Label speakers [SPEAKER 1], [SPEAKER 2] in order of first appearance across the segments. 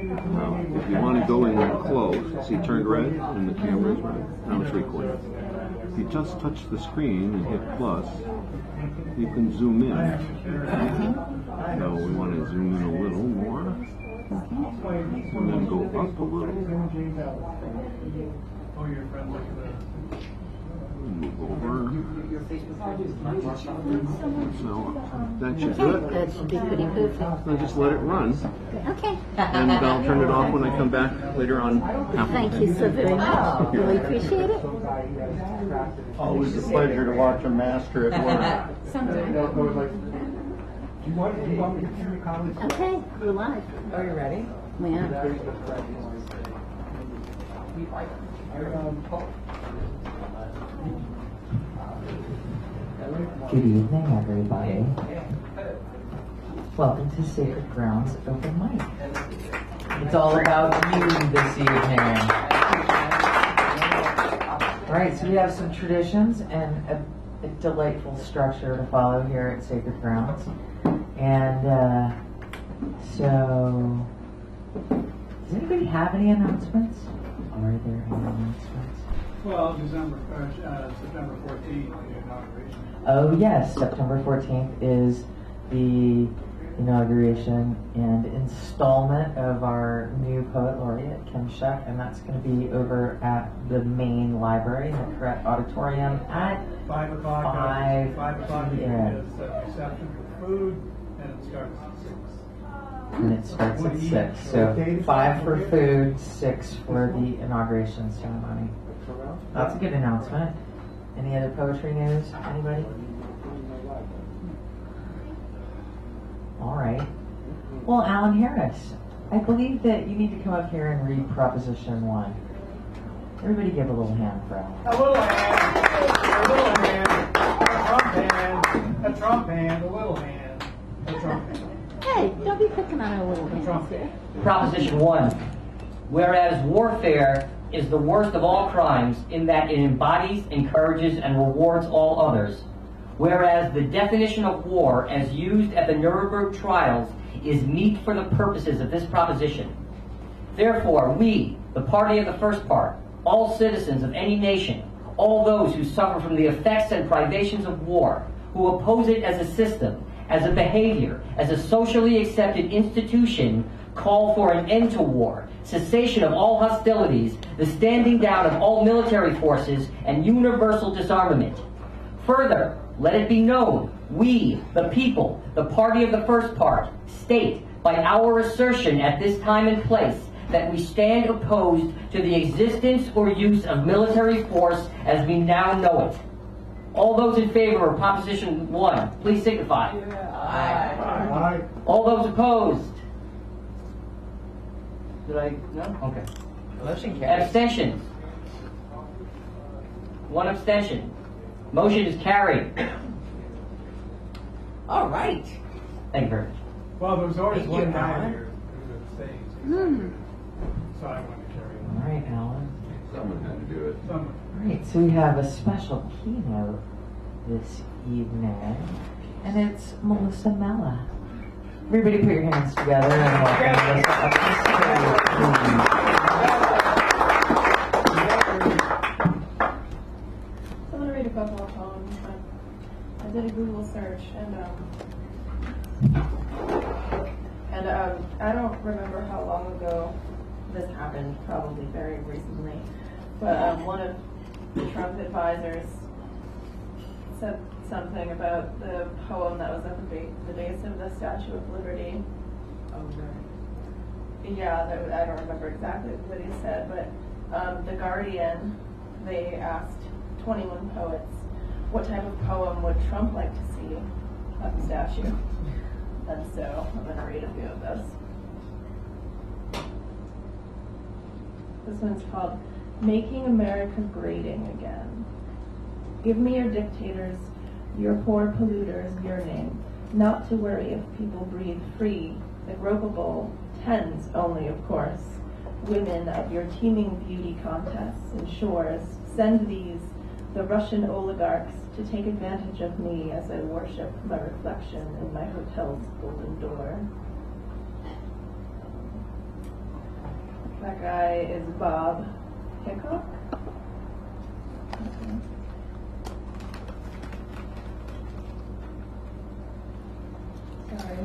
[SPEAKER 1] Now, if you want to go in close, see, it turned red and the camera's red. Now it's recording. If you just touch the screen and hit plus, you can zoom in. So we want to zoom in a little more. And then go up a little. Move over. So that should do it.
[SPEAKER 2] That should be pretty perfect.
[SPEAKER 1] So just let it run.
[SPEAKER 2] Okay.
[SPEAKER 1] And I'll turn it off when I come back later on.
[SPEAKER 2] Thank you so very much. Really appreciate it.
[SPEAKER 3] Always a pleasure to watch a master at work.
[SPEAKER 2] Okay, we're live.
[SPEAKER 4] Are you ready?
[SPEAKER 2] We are.
[SPEAKER 4] Good evening, everybody. Welcome to Sacred Grounds Open Mic. It's all about you this evening. All right, so we have some traditions and a delightful structure to follow here at Sacred Grounds. And so, does anybody have any announcements? Are there any announcements?
[SPEAKER 5] Well, September 14th, the inauguration.
[SPEAKER 4] Oh yes, September 14th is the inauguration and installment of our new poet laureate, Kim Shuck, and that's going to be over at the main library in the correct auditorium at
[SPEAKER 5] 5 o'clock. 5 o'clock
[SPEAKER 4] p.m.
[SPEAKER 5] is the reception for food, and it starts at 6.
[SPEAKER 4] And it starts at 6. So 5 for food, 6 for the inauguration ceremony. That's a good announcement. Any other poetry news? Anybody? All right. Well, Alan Harris, I believe that you need to come up here and read Proposition 1. Everybody give a little hand for Alan.
[SPEAKER 5] A little hand, a Trump hand, a little hand, a Trump hand.
[SPEAKER 2] Hey, don't be picking on our little hands here.
[SPEAKER 6] Proposition 1. Whereas warfare is the worst of all crimes in that it embodies, encourages, and rewards all others. Whereas the definition of war as used at the Nuremberg trials is meet for the purposes of this proposition. Therefore, we, the party of the first part, all citizens of any nation, all those who suffer from the effects and privations of war, who oppose it as a system, as a behavior, as a socially accepted institution, call for an end to war, cessation of all hostilities, the standing down of all military forces, and universal disarmament. Further, let it be known, we, the people, the party of the first part, state, by our assertion at this time and place, that we stand opposed to the existence or use of military force as we now know it. All those in favor of Proposition 1, please signify.
[SPEAKER 5] Aye.
[SPEAKER 6] All those opposed? Did I? No? Okay.
[SPEAKER 4] Motion carries.
[SPEAKER 6] Abstentions? 1 abstention. Motion is carried.
[SPEAKER 4] All right.
[SPEAKER 6] Thank you very much.
[SPEAKER 5] Well, there was always
[SPEAKER 4] Thank
[SPEAKER 5] one
[SPEAKER 4] you,
[SPEAKER 5] guy
[SPEAKER 4] Alan.
[SPEAKER 5] here who was abstaining, so I wanted to carry
[SPEAKER 4] All
[SPEAKER 5] on.
[SPEAKER 4] right, Alan.
[SPEAKER 1] Someone had to do it.
[SPEAKER 5] Someone.
[SPEAKER 4] All right, so we have a special keynote this evening, and it's Melissa Mella. Everybody put your hands together and welcome Melissa up to stage.
[SPEAKER 7] I'm going to read a couple of poems. I did a Google search, and I don't remember how long ago this happened, probably very recently, but one of the Trump advisors said something about the poem that was at the base of the Statue of Liberty.
[SPEAKER 4] Oh, right.
[SPEAKER 7] Yeah, I don't remember exactly what he said, but The Guardian, they asked 21 poets, what type of poem would Trump like to see at the statue? And so I'm going to read a few of those. This one's called Making America Grading Again. Give me your dictators, your poor polluters, your name, not to worry if people breathe free, irrevocable, tens only, of course. Women of your teeming beauty contests and shores, send these, the Russian oligarchs, to take advantage of me as I worship my reflection in my hotel's golden door. That guy is Bob Hickok. Okay. Sorry.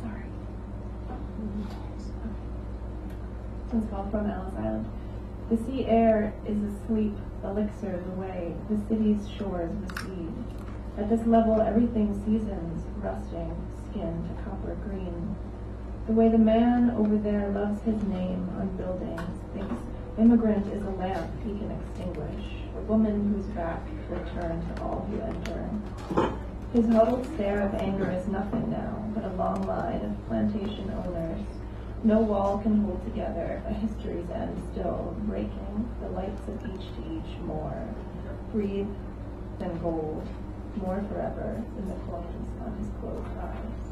[SPEAKER 7] Sorry. This one's called From Ellis Island. The sea air is asleep, elixir the way, the city's shores recede. At this level, everything seasons, rusting, skin to copper green. The way the man over there loves his name on buildings, thinks immigrant is a lamp he can extinguish, a woman whose back will turn to all who enter. His huddled stare of anger is nothing now, but a long line of plantation owners. No wall can hold together a history's end still, breaking the lights of each to each more. Breathe, then gold, more forever than the coins on his closed eyes.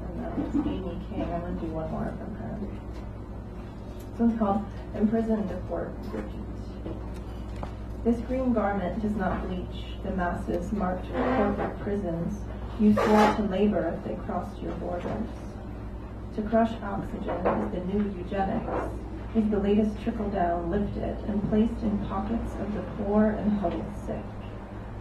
[SPEAKER 7] And that was Amy King. I'm going to do one more from her. This one's called Imprisoned to Port Bridget. This green garment does not bleach the masses marked for corporate prisons. You swore to labor if they crossed your borders. To crush oxygen is the new eugenics, is the latest trickle-down lifted and placed in pockets of the poor and huddled sick.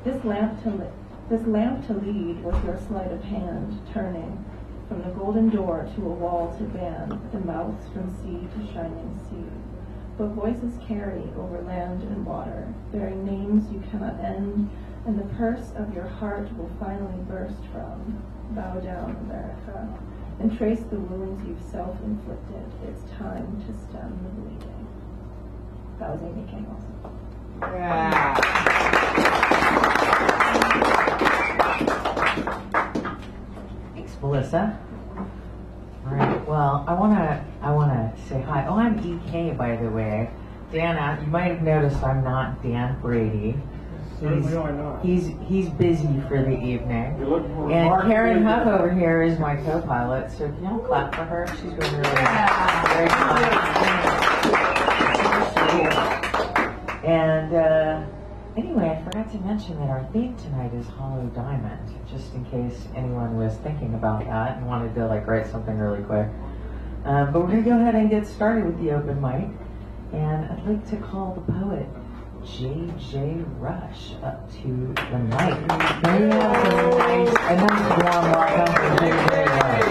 [SPEAKER 7] This lamp to lead was your sleight of hand, turning from the golden door to a wall to ban the mouths from sea to shining sea. But voices carry over land and water, bearing names you cannot end, and the purse of your heart will finally burst from. Bow down, America, and trace the wounds you've self-inflicted. It's time to stem the bleeding. That was Amy King also.
[SPEAKER 4] Yeah. Thanks, Melissa. All right. Well, I wanna say hi. Oh, I'm EK, by the way. Dan, you might have noticed I'm not Dan Brady.
[SPEAKER 5] Certainly are not.
[SPEAKER 4] He's busy for the evening.
[SPEAKER 5] You look
[SPEAKER 4] And
[SPEAKER 5] remarkably
[SPEAKER 4] Karen Huff
[SPEAKER 5] good.
[SPEAKER 4] over here is my co-pilot, so can y'all clap for her? She's been really very kind. And anyway, I forgot to mention that our theme tonight is Hollow Diamond, just in case anyone was thinking about that and wanted to write something really quick. But we're going to go ahead and get started with the open mic. And I'd like to call the poet J.J. Rush up to the mic. May we have a nice warm welcome for J.J. Rush.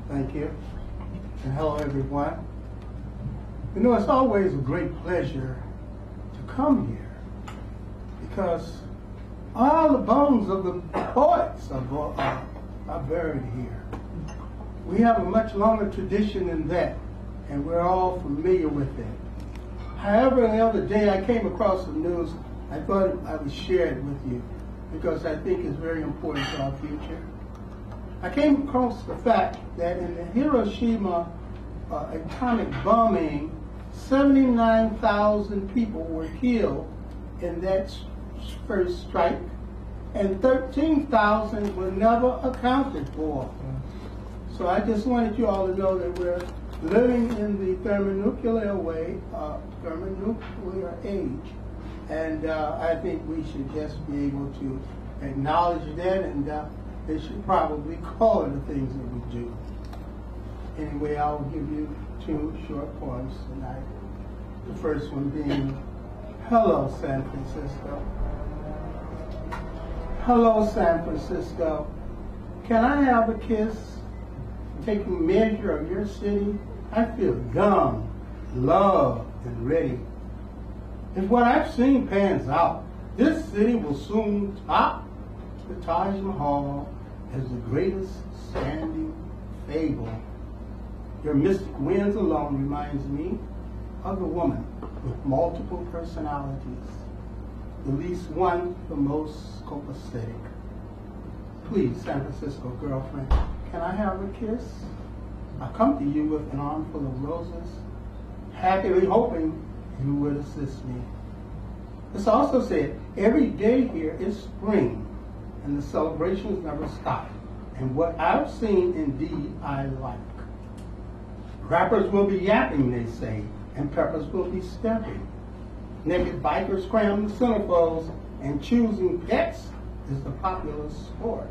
[SPEAKER 8] Thank you. And hello, everyone. You know, it's always a great pleasure to come here because all the bones of the poets are buried here. We have a much longer tradition than that, and we're all familiar with it. However, the other day I came across the news. I thought I would share it with you because I think it's very important to our future. I came across the fact that in the Hiroshima atomic bombing, 79,000 people were killed in that first strike, and 13,000 were never accounted for. So I just wanted you all to know that we're living in the thermonuclear age, and I think we should just be able to acknowledge that, and they should probably call it the things that we do. Anyway, I'll give you 2 short poems tonight. The first one being, Hello, San Francisco. Hello, San Francisco. Can I have a kiss? Taking measure of your city, I feel young, loved, and ready. If what I've seen pans out, this city will soon top the Taj Mahal as the greatest standing fable. Your mystic winds alone reminds me of a woman with multiple personalities, at least one the most copacetic. Please, San Francisco girlfriend, can I have a kiss? I come to you with an armful of roses, happily hoping you would assist me. It's also said every day here is spring, and the celebrations never stop and what I've seen indeed I like. Rappers will be yapping, they say, and peppers will be stepping. Naked bikers cram the centerfolds, and choosing pets is the popular sport.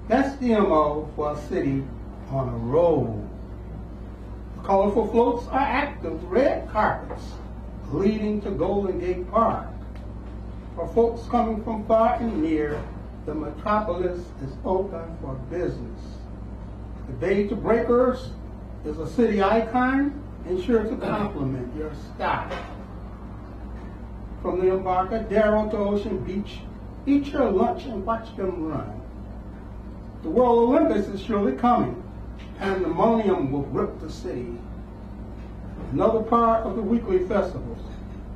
[SPEAKER 8] That's the MO for a city on a roll. Colorful floats are active red carpets leading to Golden Gate Park. For folks coming from far and near, the metropolis is open for business. The Bay to Breakers is a city icon and sure to complement your style. From the Embarcadero to Ocean Beach, eat your lunch and watch them run. The World Olympics is surely coming. Pandemonium will rip the city. Another part of the weekly festivals.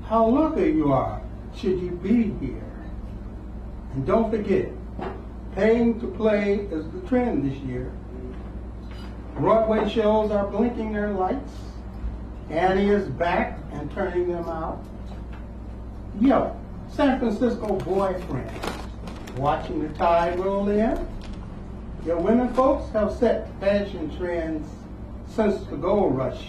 [SPEAKER 8] How lucky you are should you be here. And don't forget, paying to play is the trend this year. Broadway shows are blinking their lights. Annie is back and turning them out. Yo, San Francisco boyfriend, watching the tide roll in. Your women folks have set fashion trends since the gold rush.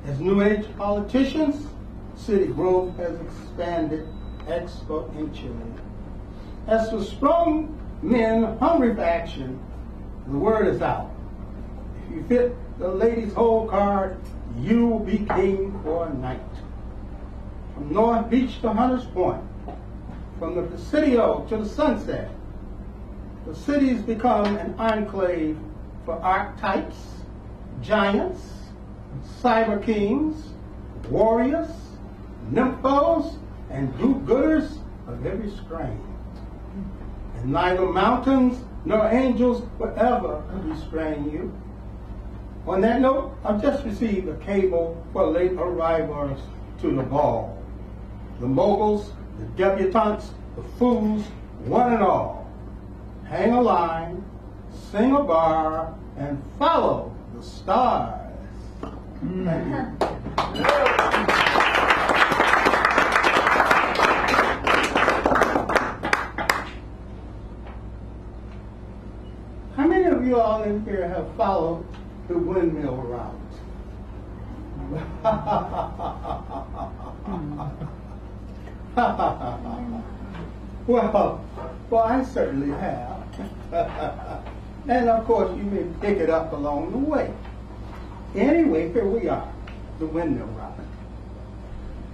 [SPEAKER 8] As new age politicians, city growth has expanded exponentially. As for strong men hungry for action, the word is out. If you fit the ladies' whole card, you will be king for a night. From North Beach to Hunters Point, from the Presidio to the Sunset, the city's become an enclave for archetypes, giants, cyber kings, warriors, nymphos, and do-gooders of every strain. And neither mountains nor angels will ever restrain you. On that note, I've just received a cable for late arrivals to the ball. The moguls, the debutantes, the fools, one and all. Hang a line, sing a bar, and follow the stars. Thank you. How many of you all in here have followed the windmill route? Well, I certainly have. And of course, you may pick it up along the way. Anyway, here we are, the windmill route.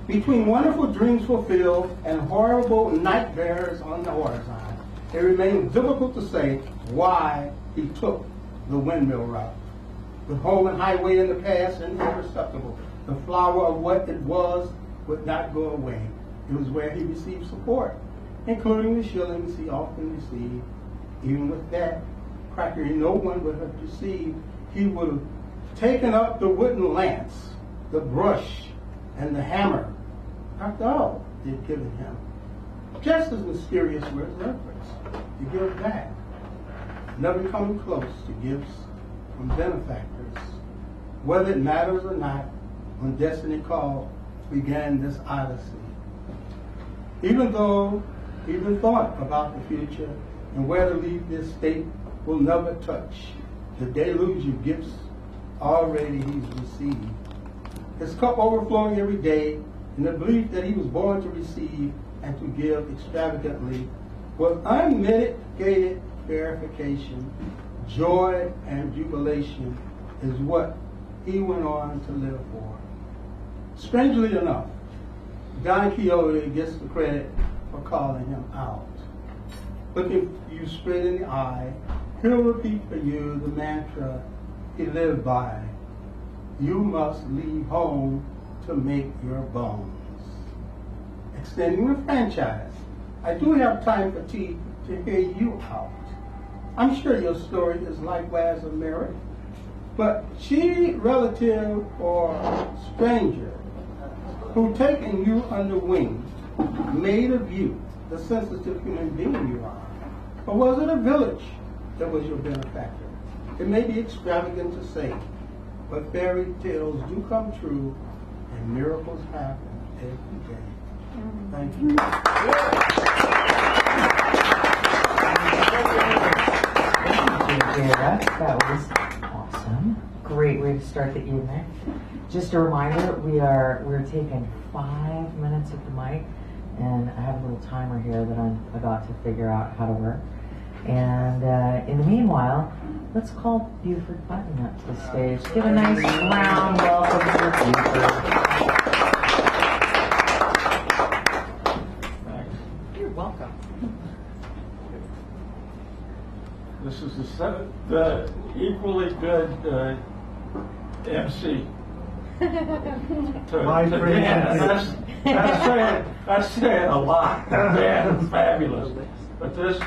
[SPEAKER 8] Between wonderful dreams fulfilled and horrible nightmares on the horizon, it remains difficult to say why he took the windmill route. With home and highway in the past and imperceptible, the flower of what it was would not go away. It was where he received support, including the shillings he often received. Even with that crackery no one would have perceived, he would have taken up the wooden lance, the brush, and the hammer. After all, they'd given him. Just as mysterious were his efforts to give back, never coming close to gifts from benefactors. Whether it matters or not, when destiny called, began this odyssey. Even though he even thought about the future and where to leave this state will never touch the deluge of gifts already he's received. His cup overflowing every day in the belief that he was born to receive and to give extravagantly was unmitigated verification, joy, and jubilation is what he went on to live for. Strangely enough, Don Quixote gets the credit for calling him out. Looking you straight in the eye, he'll repeat for you the mantra he lived by. You must leave home to make your bones. Extending the franchise, I do have time for tea to hear you out. I'm sure your story is likewise a merit, but she, relative or stranger, who taking you under wing, made of you the sensitive human being you are? Or was it a village that was your benefactor? It may be extravagant to say, but fairy tales do come true and miracles happen every day. Thank you.
[SPEAKER 4] That was awesome. Great way to start the evening. Just a reminder, we're taking 5 minutes at the mic, and I have a little timer here that I'm about to figure out how to work. And in the meanwhile, let's call Buford Button up to the stage. Give a nice round welcome for Buford. You're welcome.
[SPEAKER 9] This is the equally good MC.
[SPEAKER 3] My friend.
[SPEAKER 9] That's saying a lot. Dan is fabulous. But this,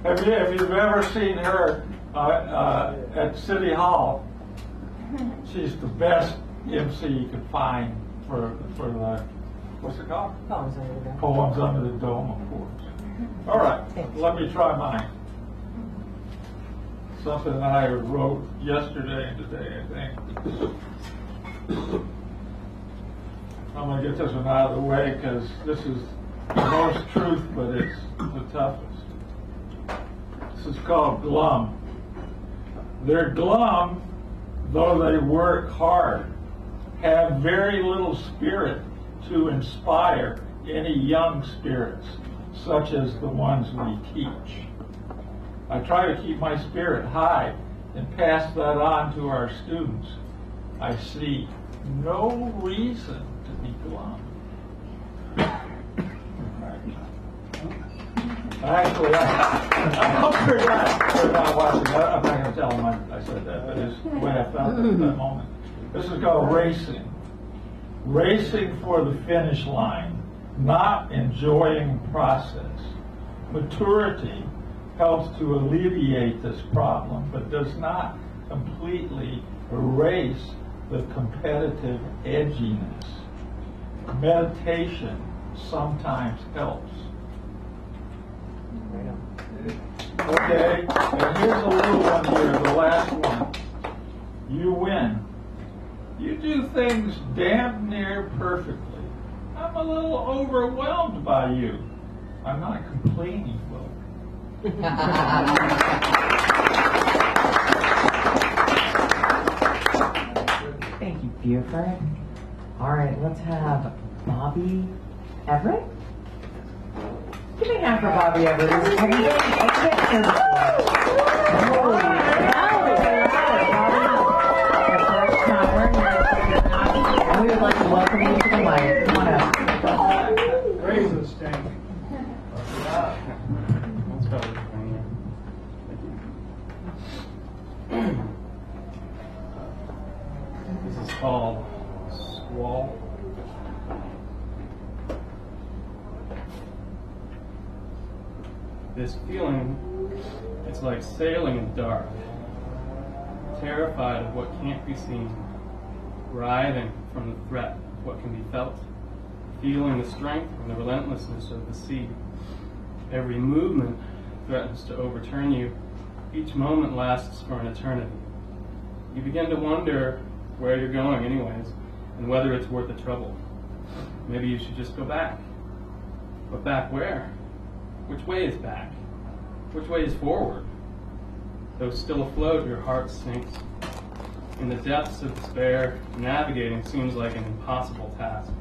[SPEAKER 9] if you've ever seen her at City Hall, she's the best MC you can find for the, what's it called?
[SPEAKER 4] Poems Under the Dome.
[SPEAKER 9] Poems Under the Dome, of course. All right, let me try mine. Something that I wrote yesterday and today, I think. I'm going to get this one out of the way because this is the most truth, but it's the toughest. This is called glum. They're glum, though they work hard, have very little spirit to inspire any young spirits, such as the ones we teach. I try to keep my spirit high and pass that on to our students. I see no reason to be glum. Actually, I hope they're not watching. I'm not going to tell them I said that, but it's the way I felt at that moment. This is called racing. Racing for the finish line, not enjoying the process. Maturity helps to alleviate this problem, but does not completely erase the competitive edginess. Meditation sometimes helps. Okay, and here's a little one here, the last one. You win. You do things damn near perfectly. I'm a little overwhelmed by you. I'm not complaining, though.
[SPEAKER 4] Thank you, Buford. All right, let's have Bobby Everett. Give me half for Bobby Everett. Have you been here before? Holy cow. First timer. And we would like to welcome you to the mic. Come on up.
[SPEAKER 5] Raise the stank.
[SPEAKER 10] This is called Squall. This feeling, it's like sailing in the dark, terrified of what can't be seen, writhing from the threat of what can be felt, feeling the strength and the relentlessness of the sea. Every movement threatens to overturn you. Each moment lasts for an eternity. You begin to wonder where you're going anyways, and whether it's worth the trouble. Maybe you should just go back. But back where? Which way is back? Which way is forward? Though still afloat, your heart sinks. In the depths of despair, navigating seems like an impossible task.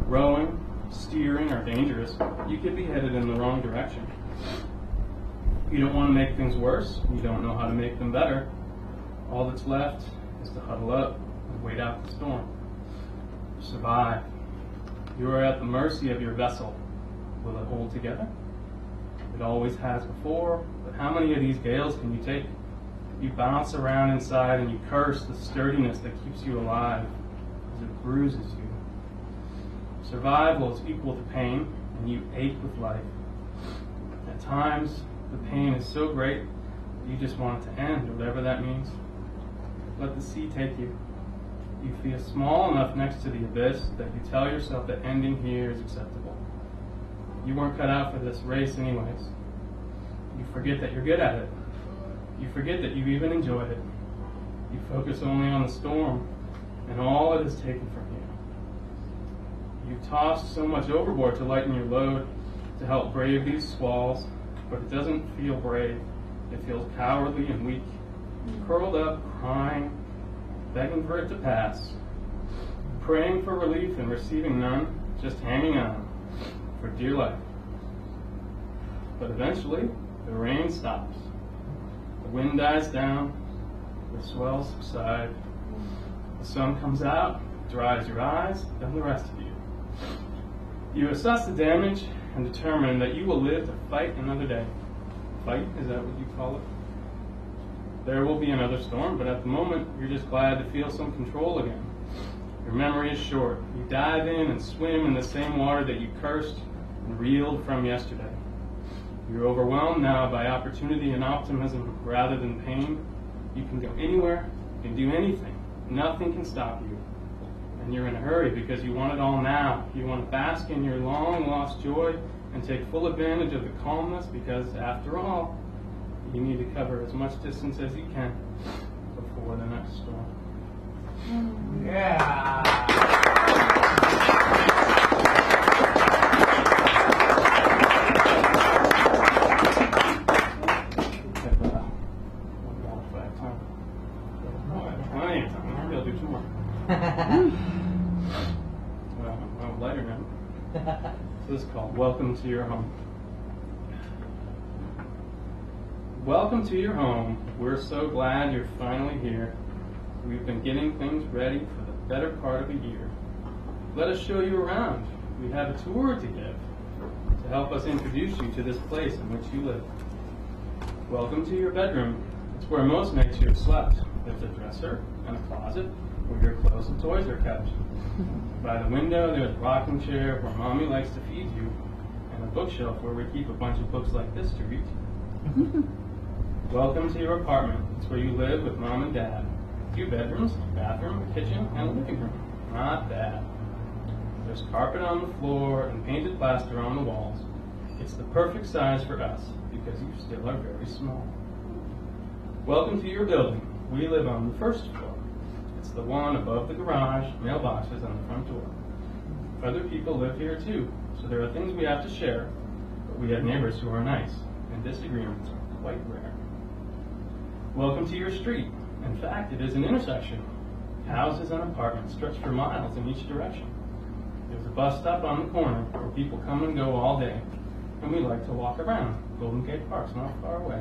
[SPEAKER 10] Rowing, steering are dangerous. You could be headed in the wrong direction. You don't want to make things worse. You don't know how to make them better. All that's left is to huddle up and wait out the storm. Survive. You are at the mercy of your vessel. Will it hold together? It always has before, but how many of these gales can you take? You bounce around inside and you curse the sturdiness that keeps you alive as it bruises you. Survival is equal to pain, and you ache with life. At times, the pain is so great that you just want it to end, whatever that means. Let the sea take you. You feel small enough next to the abyss that you tell yourself that ending here is acceptable. You weren't cut out for this race anyways. You forget that you're good at it. You forget that you even enjoyed it. You focus only on the storm and all it has taken from you. You tossed so much overboard to lighten your load, to help brave these squalls, but it doesn't feel brave. It feels cowardly and weak. curled up, crying, begging for it to pass, praying for relief and receiving none, just hanging on for dear life. But eventually, the rain stops. The wind dies down, the swells subside, the sun comes out, dries your eyes, then the rest of you. You assess the damage and determine that you will live to fight another day. Fight, is that what you call it? There will be another storm, but at the moment, you're just glad to feel some control again. Your memory is short. You dive in and swim in the same water that you cursed and reeled from yesterday. You're overwhelmed now by opportunity and optimism rather than pain. You can go anywhere, you can do anything. Nothing can stop you. And you're in a hurry because you want it all now. You want to bask in your long-lost joy and take full advantage of the calmness because, after all, you need to cover as much distance as you can before the next storm. I'll do two more. Well, lighter now. So this is called Welcome to Your Home. Welcome to your home. We're so glad you're finally here. We've been getting things ready for the better part of a year. Let us show you around. We have a tour to give to help us introduce you to this place in which you live. Welcome to your bedroom. It's where most nights you have slept. There's a dresser and a closet where your clothes and toys are kept. By the window, there's a rocking chair where Mommy likes to feed you, and a bookshelf where we keep a bunch of books like this to read. Welcome to your apartment. It's where you live with Mom and Dad. 2 bedrooms, a bathroom, a kitchen, and a living room. Not bad. There's carpet on the floor and painted plaster on the walls. It's the perfect size for us because you still are very small. Welcome to your building. We live on the 1st floor. It's the one above the garage, mailboxes, and the front door. Other people live here too, so there are things we have to share, but we have neighbors who are nice, and disagreements are quite rare. Welcome to your street. In fact, it is an intersection. Houses and apartments stretch for miles in each direction. There's a bus stop on the corner where people come and go all day, and we like to walk around. Golden Gate Park's not far away.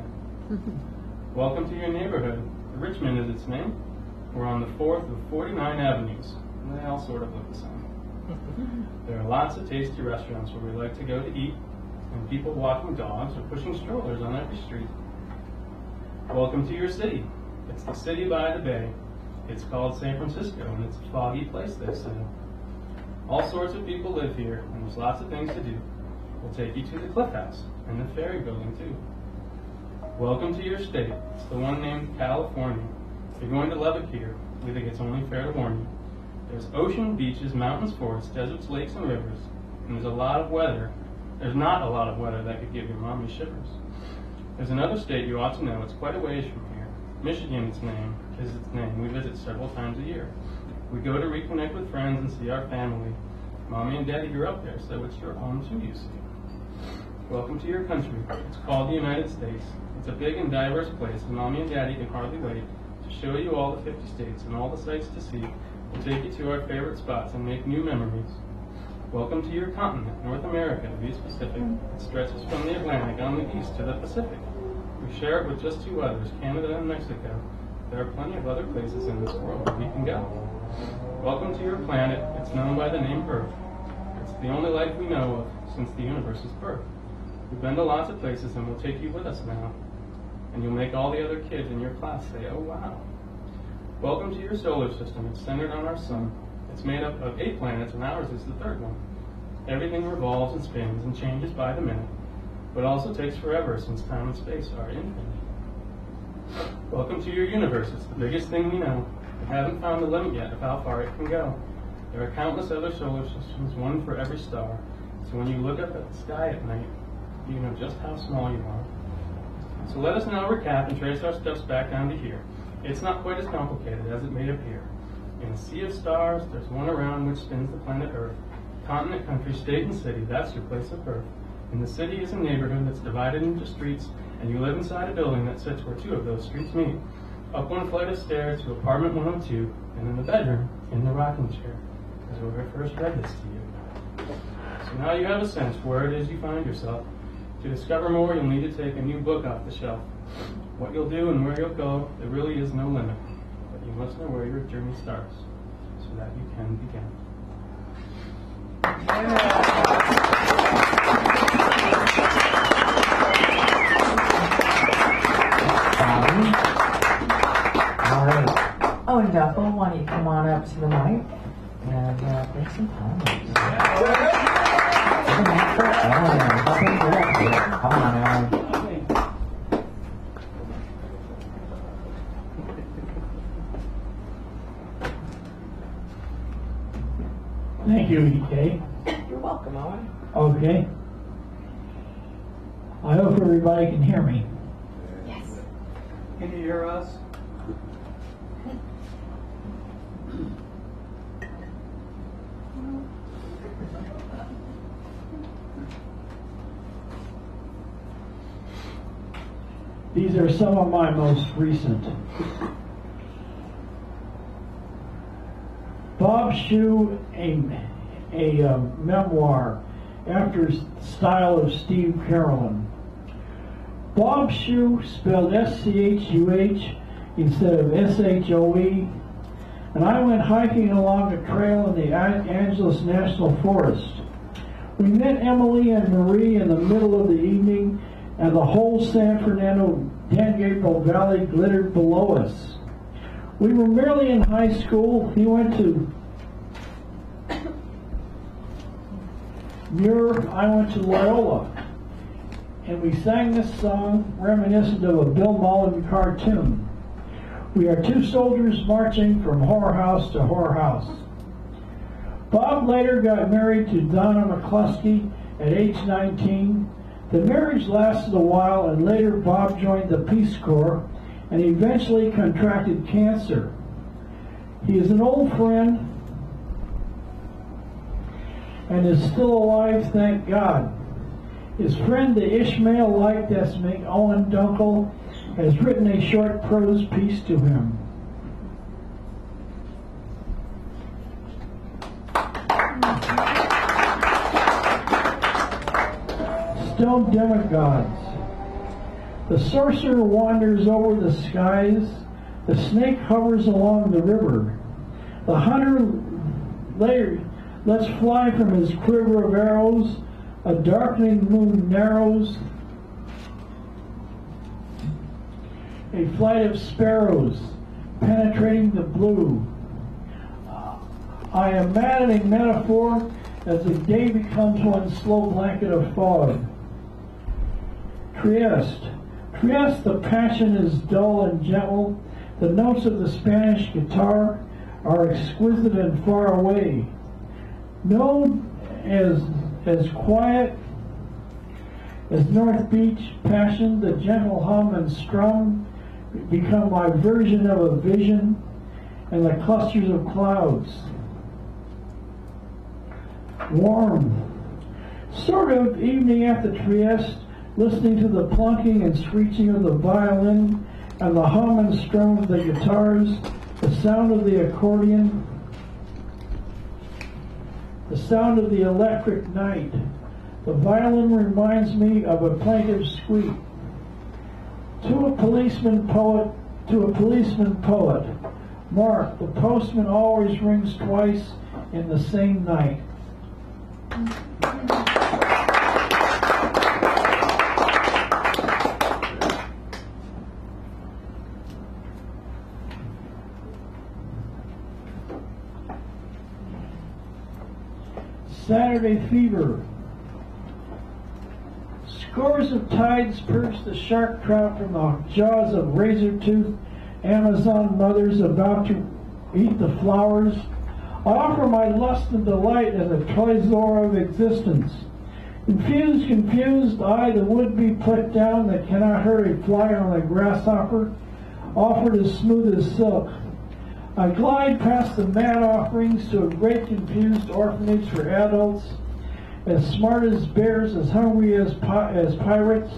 [SPEAKER 10] Welcome to your neighborhood. Richmond is its name. We're on the 4th of 49 avenues, and they all sort of look the same. There are lots of tasty restaurants where we like to go to eat, and people walking dogs or pushing strollers on every street. Welcome to your city. It's the city by the bay. It's called San Francisco, and it's a foggy place, they say. All sorts of people live here, and there's lots of things to do. We'll take you to the Cliff House and the Ferry Building, too. Welcome to your state. It's the one named California. You're going to love it here. We think it's only fair to warn you. There's ocean, beaches, mountains, forests, deserts, lakes, and rivers. And there's a lot of weather. There's not a lot of weather that could give your mommy shivers. There's another state you ought to know. It's quite a ways from here. Michigan, is its name. We visit several times a year. We go to reconnect with friends and see our family. Mommy and Daddy grew up there, so it's your home too, you see. Welcome to your country. It's called the United States. It's a big and diverse place, and Mommy and Daddy can hardly wait to show you all the 50 states and all the sights to see. We'll take you to our favorite spots and make new memories. Welcome to your continent, North America, to be specific. It stretches from the Atlantic on the east to the Pacific. We share it with just 2 others, Canada and Mexico. There are plenty of other places in this world where we can go. Welcome to your planet. It's known by the name Earth. It's the only life we know of since the universe's birth. We've been to lots of places and we'll take you with us now. And you'll make all the other kids in your class say, oh wow. Welcome to your solar system. It's centered on our sun. It's made up of 8 planets and ours is the 3rd one. Everything revolves and spins and changes by the minute, but also takes forever since time and space are infinite. Welcome to your universe. It's the biggest thing we know. We haven't found the limit yet of how far it can go. There are countless other solar systems, one for every star. So when you look up at the sky at night, you know just how small you are. So let us now recap and trace our steps back down to here. It's not quite as complicated as it may appear. In a sea of stars, there's one around which spins the planet Earth. Continent, country, state, and city, that's your place of birth. And the city is a neighborhood that's divided into streets, and you live inside a building that sits where 2 of those streets meet. up one flight of stairs to apartment 102, and in the bedroom, in the rocking chair, is where I first read this to you. So now you have a sense where it is you find yourself. To discover more, you'll need to take a new book off the shelf. What you'll do and where you'll go, there really is no limit. But you must know where your journey starts, so that you can begin.
[SPEAKER 4] All right. Oh, and Duffel, why don't you come on up to the mic and bring some comments. Come on, Aaron.
[SPEAKER 11] Thank you, EK.
[SPEAKER 4] You're welcome, Owen.
[SPEAKER 11] Okay. I hope everybody can hear me.
[SPEAKER 2] Yes.
[SPEAKER 5] Can you hear us?
[SPEAKER 11] These are some of my most recent. Bob Shoe, a memoir after style of Steve Carolyn. Bob Shoe, spelled S-C-H-U-H instead of S-H-O-E, and I went hiking along a trail in the Angeles National Forest. We met Emily and Marie in the middle of the evening, and the whole San Fernando Dan Gabriel Valley glittered below us. We were merely in high school. He went to Muir, I went to Loyola, and we sang this song reminiscent of a Bill Mullen cartoon. We are two soldiers marching from whorehouse to whorehouse. Bob later got married to Donna McCluskey at age 19. The marriage lasted a while, and later Bob joined the Peace Corps and eventually contracted cancer. He is an old friend and is still alive, thank God. His friend, the Ishmael-like Desmond, Owen Dunkel, has written a short prose piece to him. Stone demigods. The sorcerer wanders over the skies. The snake hovers along the river. The hunter lets fly from his quiver of arrows. A darkening moon narrows. A flight of sparrows penetrating the blue. I am mad at a metaphor as the day becomes one slow blanket of fog. Trieste. Trieste, the passion is dull and gentle. The notes of the Spanish guitar are exquisite and far away. Known as quiet as North Beach passion, the gentle hum and strum become my version of a vision and the clusters of clouds. Warm. Sort of evening at the Trieste, listening to the plunking and screeching of the violin and the hum and strum of the guitars, the sound of the accordion, the sound of the electric night. The violin reminds me of a plaintive squeak. To a policeman poet, Mark, the postman always rings twice in the same night. Saturday fever. Scores of tides purge the shark trout from the jaws of razor-toothed Amazon mothers about to eat the flowers. I offer my lust and delight as a trésor of existence. Confused, I, the would-be put down that cannot hurt a fly on a grasshopper, offered as smooth as silk. I glide past the mad offerings to a great confused orphanage for adults, as smart as bears, as hungry as pirates,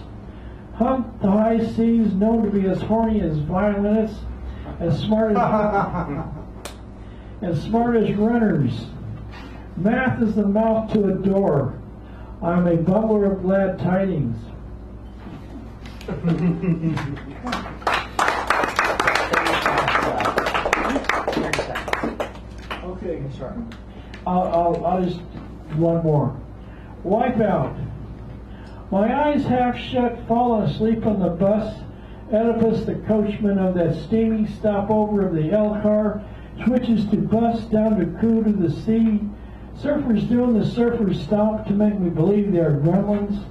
[SPEAKER 11] hunt the high seas, known to be as horny as violinists, as smart as runners. Math is the mouth to a door. I'm a bubbler of glad tidings.
[SPEAKER 4] Okay, sure.
[SPEAKER 11] I'll just one more. Wipeout. My eyes half shut, fallen asleep on the bus. Oedipus, the coachman of that steaming stopover of the L car, switches to bus down to crew to the sea. Surfers doing the surfers stomp to make me believe they are gremlins.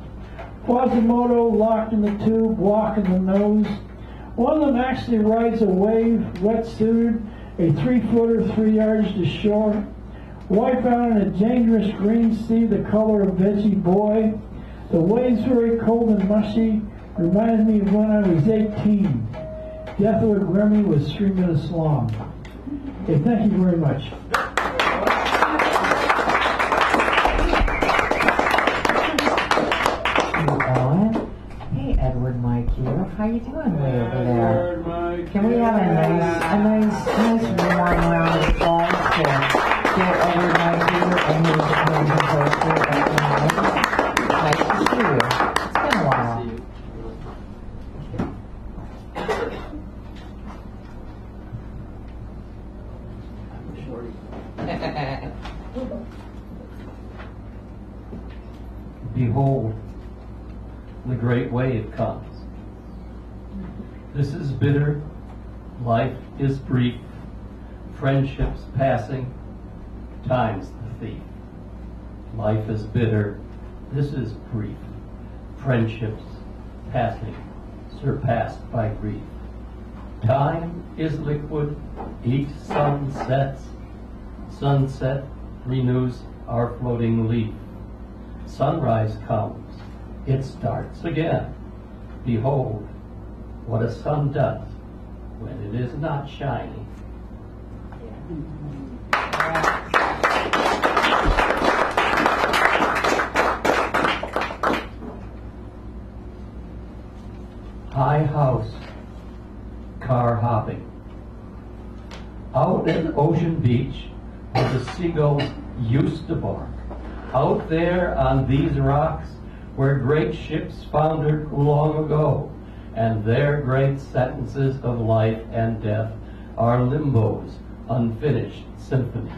[SPEAKER 11] Quasimodo locked in the tube, blocking the nose. One of them actually rides a wave, wetsuited, a 3-footer 3 yards to shore. Wipeout in a dangerous green sea, the color of veggie boy. The waves very cold and mushy, reminds me of when I was 18. Death of a Grammy was 3 minutes long. Okay, thank you very much.
[SPEAKER 4] Ellen. Hey, Edward Mike here. How you doing way over there? Can we have a nice warm round of applause to get Edward Mike here and his composer at the moment? Nice to see you. It's been a while.
[SPEAKER 12] Behold, the great wave comes. This is bitter, life is brief, friendships passing, time's the thief. Life is bitter, this is brief, friendships passing, surpassed by grief. Time is liquid, each sun sets, sunset renews our floating leaf. Sunrise comes, it starts again. Behold what a sun does when it is not shining. High house, car hopping. Out at Ocean Beach where the seagulls used to bark. Out there on these rocks where great ships foundered long ago, and their great sentences of life and death are limbos, unfinished symphonies.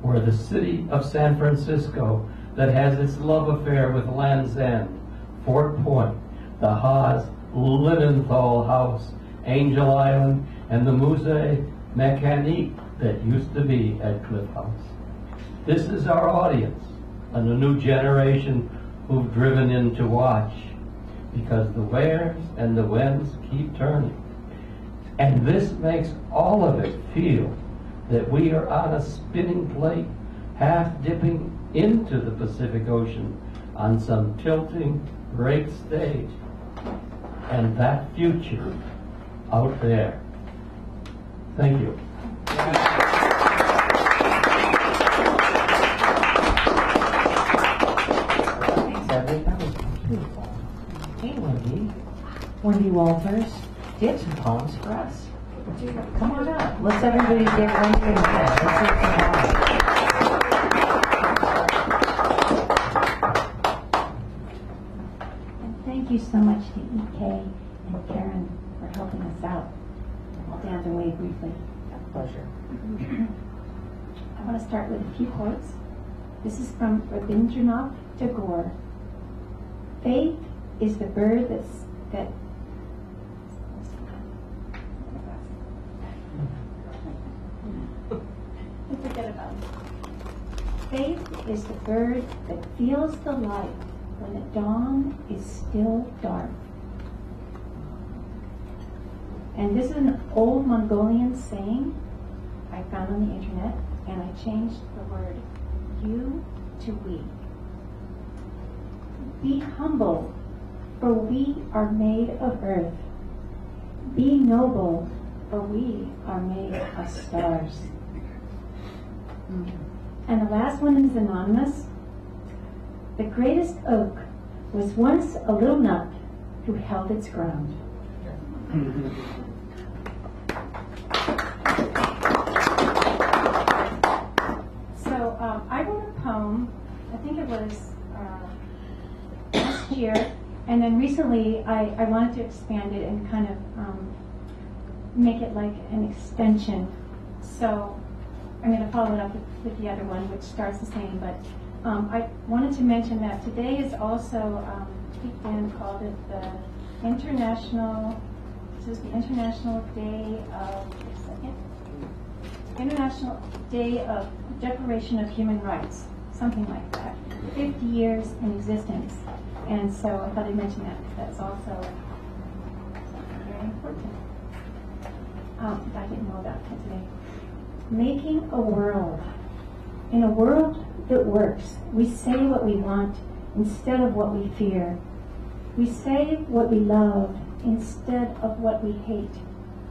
[SPEAKER 12] Where the city of San Francisco that has its love affair with Land's End, Fort Point, the Haas, Linenthal House, Angel Island, and the Musée Mécanique that used to be at Cliff House. This is our audience, and a new generation who've driven in to watch, because the wheres and the whens keep turning. And this makes all of it feel that we are on a spinning plate, half dipping into the Pacific Ocean on some tilting great stage. And that future out there. Thank you.
[SPEAKER 4] Hey, Wendy. Wendy Walters did some poems for us. Come on up. Let's everybody get Wendy in bed. Let's hear some poems.
[SPEAKER 2] And thank you so much to EK and Karen for helping us out. I'll dance away briefly.
[SPEAKER 4] Pleasure.
[SPEAKER 2] I want to start with a few quotes. This is from Rabindranath Tagore. Faith is the bird that forget about it. Faith is the bird that feels the light when the dawn is still dark. And this is an old Mongolian saying I found on the internet, and I changed the word you to we. Be humble, for we are made of earth. Be noble, for we are made of stars. And the last one is anonymous. The greatest oak was once a little nut who held its ground. And then recently, I wanted to expand it and kind of make it like an extension. So I'm going to follow it up with the other one, which starts the same. But I wanted to mention that today is also, Dan called it the International. This is the International Day of. International Day of Declaration of Human Rights, something like that. 50 years in existence. And so I thought I'd mention that because that's also something very important. I didn't know about that today. Making a world. In a world that works, we say what we want instead of what we fear. We say what we love instead of what we hate.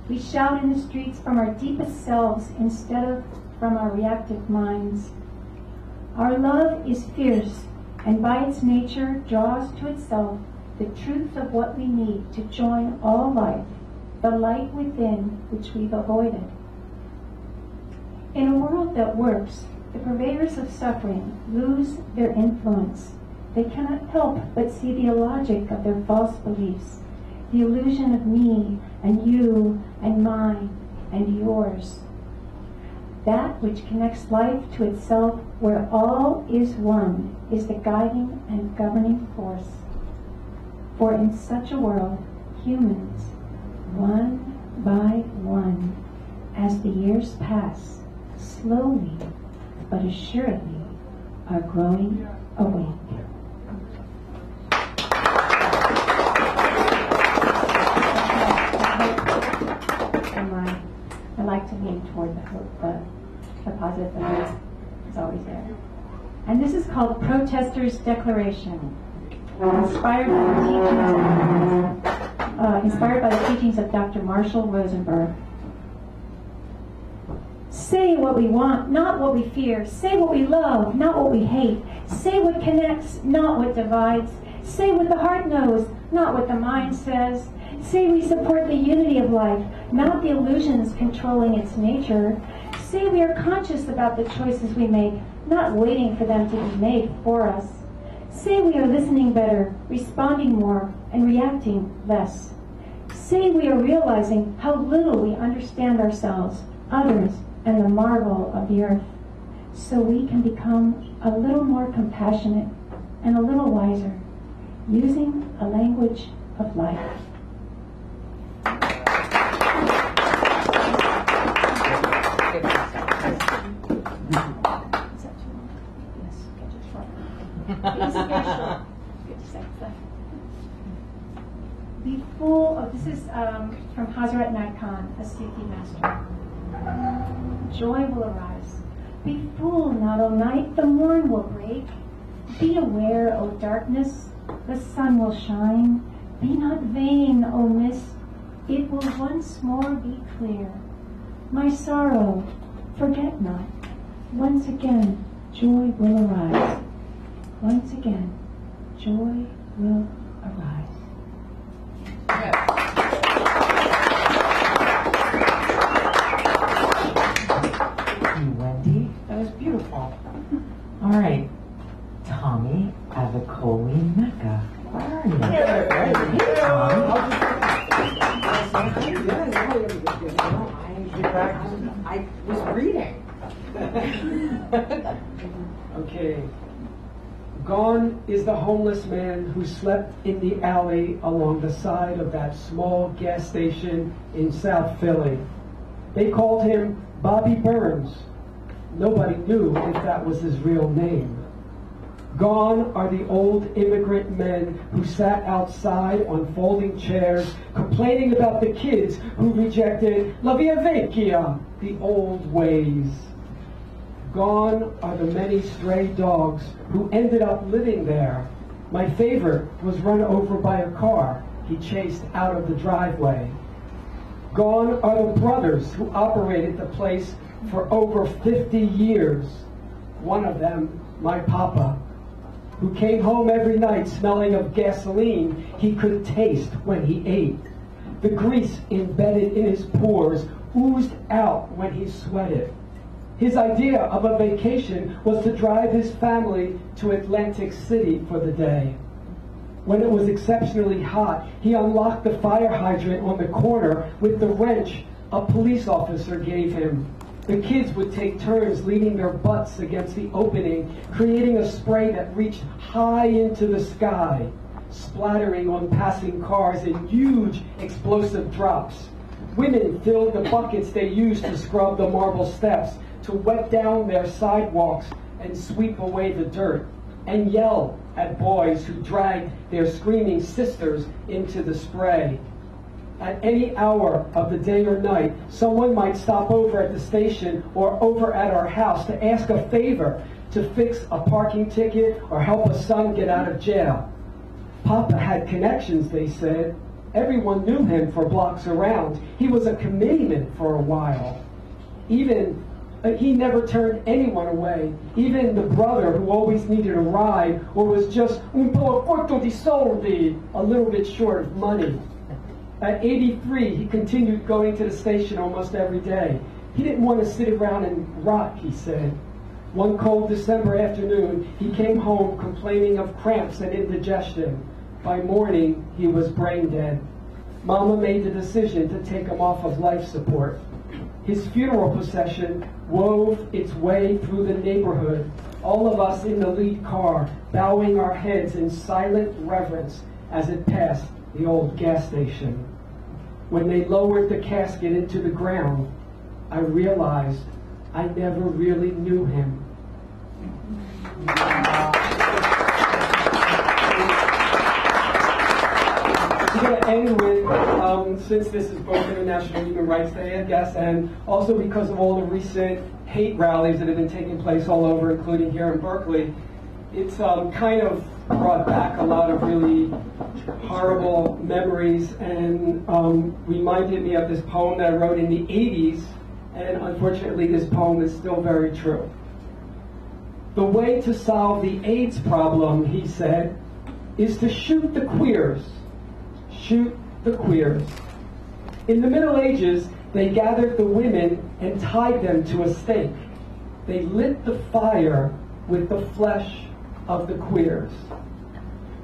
[SPEAKER 2] We shout in the streets from our deepest selves instead of from our reactive minds. Our love is fierce, and by its nature draws to itself the truth of what we need to join all life, the light within which we've avoided. In a world that works, the purveyors of suffering lose their influence. They cannot help but see the illogic of their false beliefs, the illusion of me and you and mine and yours. That which connects life to itself, where all is one, is the guiding and governing force. For in such a world, humans, one by one, as the years pass, slowly but assuredly, are growing awake. I like to lean toward the hope, the positive, the hope is always there. And this is called Protesters' Declaration, inspired by the teachings of Dr. Marshall Rosenberg. Say what we want, not what we fear. Say what we love, not what we hate. Say what connects, not what divides. Say what the heart knows, not what the mind says. Say we support the unity of life, not the illusions controlling its nature. Say we are conscious about the choices we make, not waiting for them to be made for us. Say we are listening better, responding more, and reacting less. Say we are realizing how little we understand ourselves, others, and the marvel of the earth, so we can become a little more compassionate and a little wiser, using a language of life. Be full of, this is from Hazrat Nag Khan, a Sikhi master. Joy will arise. Be full, not all night, the morn will break. Be aware, O darkness, the sun will shine. Be not vain, O mist, it will once more be clear. My sorrow, forget not. Once again, joy will arise. Once again, joy will arise.
[SPEAKER 4] Thank you, Wendy. That was beautiful. All right, Tommy Avicoli Mecca. Where are you? Hey, Tommy.
[SPEAKER 13] I was reading.
[SPEAKER 14] Okay. Gone is the homeless man who slept in the alley along the side of that small gas station in South Philly. They called him Bobby Burns. Nobody knew if that was his real name. Gone are the old immigrant men who sat outside on folding chairs complaining about the kids who rejected La Via Vecchia, the old ways. Gone are the many stray dogs who ended up living there. My favorite was run over by a car he chased out of the driveway. Gone are the brothers who operated the place for over 50 years. One of them, my papa, who came home every night smelling of gasoline he could taste when he ate. The grease embedded in his pores oozed out when he sweated. His idea of a vacation was to drive his family to Atlantic City for the day. When it was exceptionally hot, he unlocked the fire hydrant on the corner with the wrench a police officer gave him. The kids would take turns leaning their butts against the opening, creating a spray that reached high into the sky, splattering on passing cars in huge explosive drops. Women filled the buckets they used to scrub the marble steps, to wet down their sidewalks and sweep away the dirt, and yell at boys who dragged their screaming sisters into the spray. At any hour of the day or night, someone might stop over at the station or over at our house to ask a favor, to fix a parking ticket or help a son get out of jail. Papa had connections, they said. Everyone knew him for blocks around. He was a committeeman for a while. He never turned anyone away, even the brother who always needed a ride or was just un po' corto di soldi, a little bit short of money. At 83, he continued going to the station almost every day. He didn't want to sit around and rot, he said. One cold December afternoon, he came home complaining of cramps and indigestion. By morning, he was brain dead. Mama made the decision to take him off of life support. His funeral procession wove its way through the neighborhood, all of us in the lead car, bowing our heads in silent reverence as it passed the old gas station. When they lowered the casket into the ground, I realized I never really knew him. I'm going to end with, since this is both International Human Rights Day, I guess, and also because of all the recent hate rallies that have been taking place all over, including here in Berkeley, it's kind of brought back a lot of really horrible memories and reminded me of this poem that I wrote in the 80s, and unfortunately this poem is still very true. The way to solve the AIDS problem, he said, is to shoot the queers. Shoot the queers. In the Middle Ages, they gathered the women and tied them to a stake. They lit the fire with the flesh of the queers.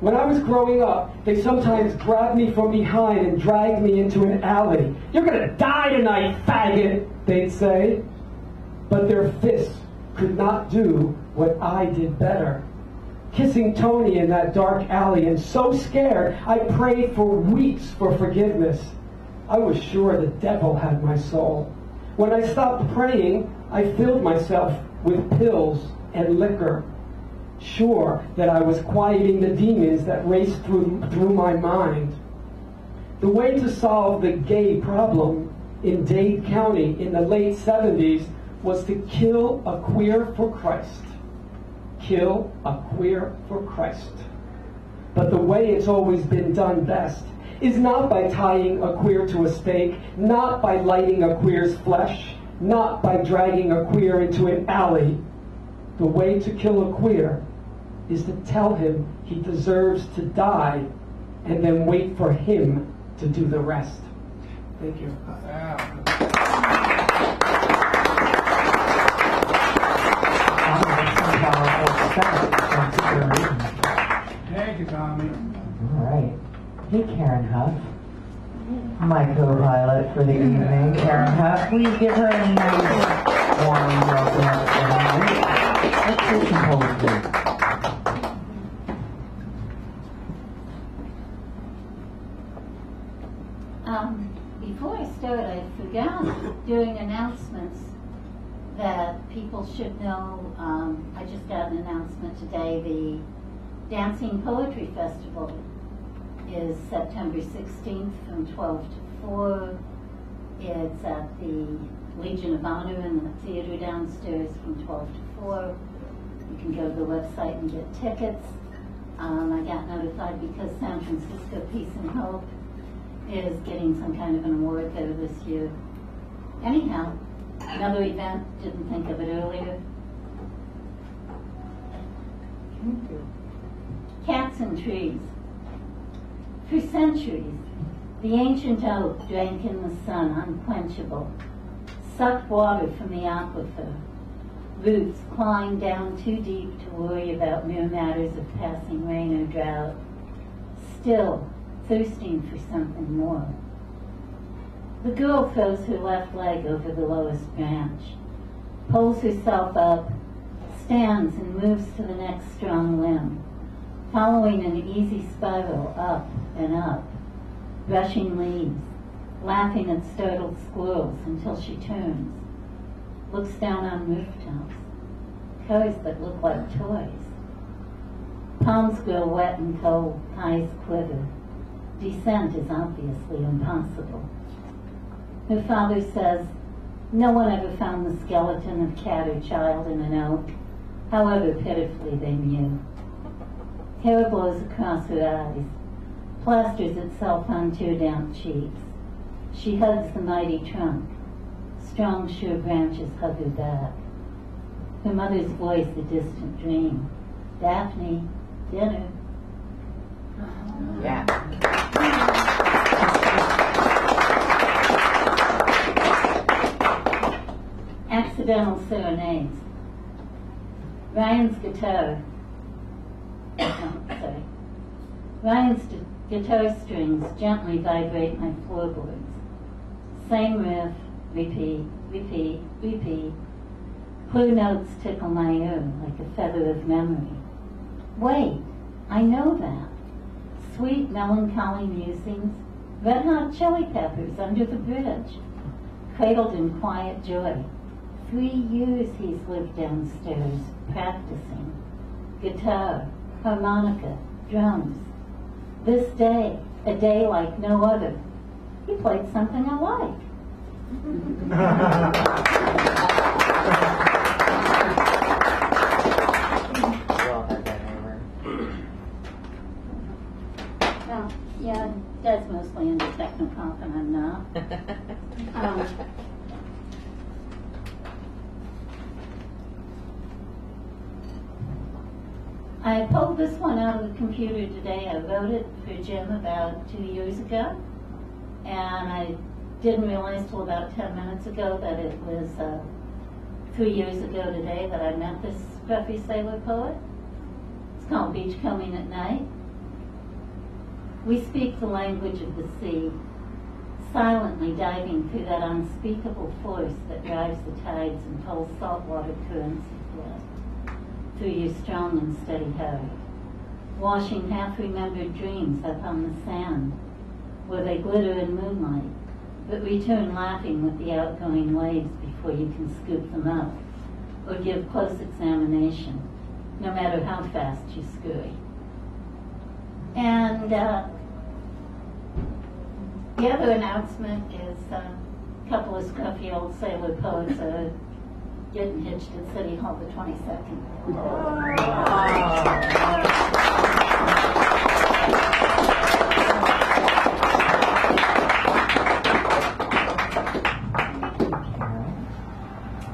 [SPEAKER 14] When I was growing up, they sometimes grabbed me from behind and dragged me into an alley. "You're gonna die tonight, faggot," they'd say. But their fists could not do what I did better. Kissing Tony in that dark alley, and so scared, I prayed for weeks for forgiveness. I was sure the devil had my soul. When I stopped praying, I filled myself with pills and liquor, sure that I was quieting the demons that raced through my mind. The way to solve the gay problem in Dade County in the late 70s was to kill a queer for Christ. Kill a queer for Christ. But the way it's always been done best is not by tying a queer to a stake, not by lighting a queer's flesh, not by dragging a queer into an alley. The way to kill a queer is to tell him he deserves to die and then wait for him to do the rest. Thank you.
[SPEAKER 5] Thank you, Tommy.
[SPEAKER 4] All right. Hey, Karen Huff, my co-pilot for the evening. Karen Huff, please give her a nice warm welcome. Let's take some poetry.
[SPEAKER 13] Before I start, I forgot during announcements that people should know, I just got an announcement today, the Dancing Poetry Festival is September 16th from 12 to 4. It's at the Legion of Honor in the theater downstairs from 12 to 4. You can go to the website and get tickets. I got notified because San Francisco Peace and Hope is getting some kind of an award there this year. Anyhow, another event, didn't think of it earlier. Cats and trees. For centuries, the ancient oak drank in the sun, unquenchable, sucked water from the aquifer. Roots climbed down too deep to worry about mere matters of passing rain or drought. still thirsting for something more. The girl throws her left leg over the lowest branch, pulls herself up, stands and moves to the next strong limb, following an easy spiral up and up, brushing leaves, laughing at startled squirrels until she turns, looks down on rooftops, cars that look like toys. Palms grow wet and cold, eyes quiver. Descent is obviously impossible. Her father says, no one ever found the skeleton of cat or child in an oak, however pitifully they mew. Hair blows across her eyes, plasters itself onto her damp cheeks. She hugs the mighty trunk. Strong, sure branches hug her back. Her mother's voice a distant dream. Daphne, dinner.
[SPEAKER 4] Yeah.
[SPEAKER 13] Accidental serenades. Ryan's guitar. Ryan's guitar strings gently vibrate my floorboards. Same riff, repeat, repeat, repeat. Clear notes tickle my ear like a feather of memory. Wait, I know that. Sweet melancholy musings, Red Hot Chili Peppers Under the Bridge. Cradled in quiet joy. 3 years he's lived downstairs, practicing. Guitar, harmonica, drums. This day, a day like no other. He played something I like. Well, yeah, Dad's mostly into techno-pop and I'm not. I pulled this one out of the computer today. I wrote it for Jim about 2 years ago, and I didn't realize till about 10 minutes ago that it was 3 years ago today that I met this scruffy sailor poet. It's called Beachcombing at Night. We speak the language of the sea, silently diving through that unspeakable force that drives the tides and pulls saltwater currents of blood through your strong and steady heart, washing half-remembered dreams up on the sand, where they glitter in moonlight, but return laughing with the outgoing waves before you can scoop them up, or give close examination, no matter how fast you scurry. And the other announcement is a couple of scruffy old sailor poets are getting hitched at City Hall the 22nd.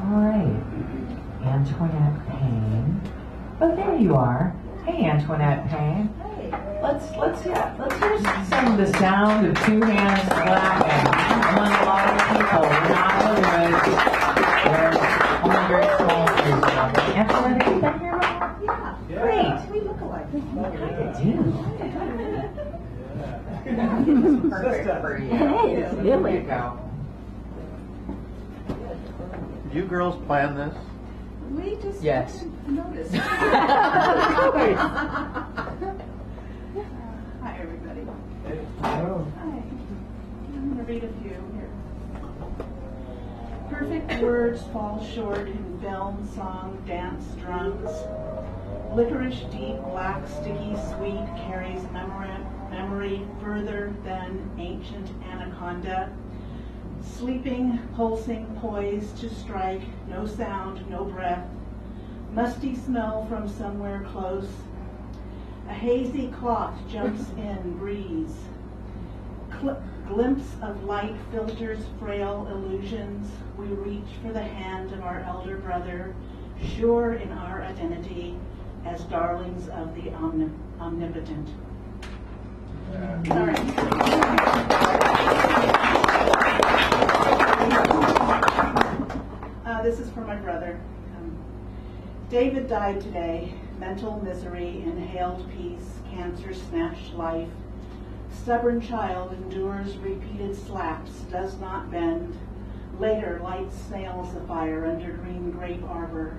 [SPEAKER 4] All right. Antoinette Payne. Oh, there you are. Hey, Antoinette Payne. Let's hear some of the sound of two hands clapping among a lot of people. We're not in the woods. We're only very small groups. Antoinette, have you been here before?
[SPEAKER 15] Yeah.
[SPEAKER 4] Great.
[SPEAKER 15] We look alike.
[SPEAKER 4] You kind of do. Perfect for you.
[SPEAKER 15] Hey,
[SPEAKER 4] There you go.
[SPEAKER 3] Did you girls plan this?
[SPEAKER 15] We just
[SPEAKER 4] Yes.
[SPEAKER 15] noticed. Hi, everybody.
[SPEAKER 4] Oh.
[SPEAKER 15] Hi. I'm going to read a few here. Perfect words fall short in film, song, dance, drums. Licorice deep, black, sticky, sweet carries memory further than ancient anaconda. Sleeping, pulsing, poised to strike, no sound, no breath. Musty smell from somewhere close. A hazy cloth jumps in, breeze. Glimpse of light filters frail illusions. We reach for the hand of our elder brother, sure in our identity as darlings of the omnipotent. Sorry. This is for my brother. David died today. Mental misery, inhaled peace, cancer snatched life, Stubborn child endures repeated slaps, does not bend. Later lights snails afire under green grape arbor.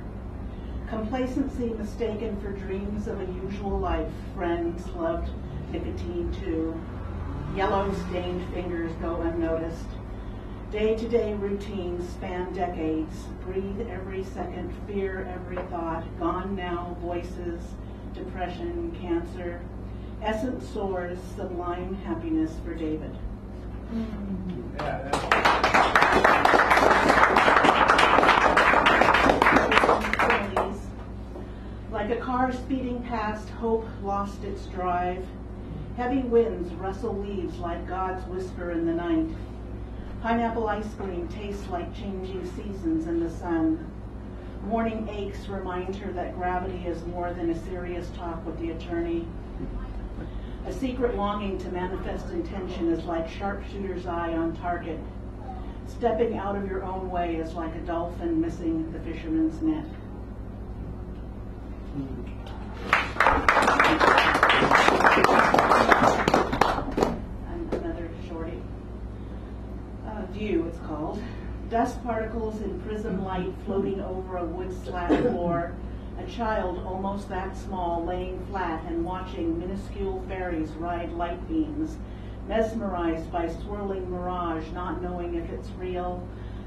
[SPEAKER 15] Complacency mistaken for dreams of a usual life. Friends loved nicotine too. Yellow stained fingers go unnoticed. Day-to-day routines span decades. Breathe every second, fear every thought. Gone now, voices, depression, cancer. Essence soars, sublime happiness for David. Like a car speeding past, hope lost its drive. Heavy winds rustle leaves like God's whisper in the night. Pineapple ice cream tastes like changing seasons in the sun. Morning aches remind her that gravity is more than a serious talk with the attorney. A secret longing to manifest intention is like sharpshooter's eye on target. Stepping out of your own way is like a dolphin missing the fisherman's net. And another shorty. View, it's called. Dust particles in prism light floating over a wood slat floor. A child almost that small laying flat and watching minuscule fairies ride light beams, mesmerized by swirling mirage, not knowing if it's real.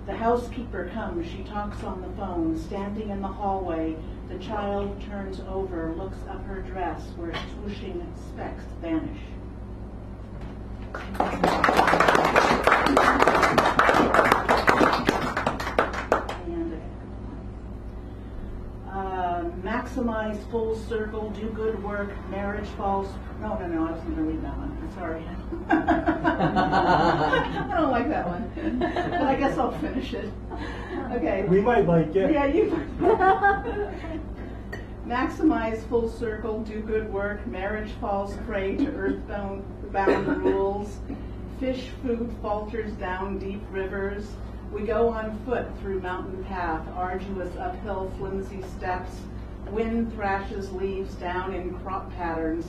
[SPEAKER 15] The housekeeper comes, she talks on the phone, standing in the hallway. The child turns over, looks up her dress, where swooshing specks vanish. Maximize full circle, do good work, marriage falls. No, I was going to read that one. I'm sorry. I don't like that one. But I guess I'll finish it. Okay.
[SPEAKER 3] We might like it.
[SPEAKER 15] Yeah, you maximize full circle, do good work, marriage falls prey to earthbound rules. Fish food falters down deep rivers. We go on foot through mountain path, arduous uphill flimsy steps. Wind thrashes leaves down in crop patterns.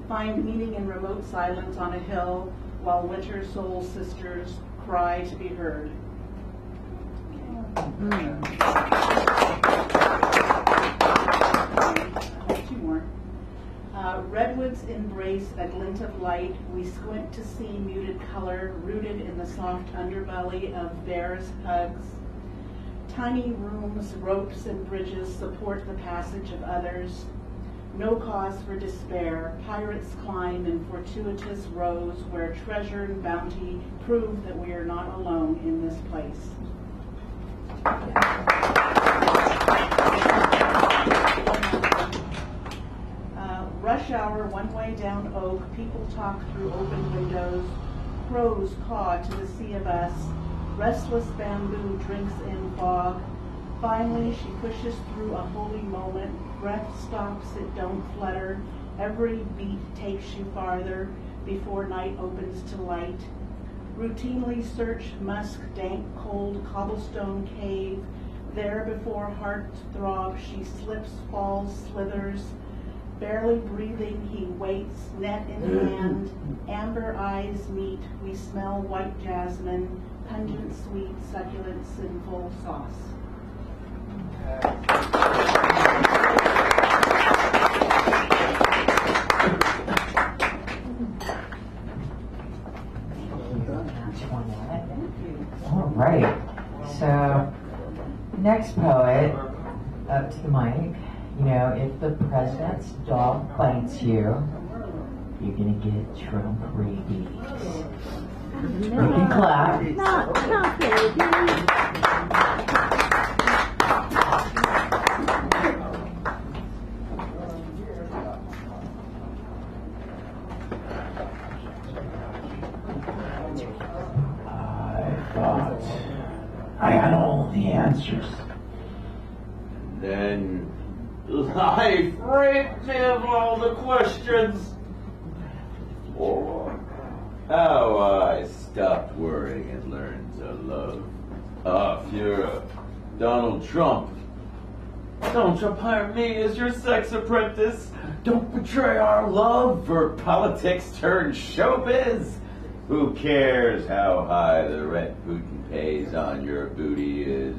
[SPEAKER 15] Find meaning in remote silence on a hill, while winter soul sisters cry to be heard. Two more. Redwoods embrace a glint of light. We squint to see muted color, rooted in the soft underbelly of bears' hugs. Tiny rooms, ropes, and bridges support the passage of others. No cause for despair. Pirates climb in fortuitous rows where treasure and bounty prove that we are not alone in this place. Rush hour, one way down Oak. People talk through open windows. Crows caw to the sea of us. Restless bamboo drinks in fog. Finally, she pushes through a holy moment. Breath stops, it don't flutter. Every beat takes you farther before night opens to light. Routinely search musk, dank, cold cobblestone cave. There before heart throb, she slips, falls, slithers. Barely breathing, he waits, net in hand. Amber eyes meet. We smell white jasmine. Pungent, sweet, succulent, sinful sauce.
[SPEAKER 4] All right. So, next poet up to the mic. You know, if the president's dog bites you, you're gonna get Trump rabies. You can clap.
[SPEAKER 16] Not baby.
[SPEAKER 11] I thought I had all the answers.
[SPEAKER 17] Then life raped me of all the questions. Or how I stopped worrying and learned to love. If you're Donald Trump, don't you hire me as your sex apprentice. Don't betray our love for politics turned showbiz. Who cares how high the rent Putin pays on your booty is?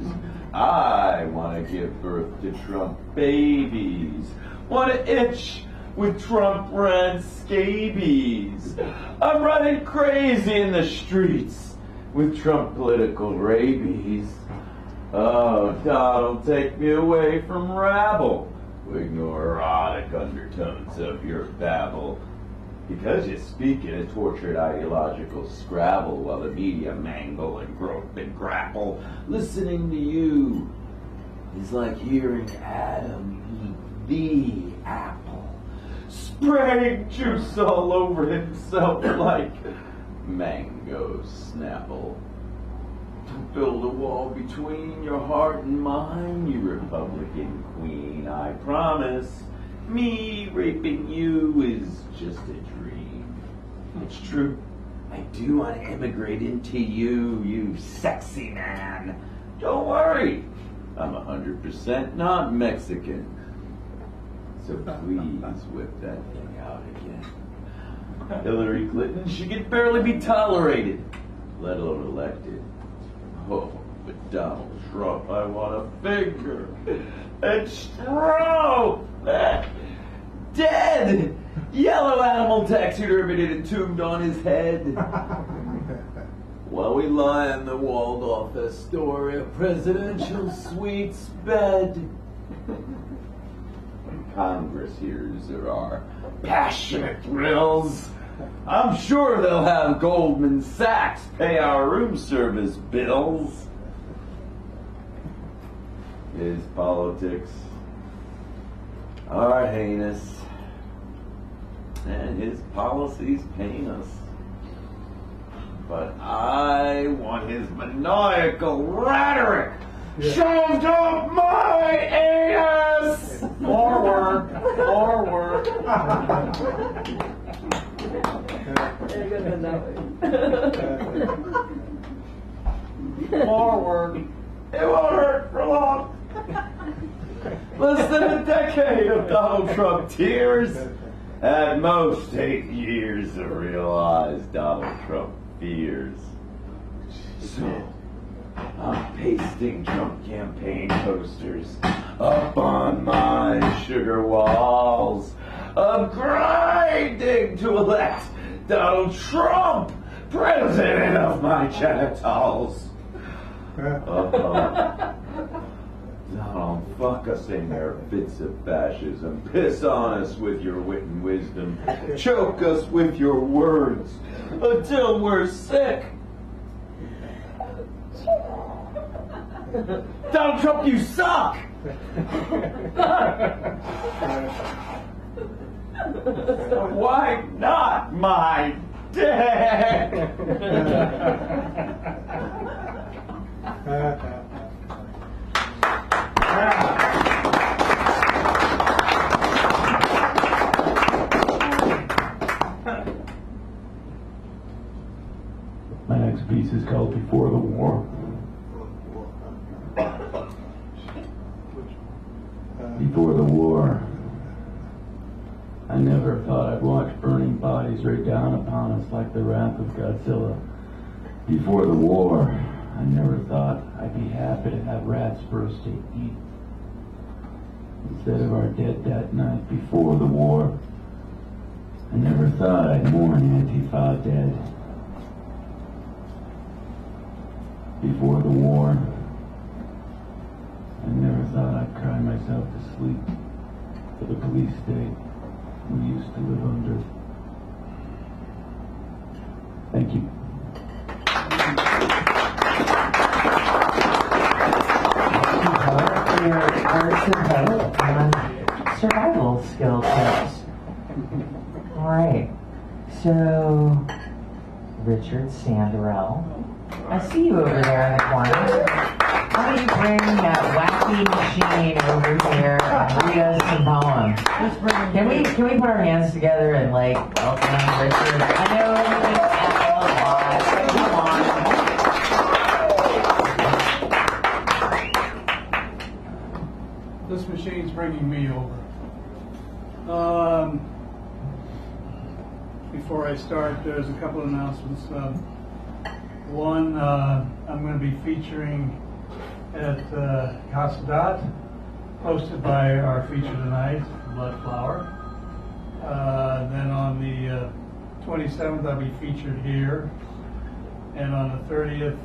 [SPEAKER 17] I want to give birth to Trump babies. Want to itch with Trump red scabies. I'm running crazy in the streets with Trump political rabies. Oh, Donald, take me away from rabble. Ignore erotic undertones of your babble. Because you speak in a tortured ideological scrabble while the media mangle and grope and grapple. Listening to you is like hearing Adam eat the apple. Spraying juice all over himself like mango snapple. Don't build a wall between your heart and mine, you Republican queen. I promise, me raping you is just a dream. It's true, I do want to immigrate into you, you sexy man. Don't worry, I'm 100% not Mexican. So please whip that thing out again. Hillary Clinton, she could barely be tolerated, let alone elected. Oh, but Donald Trump, I want a finger and stroke that dead yellow animal taxidermied and entombed on his head. While we lie in the walled-off Astoria presidential suite's bed. When Congress hears there are passionate thrills, I'm sure they'll have Goldman Sachs pay our room service bills. His politics are heinous, and his policies pain us. But I want his maniacal rhetoric shoved up my anus!
[SPEAKER 5] Forward, forward.
[SPEAKER 17] Forward. It won't hurt for long. Less than a decade of Donald Trump tears. At most 8 years to realize Donald Trump fears. So, I'm pasting Trump campaign posters up on my sugar walls. I'm grinding to elect Donald Trump president of my genitals. Donald, fuck us in their fits of fascism. Piss on us with your wit and wisdom. Choke us with your words until we're sick. Donald Trump, you suck! Why not my dick?
[SPEAKER 12] My next piece is called Before the War. Before the war, I never thought I'd watch burning bodies rain down upon us like the wrath of Godzilla. Before the war, I never thought I'd be happy to have rats first to eat instead of our dead that night. Before the war, I never thought I'd mourn Antifa dead. Before the war, I never thought I'd cry myself to sleep for the police state we used to live under. Thank you.
[SPEAKER 4] For your arts and vote on survival skill tips. All right. So, Richard Sanderell, I see you over there in the corner. How about you bring that wacky machine over here and read us some poems? Can we put our hands together and like welcome Richard? I know we just apple a lot. Come on.
[SPEAKER 5] This machine's bringing me over. Before I start, there's a couple of announcements. One, I'm going to be featuring at Hasadat, hosted by our feature tonight, Blood Flower. Then on the 27th, I'll be featured here. And on the 30th,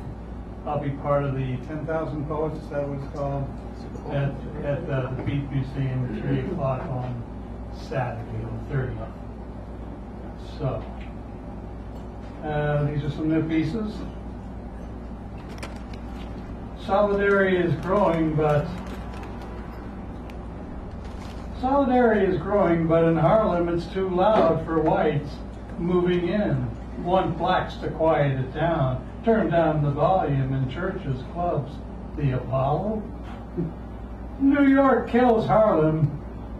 [SPEAKER 5] I'll be part of the 10,000 Poets, is that what it's called? At the Beat Museum at 3 o'clock on Saturday, on the 30th. So, these are some new pieces. Solidarity is growing, but in Harlem it's too loud for whites moving in. Want blacks to quiet it down. Turn down the volume in churches, clubs. The Apollo? New York kills Harlem.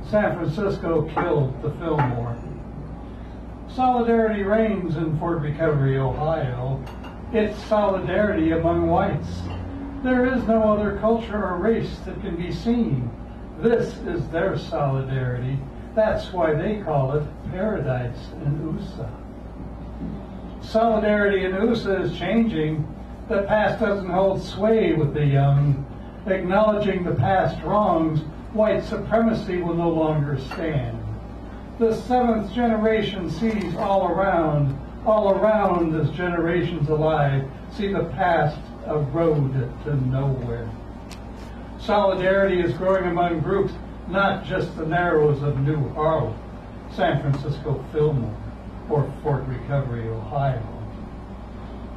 [SPEAKER 5] San Francisco killed the Fillmore. Solidarity reigns in Fort Recovery, Ohio. It's solidarity among whites. There is no other culture or race that can be seen. This is their solidarity. That's why they call it Paradise in USA. Solidarity in USA is changing. The past doesn't hold sway with the young. Acknowledging the past wrongs, white supremacy will no longer stand. The seventh generation sees all around as generations alive, see the past a road to nowhere. Solidarity is growing among groups, not just the narrows of New Harlem, San Francisco Fillmore, or Fort Recovery, Ohio.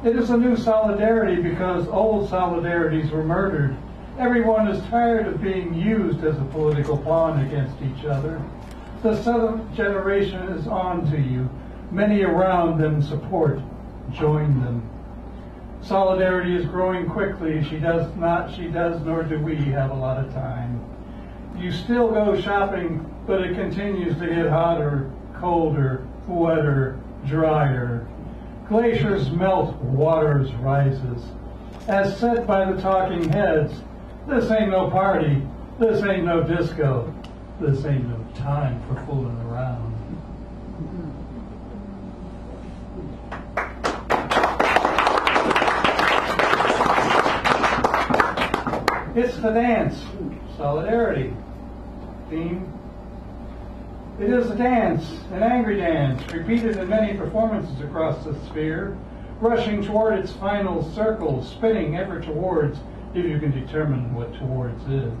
[SPEAKER 5] It is a new solidarity because old solidarities were murdered. Everyone is tired of being used as a political pawn against each other. The seventh generation is on to you. Many around them support. Join them. Solidarity is growing quickly. She does, nor do we have a lot of time. You still go shopping, but it continues to get hotter, colder, wetter, drier. Glaciers melt, waters rises. As said by the talking heads, this ain't no party, this ain't no disco, this ain't no time for fooling around. It's the dance, solidarity. Theme. It is a dance, an angry dance, repeated in many performances across the sphere, rushing toward its final circle, spinning ever towards, if you can determine what towards is.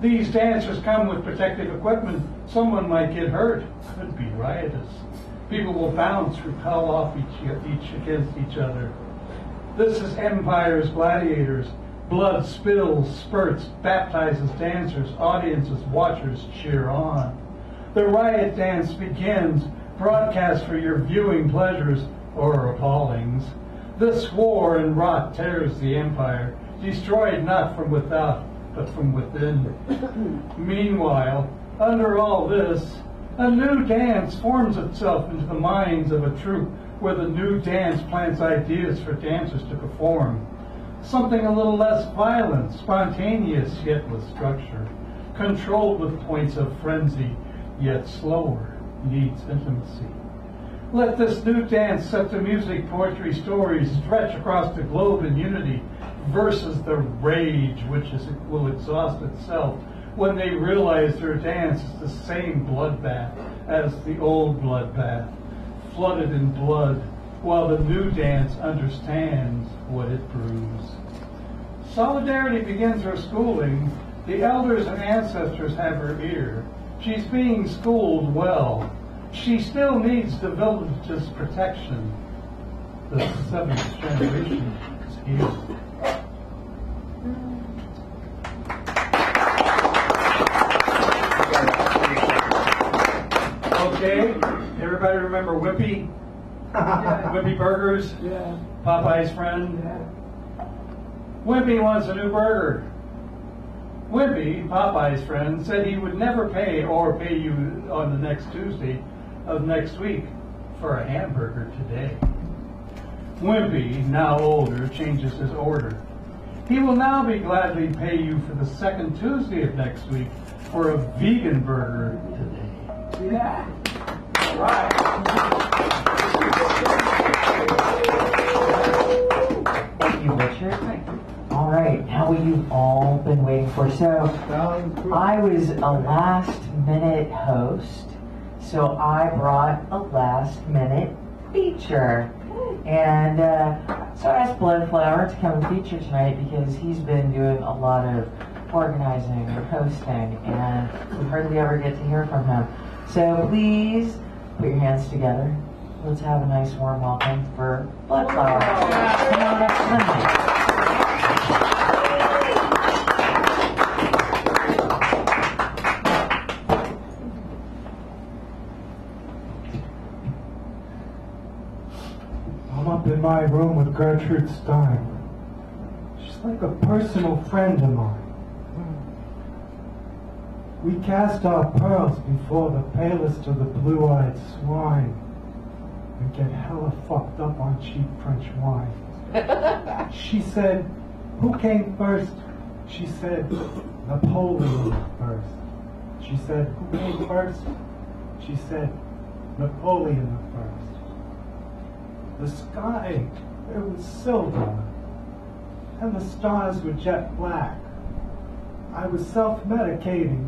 [SPEAKER 5] These dancers come with protective equipment. Someone might get hurt, could be riotous. People will bounce, repel off each against each other. This is Empire's gladiators. Blood spills, spurts, baptizes dancers, audiences, watchers cheer on. The riot dance begins, broadcast for your viewing pleasures or appallings. This war and rot tears the empire, destroyed not from without, but from within. Meanwhile, under all this, a new dance forms itself into the minds of a troupe where the new dance plants ideas for dancers to perform. Something a little less violent, spontaneous yet with structure, controlled with points of frenzy, yet slower, needs intimacy. Let this new dance set to music, poetry, stories, stretch across the globe in unity, versus the rage which will exhaust itself when they realize their dance is the same bloodbath as the old bloodbath, flooded in blood, while the new dance understands what it brews. Solidarity begins her schooling. The elders and ancestors have her ear. She's being schooled well. She still needs the village's protection. The seventh generation is here. Okay, everybody remember Whippy? Whippy Burgers?
[SPEAKER 11] Yeah.
[SPEAKER 5] Popeye's friend?
[SPEAKER 11] Yeah.
[SPEAKER 5] Wimpy wants a new burger. Wimpy, Popeye's friend, said he would never pay you on the next Tuesday of next week for a hamburger today. Wimpy, now older, changes his order. He will now be gladly pay you for the second Tuesday of next week for a vegan burger today.
[SPEAKER 11] Yeah.
[SPEAKER 4] Thank you, Richard. All right, now what you've all been waiting for. So, I was a last minute host, so I brought a last minute feature. And so I asked Bloodflower to come and feature tonight because he's been doing a lot of organizing and hosting, and we hardly ever get to hear from him. So please put your hands together. Let's have a nice warm welcome for Bloodflower. Come on up tonight.
[SPEAKER 11] I'm up in my room with Gertrude Stein. She's like a personal friend of mine. We cast our pearls before the palest of the blue-eyed swine and get hella fucked up on cheap French wine. She said, who came first? She said, Napoleon first. She said, who came first? She said, Napoleon first. The sky, it was silver, and the stars were jet black. I was self-medicating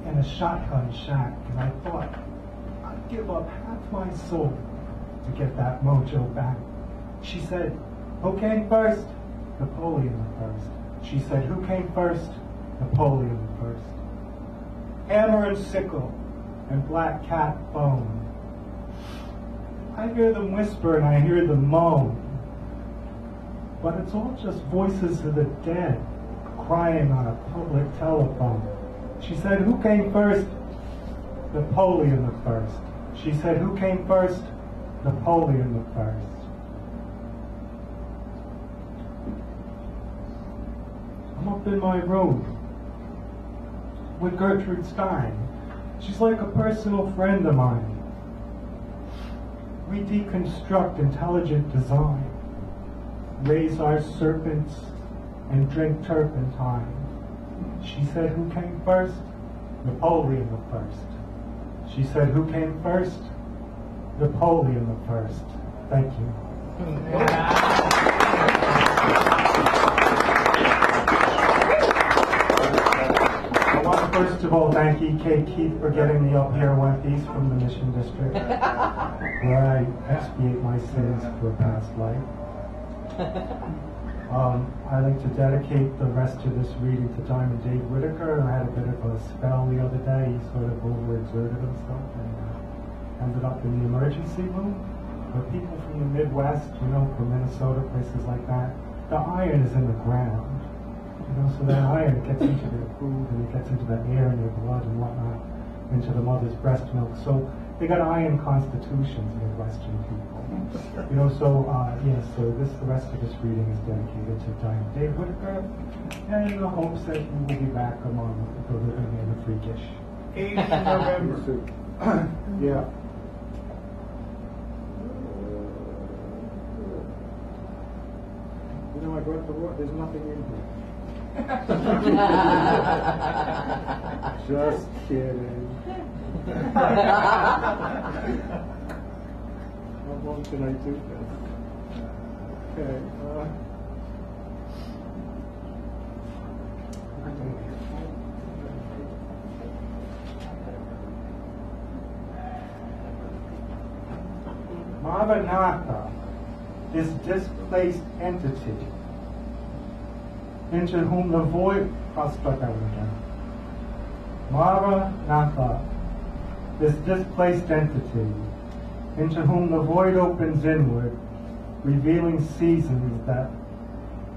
[SPEAKER 11] in a shotgun shack, and I thought I'd give up half my soul to get that mojo back. She said, who came first? Napoleon first. She said, who came first? Napoleon first. Hammer and sickle and black cat bone. I hear them whisper and I hear them moan, but it's all just voices of the dead crying on a public telephone. She said, who came first? Napoleon the first. She said, who came first? Napoleon the first. I'm up in my room with Gertrude Stein. She's like a personal friend of mine. We deconstruct intelligent design, raise our serpents, and drink turpentine. She said, who came first? Napoleon the first. She said, who came first? Napoleon the first. Thank you. I want to first of all thank E.K. Keith for getting me up here one piece from the Mission District, where I expiate my sins for a past life. I'd like to dedicate the rest of this reading to Diamond Dave Whitaker. I had a bit of a spell the other day. He sort of overexerted himself and ended up in the emergency room. But people from the Midwest, from Minnesota, places like that, the iron is in the ground. So that iron gets into their food and it gets into the air and their blood and whatnot, into the mother's breast milk. So they got iron constitutions, Midwestern people. So the rest of this reading is dedicated to Diamond Dave Whitaker, and in the hopes that we will be back among the living and the freakish.
[SPEAKER 8] 8th November.
[SPEAKER 11] Yeah. I brought the water. There's nothing in here. Just kidding. How long can I do this? Okay. Maranatha, this displaced entity, into whom the void, I'll start that one again. Maranatha, this displaced entity, into whom the void opens inward, revealing seasons that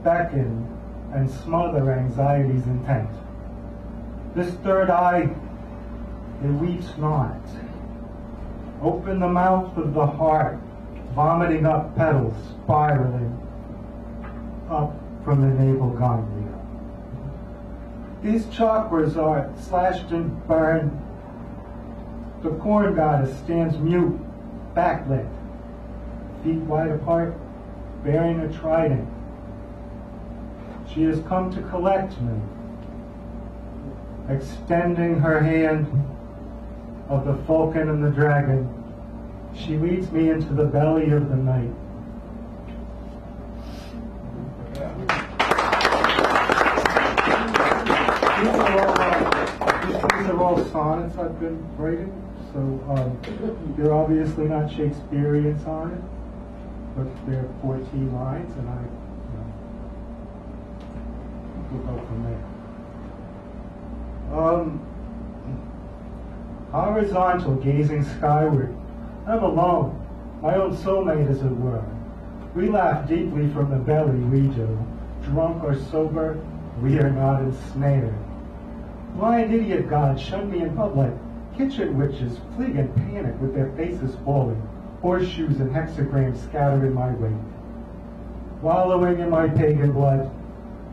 [SPEAKER 11] beckon and smother anxiety's intent. This third eye, it weeps not. Open the mouth of the heart, vomiting up petals, spiraling up from the navel ganglia. These chakras are slashed and burned. The corn goddess stands mute, backlit, feet wide apart, bearing a trident. She has come to collect me, extending her hand
[SPEAKER 18] of the falcon and the dragon. She leads me into the belly of the night. These are all sonnets I've been writing, so they're obviously not Shakespearean sonnets, but they're 14 lines, and we'll go from there. Horizontal, gazing skyward, I'm alone, my own soulmate as it were. We laugh deeply from the belly, we do. Drunk or sober, we are not ensnared. Blind idiot gods shun me in public. Kitchen witches flee in panic with their faces falling. Horseshoes and hexagrams scatter in my wake. Wallowing in my pagan blood,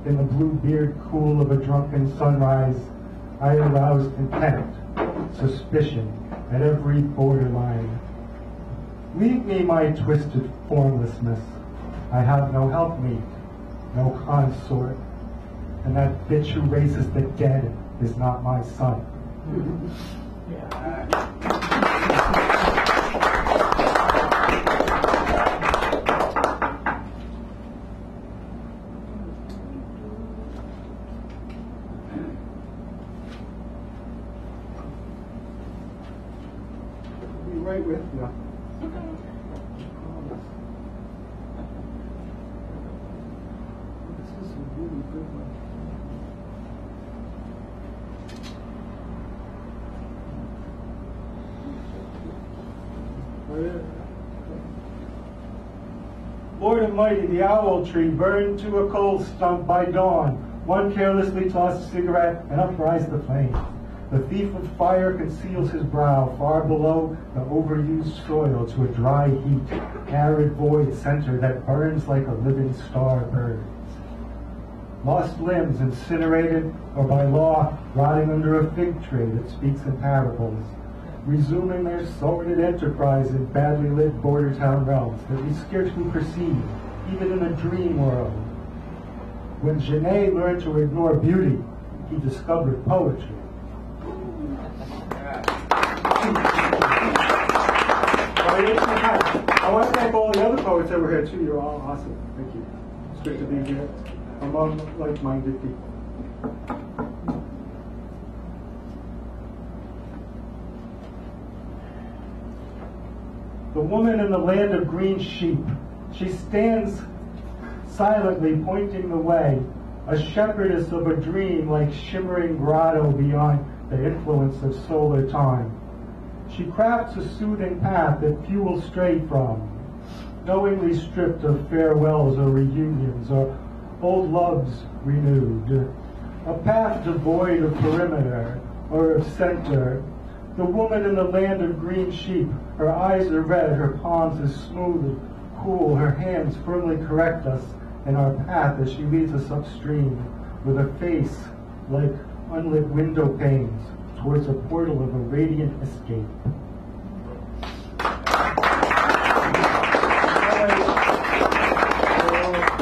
[SPEAKER 18] in the blue beard cool of a drunken sunrise, I arouse contempt, suspicion at every borderline. Leave me my twisted formlessness. I have no helpmeet, no consort, and that bitch who raises the dead is not my son. Be right with you. This is a really good one. Lord Almighty, the owl tree burned to a coal stump by dawn. One carelessly tossed a cigarette, and uprise the flames. The thief of fire conceals his brow far below the overused soil to a dry heat, arid void center that burns like a living star burns. Lost limbs incinerated, or by law rotting under a fig tree that speaks in parables, resuming their sordid enterprise in badly lit border town realms that we scarcely perceive, even in a dream world. When Genet learned to ignore beauty, he discovered poetry. I want to thank all the other poets that were here too. You're all awesome. Thank you. It's good to be here among like-minded people. The woman in the land of green sheep. She stands silently pointing the way, a shepherdess of a dream like shimmering grotto beyond the influence of solar time. She crafts a soothing path that few will stray from, knowingly stripped of farewells or reunions or old loves renewed. A path devoid of perimeter or of center. The woman in the land of green sheep, her eyes are red, her palms are smooth and cool, her hands firmly correct us in our path as she leads us upstream, with a face like unlit window panes towards a portal of a radiant escape.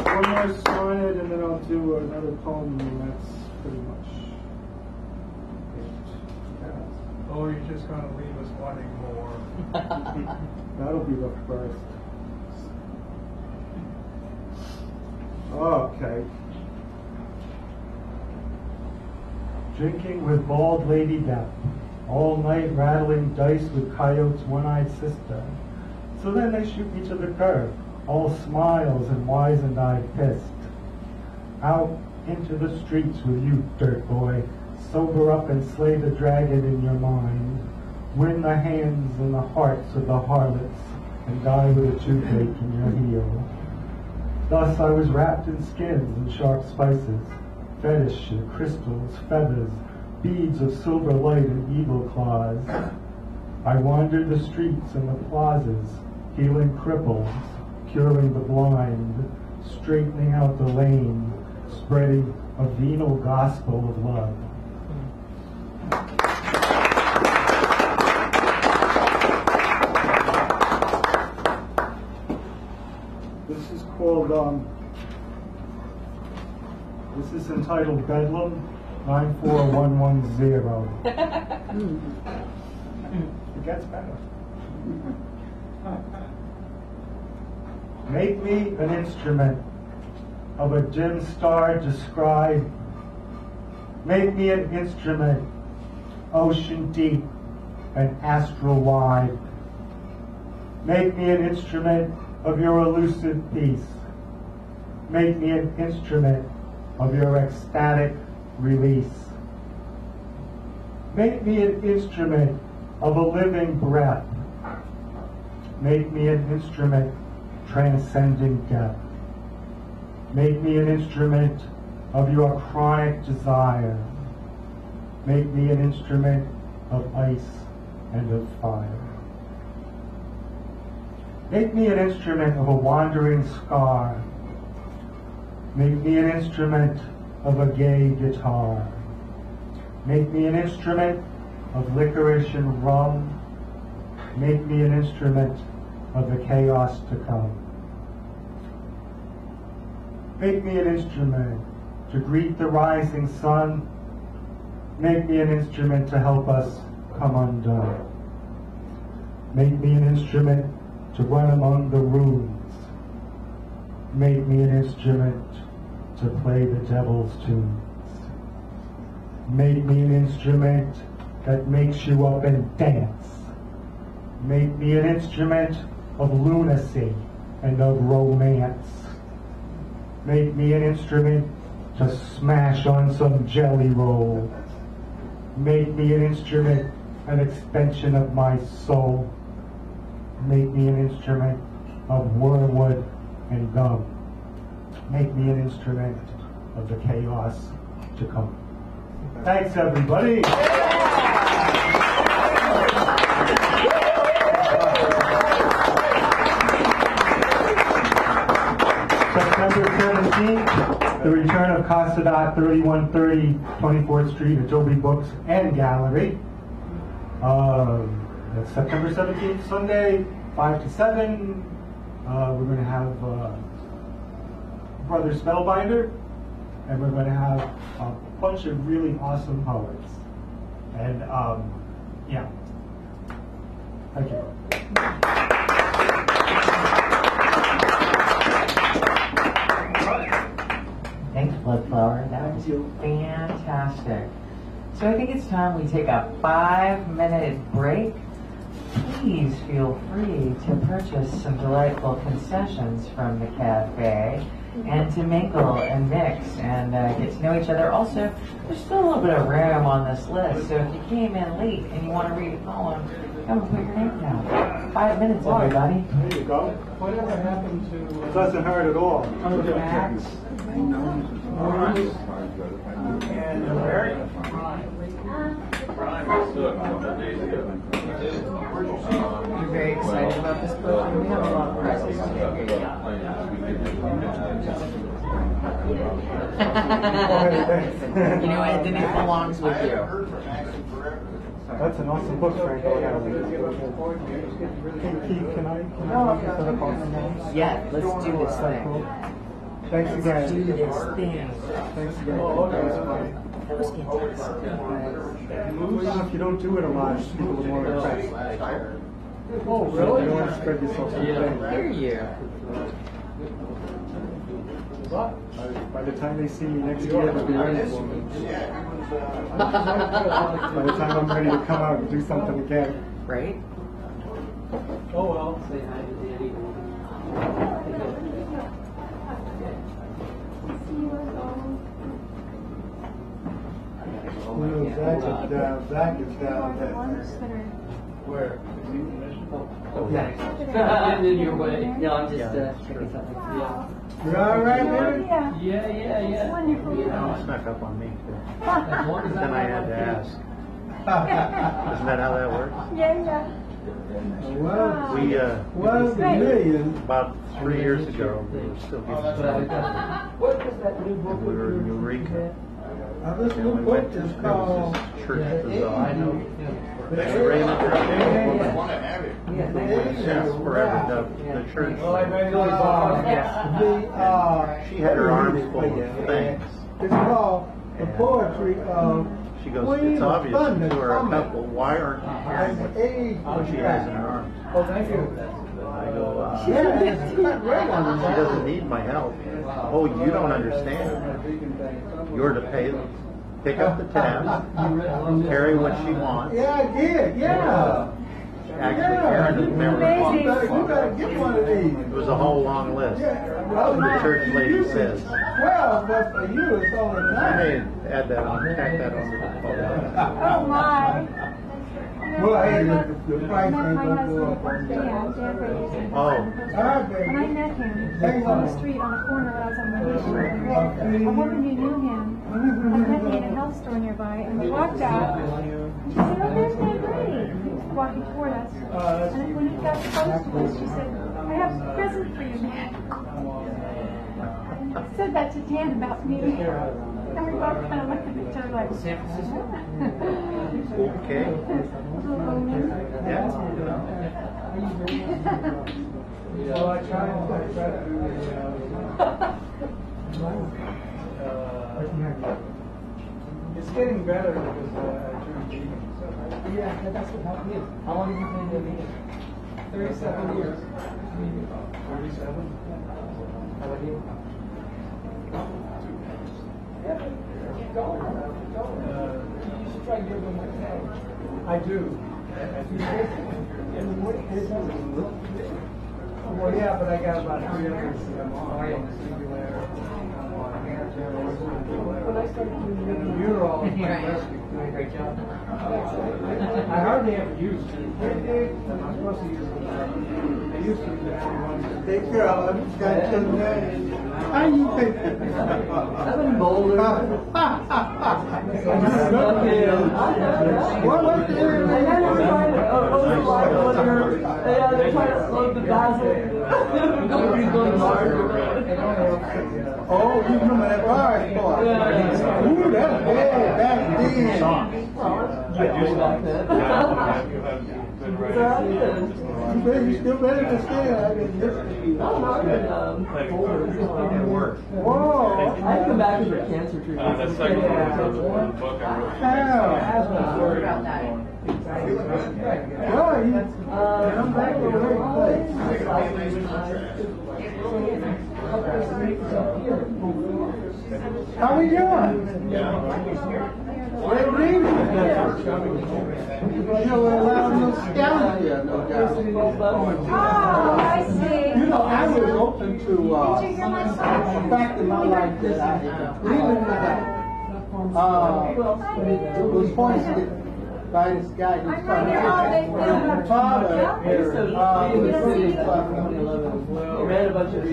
[SPEAKER 18] One more sonnet and then I'll do another poem, and that's pretty much it. Yeah.
[SPEAKER 5] Oh, you're just going to leave us wanting more.
[SPEAKER 18] That'll be the first. Okay. Drinking with bald Lady Death, all night rattling dice with Coyote's one-eyed sister. So then they shoot me to the curb, all smiles and wizened-eyed pissed. Out into the streets with you, dirt boy. Sober up and slay the dragon in your mind. Win the hands and the hearts of the harlots, and die with a toothache in your heel. Thus I was wrapped in skins and sharp spices, fetish and crystals, feathers, beads of silver light and evil claws. I wandered the streets and the plazas, healing cripples, curing the blind, straightening out the lame, spreading a venal gospel of love. This is called, this is entitled Bedlam 94110. It gets better. Make me an instrument of a dim star described. Make me an instrument, ocean deep and astral wide. Make me an instrument of your elusive peace. Make me an instrument of your ecstatic release. Make me an instrument of a living breath. Make me an instrument transcending death. Make me an instrument of your chronic desire. Make me an instrument of ice and of fire. Make me an instrument of a wandering scar. Make me an instrument of a gay guitar. Make me an instrument of licorice and rum. Make me an instrument of the chaos to come. Make me an instrument to greet the rising sun. Make me an instrument to help us come undone. Make me an instrument to run among the runes. Make me an instrument to play the devil's tunes. Make me an instrument that makes you up and dance. Make me an instrument of lunacy and of romance. Make me an instrument to smash on some jelly roll. Make me an instrument, an extension of my soul. Make me an instrument of wormwood and gum. Make me an instrument of the chaos to come. Thanks, everybody. September 17th, the return of Casadat, 3130 24th Street, Adobe Books and Gallery. That's September 17th, Sunday, 5 to 7. We're going to have Brother Spellbinder, and we're going to have a bunch of really awesome poets. And, yeah. Thank you.
[SPEAKER 4] Thanks, Bloodflower. That was fantastic. So I think it's time we take a 5-minute break. Please feel free to purchase some delightful concessions from the cafe and to mingle and mix and get to know each other. Also, there's still a little bit of room on this list, so if you came in late and you want to read a poem, come and put your name down. 5 minutes, everybody.
[SPEAKER 18] There you go.
[SPEAKER 5] Whatever happened to...
[SPEAKER 18] It doesn't hurt at all.
[SPEAKER 5] Max? And Larry?
[SPEAKER 4] You're very excited about this book. We have a lot of prizes today. You know, Anthony, it belongs with you.
[SPEAKER 18] That's an awesome book, Frank. Keith, can I get the book?
[SPEAKER 4] Yeah, let's do this thing.
[SPEAKER 18] Thanks again.
[SPEAKER 4] Let's do this thing.
[SPEAKER 18] Thanks again.
[SPEAKER 4] That was fantastic.
[SPEAKER 18] Even if you don't do it a lot, people will more impressed.
[SPEAKER 5] Oh, really?
[SPEAKER 18] You don't want to spread yourself too thin.
[SPEAKER 4] Hear you.
[SPEAKER 18] By the time they see me next year, they'll be ready for me. By the time I'm ready to come out and do something again.
[SPEAKER 4] Right?
[SPEAKER 5] Oh, well.
[SPEAKER 18] That is down there.
[SPEAKER 5] Where?
[SPEAKER 6] Okay. Getting in your way. No, I'm just checking something. Yeah.
[SPEAKER 8] You all right, man?
[SPEAKER 6] Yeah.
[SPEAKER 2] Wonderful.
[SPEAKER 3] It snuck up on me, too. Then I had to ask. Isn't that how that works?
[SPEAKER 2] Yeah.
[SPEAKER 8] Well,
[SPEAKER 3] We,
[SPEAKER 8] well, the million.
[SPEAKER 3] about 3 years ago, we were still getting
[SPEAKER 5] What is that new book?
[SPEAKER 3] we were in Eureka.
[SPEAKER 8] This new book is called
[SPEAKER 3] Church Bazaar.
[SPEAKER 8] I know.
[SPEAKER 3] It's Raymond Yes, forever the church.
[SPEAKER 8] She
[SPEAKER 3] had her arms full of things.
[SPEAKER 8] It's called The Poetry of
[SPEAKER 3] She goes,
[SPEAKER 8] Queen
[SPEAKER 3] it's
[SPEAKER 8] of
[SPEAKER 3] obvious
[SPEAKER 8] Thunder,
[SPEAKER 3] you are a
[SPEAKER 8] come
[SPEAKER 3] couple. Why aren't you hearing what she has in her arms?
[SPEAKER 14] Oh, thank you.
[SPEAKER 3] I go,
[SPEAKER 8] Yeah, it's not right on
[SPEAKER 3] she doesn't need my help. Oh, you don't understand. You're to pick up the tab, carry what she wants.
[SPEAKER 8] Yeah, I did, yeah.
[SPEAKER 3] Actually, Karen doesn't remember.
[SPEAKER 8] You better get one of these.
[SPEAKER 3] It was a whole long list.
[SPEAKER 8] Yeah,
[SPEAKER 3] The church lady says.
[SPEAKER 8] Well, but for you, it's only
[SPEAKER 3] I
[SPEAKER 8] nine.
[SPEAKER 3] may add that on, tack that on to the
[SPEAKER 2] Oh my.
[SPEAKER 8] Well, hey, the price
[SPEAKER 2] My
[SPEAKER 8] ain't gonna go
[SPEAKER 2] husband,
[SPEAKER 8] up on
[SPEAKER 2] Dan,
[SPEAKER 8] that.
[SPEAKER 2] Dan Brady's in
[SPEAKER 3] Oh.
[SPEAKER 8] All right,
[SPEAKER 2] When I
[SPEAKER 8] baby.
[SPEAKER 2] met him
[SPEAKER 8] Hey,
[SPEAKER 2] on the street on a corner when I was on vacation, a woman who knew him had met me in a health store nearby, and we walked out. And she said, "Oh, there's Dan Brady." He was walking toward us, and when he got close to us, she said, "I have a present for you, Dan." I said that to Dan about me, and we both kind of looked at each other like,
[SPEAKER 3] Okay.
[SPEAKER 2] little omen.
[SPEAKER 3] Yeah.
[SPEAKER 5] Well, I try to do it's getting better because I turned 80.
[SPEAKER 14] Yeah, that's what happened me. How long have you been in the 37 years.
[SPEAKER 5] 37.
[SPEAKER 14] How about you? Yeah, keep going. Keep going. You should try to give them like that.
[SPEAKER 5] I do. Well, yeah, but I got about 3 others that I'm on. Singular.
[SPEAKER 14] When I started doing
[SPEAKER 5] And the mural is my best.
[SPEAKER 14] doing a great job.
[SPEAKER 5] I hardly ever use it. I'm supposed to use it. I used to use it every once.
[SPEAKER 8] Take care of it. Got to how you think?
[SPEAKER 14] I've been bolder.
[SPEAKER 8] What was it?
[SPEAKER 14] They're trying to slow the basil. Nobody's going larger.
[SPEAKER 8] Oh, you remember that bar sport?
[SPEAKER 14] Yeah.
[SPEAKER 8] Ooh, that's bad back then. You still better than Stan. I can listen to you. Whoa.
[SPEAKER 14] I come back for cancer treatment.
[SPEAKER 9] The second one was the book I wrote.
[SPEAKER 8] Well, you come back to the right place. How we doing? We're leaving. You know, we're allowing no scouts here, no doubt.
[SPEAKER 2] Oh, I see.
[SPEAKER 8] You know, I was open to
[SPEAKER 2] Did you hear my
[SPEAKER 8] a
[SPEAKER 2] song?
[SPEAKER 8] fact in my life that I believe in that. It was pointed by this guy who's
[SPEAKER 2] I'm right here all day.
[SPEAKER 8] my father
[SPEAKER 14] Read a bunch of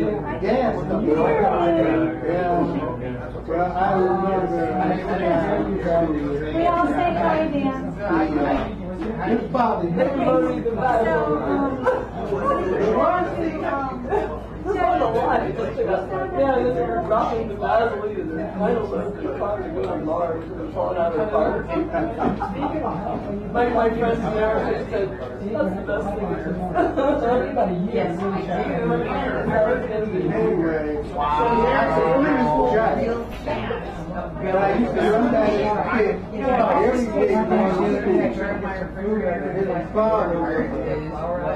[SPEAKER 8] gas company. Yeah. Well, I remember
[SPEAKER 2] We all say hi, Dan.
[SPEAKER 8] his father.
[SPEAKER 2] So,
[SPEAKER 14] Yeah, this is dropping the Vaseline and the title of the car to go to Mars and falling out of the car. My friends there said, that's the best thing. Yes, I do.
[SPEAKER 8] Anyway, but I used to sometimes get every day going into his father,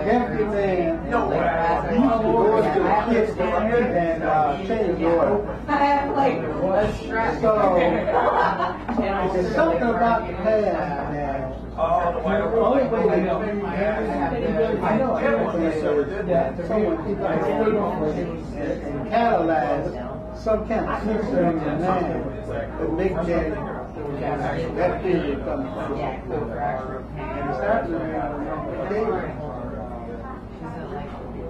[SPEAKER 8] every man, he used to go into the kitchen and change oil.
[SPEAKER 4] I have like a strap.
[SPEAKER 8] So, there's something about the past, man. The only way they know. I know everything is someone catalyze some kind of system in the mind that make that feeling come from. And it's happening daily.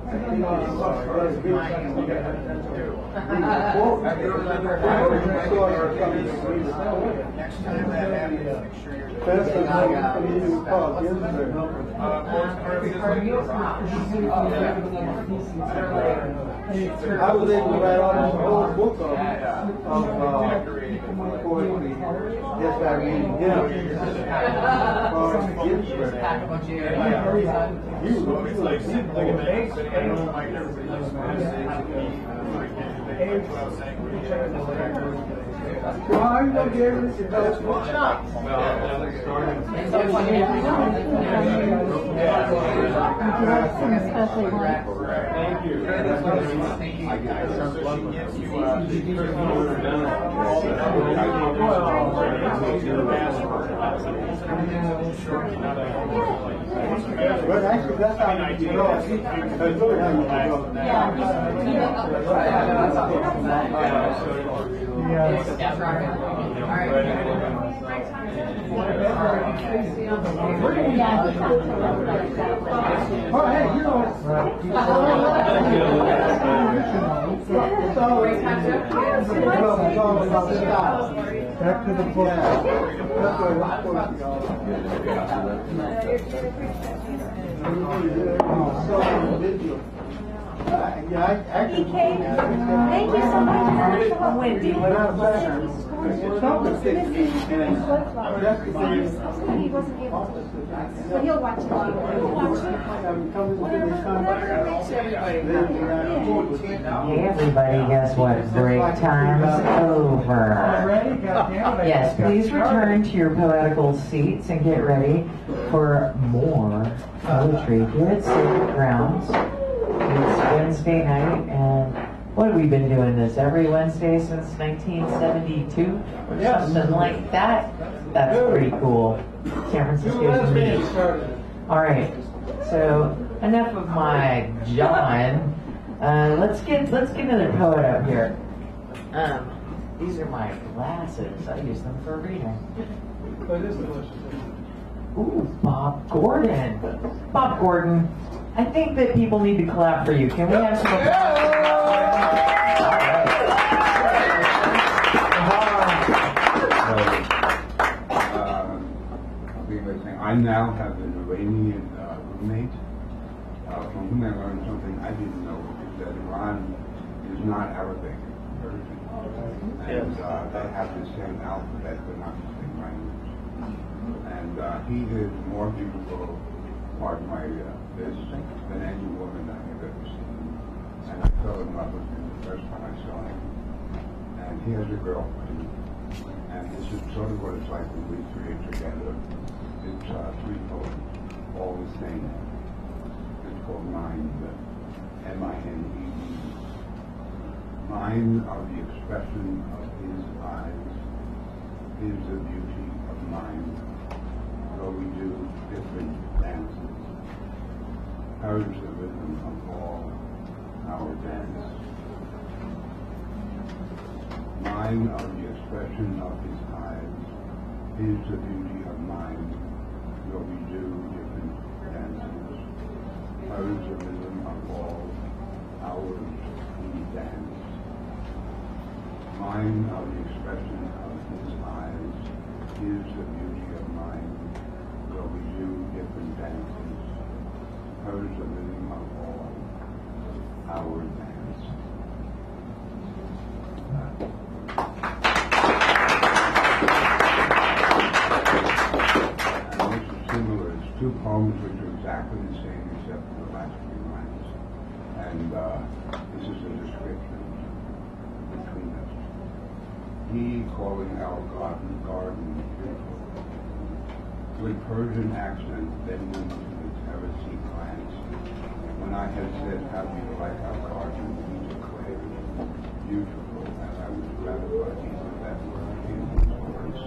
[SPEAKER 8] I think it's very good. That's the you call Ginsburg. I was able to write all this whole book of poetry just by reading him. Ginsburg. I'm gonna give it to those who shot.
[SPEAKER 5] Thank you.
[SPEAKER 8] But actually, that's how you go. That's really how you Oh, hey, you know, back to the book. That's where we're supposed to go. Yeah, I actually.
[SPEAKER 2] Thank you so much.
[SPEAKER 8] Wendy.
[SPEAKER 2] He wasn't able to. But he'll watch it. He'll watch it.
[SPEAKER 4] Hey everybody, guess what? Break time's over. Yes, please return to your poetical seats and get ready for more poetry here at Sacred Grounds. It's Wednesday night, and what have we been doing this every Wednesday since 1972 or something like that? That's pretty cool. San Francisco's neat. All right, so enough of my John. Let's get another poet up here. These are my glasses. I use them for reading. Ooh, Bob Gordon. Bob Gordon. I think that people need to clap for you. Can we have some applause?
[SPEAKER 19] I now have an Iranian roommate from whom I learned something I didn't know, is that Iran is not Arabic. And they have the same alphabet, but not the same language. And he is more beautiful, pardon my this, than any woman I have ever seen. And I fell in love with him the first time I saw him. And he has a girlfriend. And this is sort of what it's like when we three are together. It's three poems, all the same. It's called Mind, M-I-N-E-D. Mind are the expression of his eyes, is the beauty of mind, though we do different dances. Hers the rhythm of all our dance. Mine are the expression of his eyes, is the beauty of mind, though we do different dances. Hers the rhythm of all ours we dance. Mine are the expression of his eyes, is the beauty of mind, though we do different dances. Hers the rhythm of all our dance. And this is similar. It's two poems which are exactly the same except for the last three lines. And this is a description between us. He calling our garden beautiful, with Persian accent bending to the terracey glance. When I had said, how do you like our garden, he declared, beautiful, and I was gratified even that word in his voice.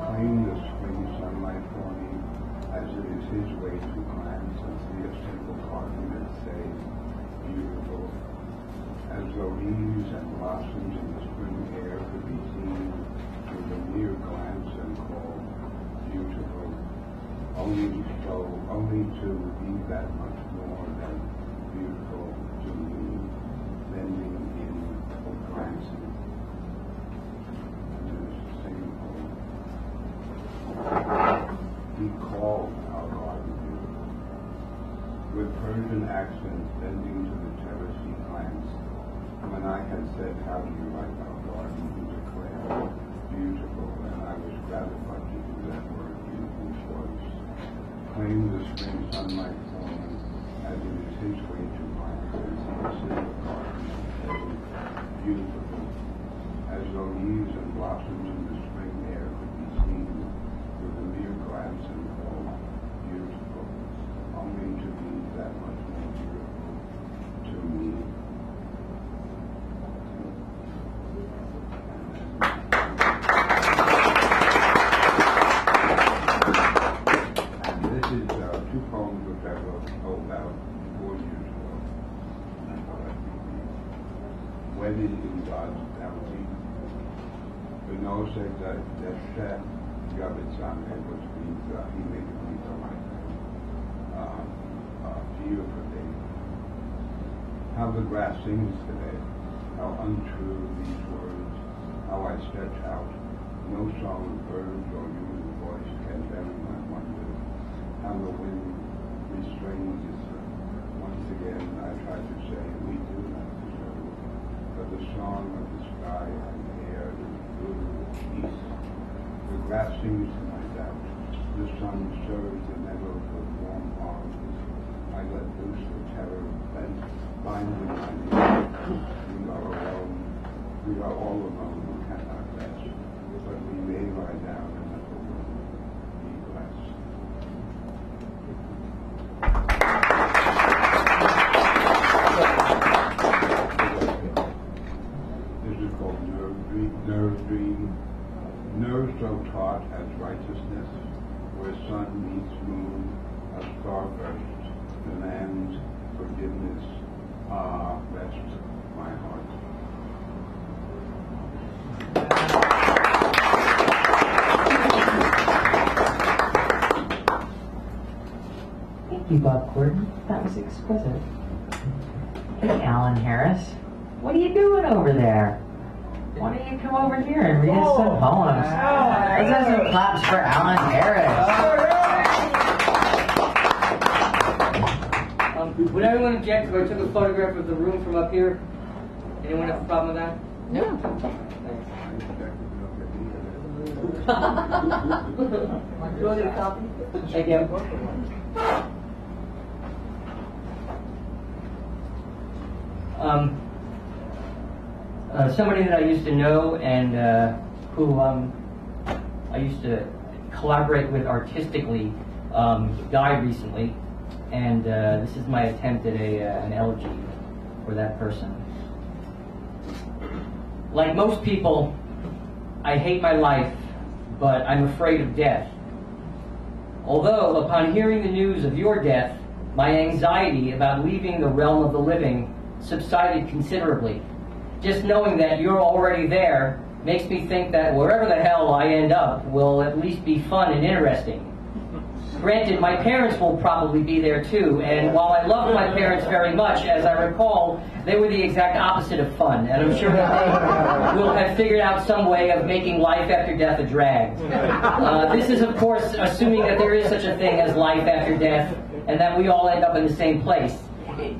[SPEAKER 19] Claim the spring sunlight for me, as it is his way to glance and see a simple garden and say, beautiful, as though leaves and blossoms in the spring air could be seen with a mere glance and call beautiful, only to be that much more than beautiful to me, bending in or glancing. And there's the same poem. He called our garden beautiful, with Persian accents bending to the terracey glance. When I had said, how do you like our garden, he declared, beautiful, and I was gratified to do that word in his voice. Claim the spring sunlight for me, as it is his way to glance and see a simple garden and say, beautiful, as though blossoms in the spring air could be seen with a mere glance and all beautiful, only to be that much more beautiful to me. And this is two poems which I wrote about 4 years ago. And I thought I'd read these. Wedded in God's bounty. Noah said that Sept which means he made it mean a lifetime. Fear for David. How the grass sings today. How untrue these words. How I stretch out. No song of birds or human voice can bury my wonder. How the wind restrains itself. Once again, I try to say we do not deserve, but the song of the sky and air is good peace. The grass sings to my doubt. The sun serves the meadow with warm arms. I let loose the terror bent, binding my knees. We are alone. We are all alone who cannot rest. But we may lie down and let the wind be blessed. This is called Nerve Dream. Nerve so taut as righteousness, where sun meets moon, a starburst demands forgiveness. Ah, rest my heart.
[SPEAKER 4] Thank you, Bob Gordon. That was exquisite. Hey, Alan Harris. What are you doing over there? Why don't you come over here and read us some poems? Let's have some claps for Alan Harris.
[SPEAKER 6] Would anyone object if I took a photograph of the room from up here? Anyone have a problem with that?
[SPEAKER 4] No.
[SPEAKER 6] You want to get a copy? Thank you. Somebody that I used to know and who I used to collaborate with artistically died recently, and this is my attempt at an elegy for that person. Like most people, I hate my life, but I'm afraid of death. Although, upon hearing the news of your death, my anxiety about leaving the realm of the living subsided considerably. Just knowing that you're already there makes me think that wherever the hell I end up will at least be fun and interesting. Granted, my parents will probably be there too, and while I love my parents very much, as I recall, they were the exact opposite of fun, and I'm sure that they will have figured out some way of making life after death a drag. This is, of course, assuming that there is such a thing as life after death, and that we all end up in the same place.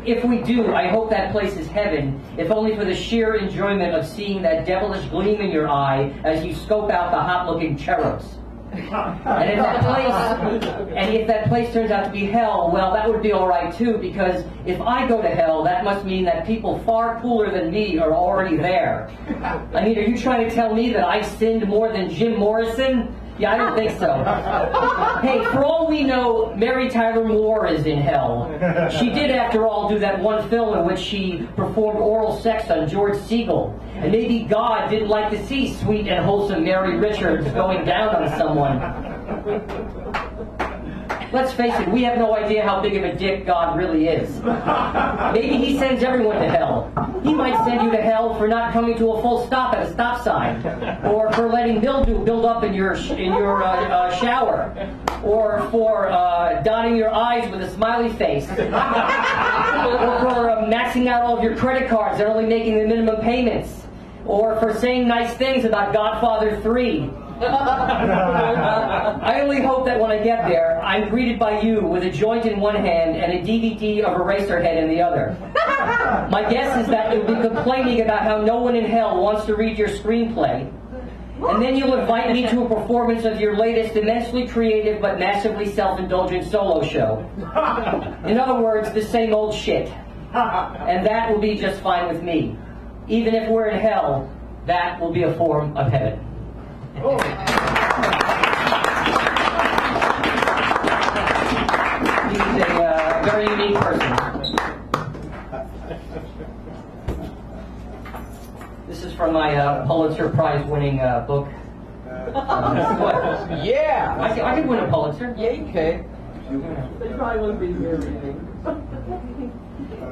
[SPEAKER 6] If we do, I hope that place is heaven, if only for the sheer enjoyment of seeing that devilish gleam in your eye as you scope out the hot-looking cherubs. And if that place turns out to be hell, well, that would be all right too, because if I go to hell, that must mean that people far cooler than me are already there. I mean, are you trying to tell me that I sinned more than Jim Morrison? Yeah, I don't think so. Hey, for all we know, Mary Tyler Moore is in hell. She did, after all, do that one film in which she performed oral sex on George Segal. And maybe God didn't like to see sweet and wholesome Mary Richards going down on someone. Let's face it, we have no idea how big of a dick God really is. Maybe he sends everyone to hell. He might send you to hell for not coming to a full stop at a stop sign, or for letting mildew build up in your shower, or for dotting your eyes with a smiley face, or for maxing out all of your credit cards and only making the minimum payments, or for saying nice things about Godfather 3. I only hope that when I get there, I'm greeted by you with a joint in one hand and a DVD of Eraserhead in the other. My guess is that you'll be complaining about how no one in hell wants to read your screenplay, and then you'll invite me to a performance of your latest immensely creative but massively self-indulgent solo show. In other words, the same old shit. And that will be just fine with me. Even if we're in hell, that will be a form of heaven. He's a very unique person. This is from my Pulitzer Prize winning book. What?
[SPEAKER 4] Yeah!
[SPEAKER 6] I could win a Pulitzer.
[SPEAKER 4] Yeah, you could.
[SPEAKER 14] They probably wouldn't be here.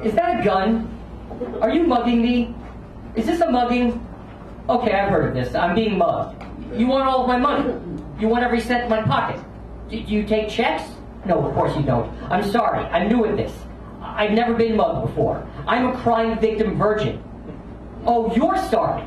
[SPEAKER 6] Is that a gun? Are you mugging me? Is this a mugging? Okay, I've heard of this. I'm being mugged. You want all of my money? You want every cent in my pocket? Do you take checks? No, of course you don't. I'm sorry. I'm new at this. I've never been mugged before. I'm a crime victim virgin. Oh, you're sorry.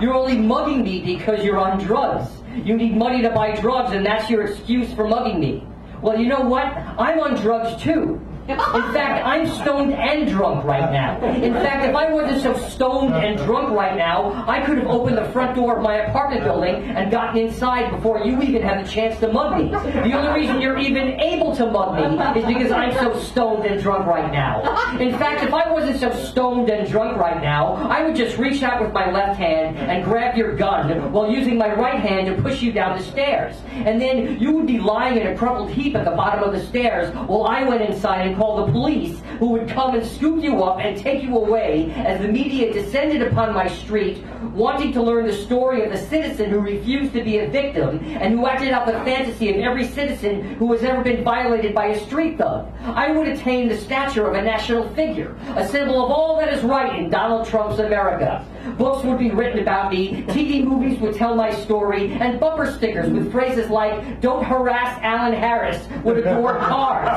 [SPEAKER 6] You're only mugging me because you're on drugs. You need money to buy drugs, and that's your excuse for mugging me. Well, you know what? I'm on drugs too. In fact, I'm stoned and drunk right now. In fact, if I wasn't so stoned and drunk right now, I could have opened the front door of my apartment building and gotten inside before you even had the chance to mug me. The only reason you're even able to mug me is because I'm so stoned and drunk right now. In fact, if I wasn't so stoned and drunk right now, I would just reach out with my left hand and grab your gun while using my right hand to push you down the stairs. And then you would be lying in a crumpled heap at the bottom of the stairs while I went inside and call the police, who would come and scoop you up and take you away as the media descended upon my street, wanting to learn the story of the citizen who refused to be a victim and who acted out the fantasy of every citizen who has ever been violated by a street thug. I would attain the stature of a national figure, a symbol of all that is right in Donald Trump's America. Books would be written about me, TV movies would tell my story, and bumper stickers with phrases like, "Don't harass Alan Harris," would adorn cars.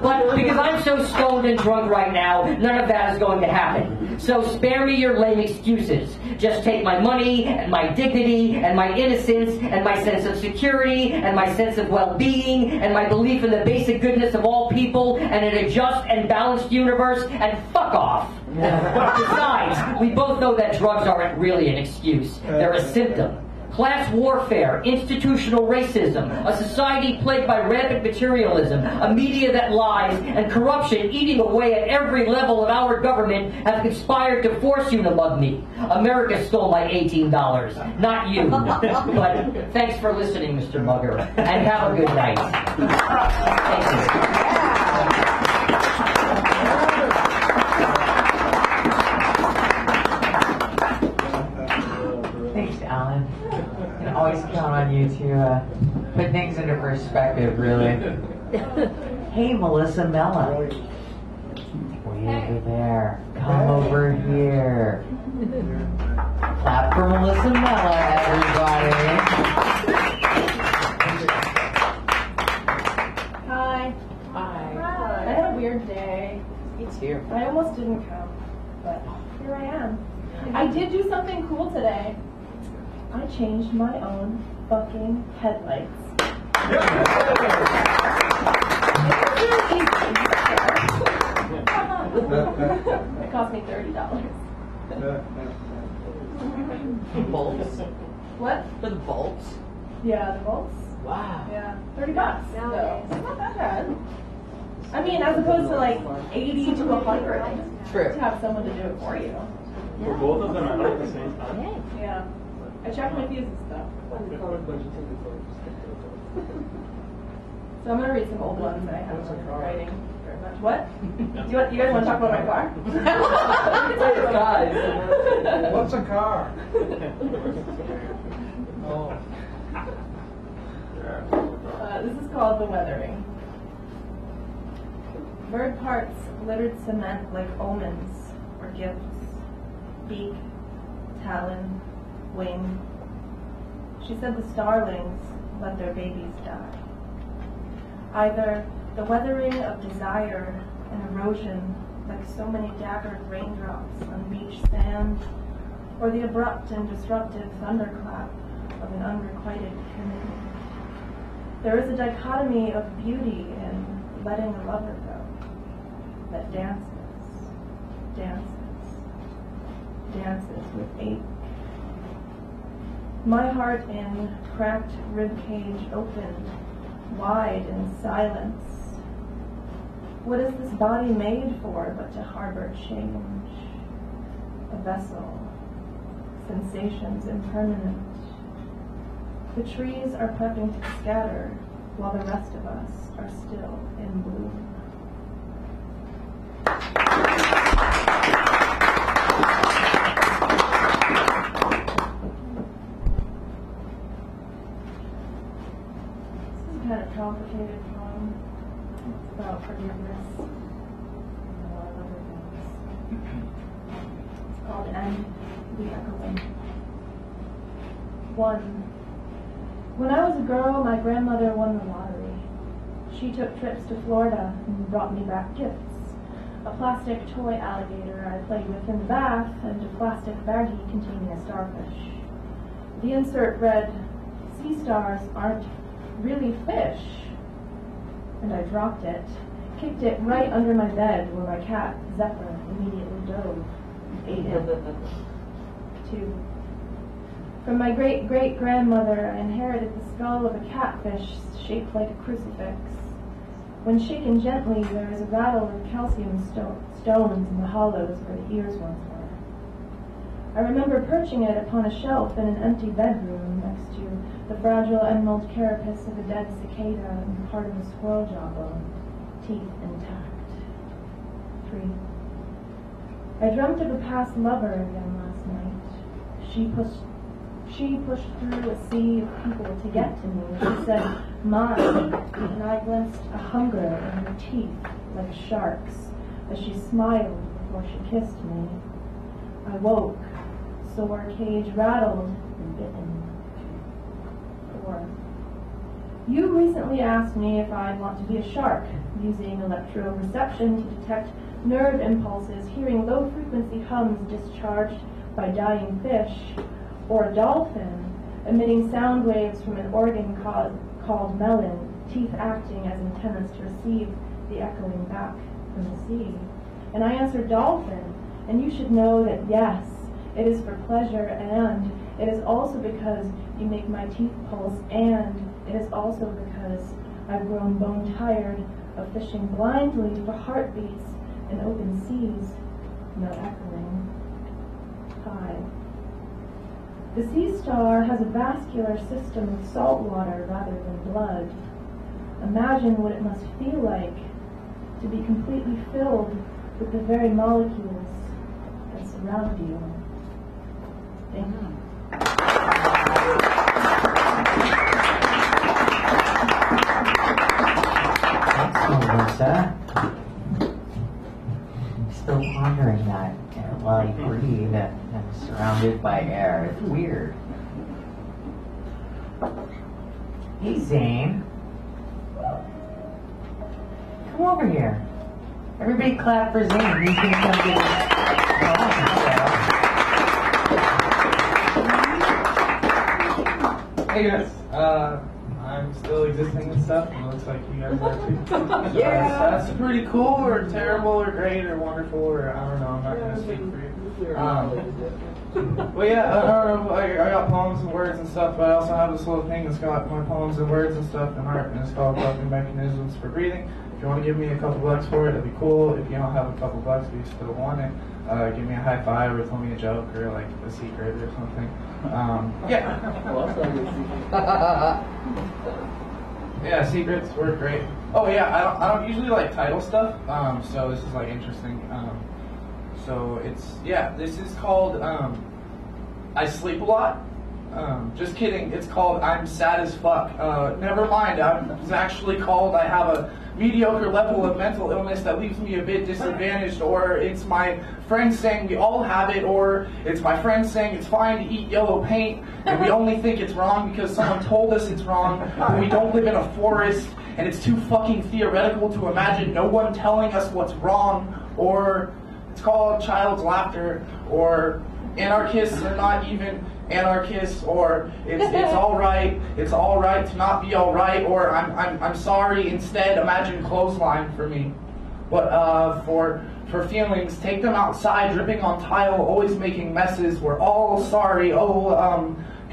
[SPEAKER 6] But because I'm so stoned and drunk right now, none of that is going to happen. So spare me your lame excuses. Just take my money, and my dignity, and my innocence, and my sense of security, and my sense of well-being, and my belief in the basic goodness of all people, and in a just and balanced universe, and fuck off. Besides, we both know that drugs aren't really an excuse. They're a symptom. Class warfare, institutional racism, a society plagued by rampant materialism, a media that lies, and corruption eating away at every level of our government have conspired to force you to mug me. America stole my $18, not you. But thanks for listening, Mr. Mugger, and have a good night. Thank you.
[SPEAKER 4] Thanks, Alan. I can always count on you to put things into perspective, really. Hey, Melissa Mella. Way over there. Come over here. Clap for Melissa Mella, everybody.
[SPEAKER 7] Hi. Hi. I had a weird day.
[SPEAKER 4] Me too.
[SPEAKER 7] I almost didn't come, but here I am. I did do something cool today. I changed my own fucking headlights. It cost me $30.
[SPEAKER 4] Bolts?
[SPEAKER 7] What?
[SPEAKER 4] For the bolts?
[SPEAKER 7] Yeah, the bolts.
[SPEAKER 4] Wow.
[SPEAKER 7] Yeah, $30. So it's not that bad. I mean, as opposed to like 80 to 100.
[SPEAKER 4] True.
[SPEAKER 7] To have someone to do it for you.
[SPEAKER 10] Were both of them out at the same time?
[SPEAKER 7] Yeah. I checked my fuses stuff. So I'm gonna read some old ones that I have in writing very much. What? You guys want to talk about my car?
[SPEAKER 8] What's a car?
[SPEAKER 10] Oh.
[SPEAKER 7] This is called The Weathering. Bird parts littered cement like omens or gifts. Beak, talon, wing. She said the starlings let their babies die. Either the weathering of desire and erosion like so many daggered raindrops on beach sand, or the abrupt and disruptive thunderclap of an unrequited canoe. There is a dichotomy of beauty in letting a lover go, that dances, dances, dances with ache. My heart in cracked ribcage opened, wide in silence. What is this body made for but to harbor change? A vessel, sensations impermanent. The trees are prepping to scatter, while the rest of us are still in bloom. This is kind of complicated poem. It's about forgiveness and a lot of other things. It's called And the Echoing. 1. When I was a girl, my grandmother won the lottery. She took trips to Florida and brought me back gifts. A plastic toy alligator I played with in the bath, and a plastic baggie containing a starfish. The insert read, "Sea stars aren't really fish." And I dropped it, kicked it right under my bed where my cat, Zephyr, immediately dove, ate it. 2. From my great-great-grandmother, I inherited the skull of a catfish shaped like a crucifix. When shaken gently, there is a rattle of calcium stones in the hollows where the ears once were. I remember perching it upon a shelf in an empty bedroom next to the fragile emerald carapace of a dead cicada and part of a squirrel jawbone, teeth intact. 3. I dreamt of a past lover again last night. She pushed through a sea of people to get to me. She said, "Mine," and I glimpsed a hunger in her teeth like a shark's as she smiled before she kissed me. I woke, sore cage rattled and bitten. 4. You recently asked me if I'd want to be a shark, using electroreception to detect nerve impulses, hearing low-frequency hums discharged by dying fish, or a dolphin, emitting sound waves from an organ called melon, teeth acting as antennas to receive the echoing back from the sea. And I answered dolphin, and you should know that yes, it is for pleasure, and it is also because you make my teeth pulse, and it is also because I've grown bone-tired of fishing blindly for heartbeats in open seas, no echoing. 5. The sea star has a vascular system of salt water rather than blood. Imagine what it must feel like to be completely filled with the very molecules that surround you. Thank you.
[SPEAKER 4] Thanks, Melissa. I'm still pondering that while you breathe and surrounded by air. It's weird. Hey, Zane. Come over here. Everybody clap for Zane. He's going to come get his
[SPEAKER 20] Hey guys, I'm still existing and stuff, and it looks like you guys are too.
[SPEAKER 4] Yeah.
[SPEAKER 20] That's pretty cool, or terrible, or great, or wonderful, or I don't know, I'm not going to speak for you. But yeah, I got poems and words and stuff, but I also have this little thing that's got my poems and words and stuff in art, and it's called Coping Mechanisms for Breathing. If you want to give me a couple bucks for it, that'd be cool. If you don't have a couple bucks but you still want it, give me a high five or tell me a joke or like a secret or something. Yeah. Yeah, secrets work great. Oh yeah, I don't usually like title stuff, so this is like interesting. So it's, yeah, this is called I Sleep a Lot. Just kidding, it's called I'm Sad as Fuck. Never mind, it's actually called I Have a Mediocre Level of Mental Illness that leaves me a bit disadvantaged, or it's my friend saying we all have it, or it's my friend saying it's fine to eat yellow paint and we only think it's wrong because someone told us it's wrong, but we don't live in a forest and it's too fucking theoretical to imagine no one telling us what's wrong, or it's called Child's Laughter, or anarchists are not even anarchists, or it's all right to not be all right, or I'm sorry instead, imagine Clothesline for me. But for feelings, take them outside, dripping on tile, always making messes, we're all sorry,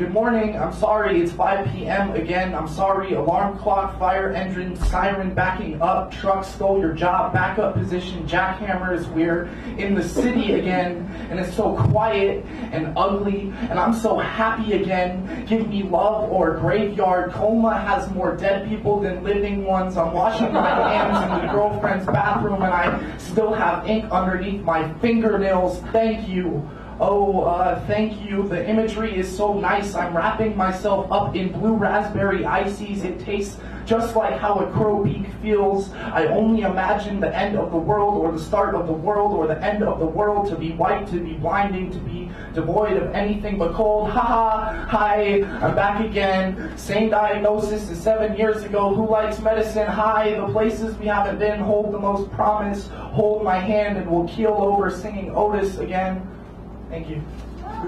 [SPEAKER 20] Good morning, I'm sorry, it's 5 p.m. again, I'm sorry, alarm clock, fire engine, siren backing up, truck stole your job, backup position, jackhammers, we're in the city again, and it's so quiet and ugly, and I'm so happy again. Give me love or graveyard, coma has more dead people than living ones. I'm washing my hands in the girlfriend's bathroom, and I still have ink underneath my fingernails. Thank you. Oh, thank you. The imagery is so nice. I'm wrapping myself up in blue raspberry ices. It tastes just like how a crow beak feels. I only imagine the end of the world or the start of the world or the end of the world to be white, to be blinding, to be devoid of anything but cold. Haha, hi, I'm back again. Same diagnosis as 7 years ago. Who likes medicine? Hi, the places we haven't been hold the most promise. Hold my hand and we'll keel over singing Otis again. Thank you. I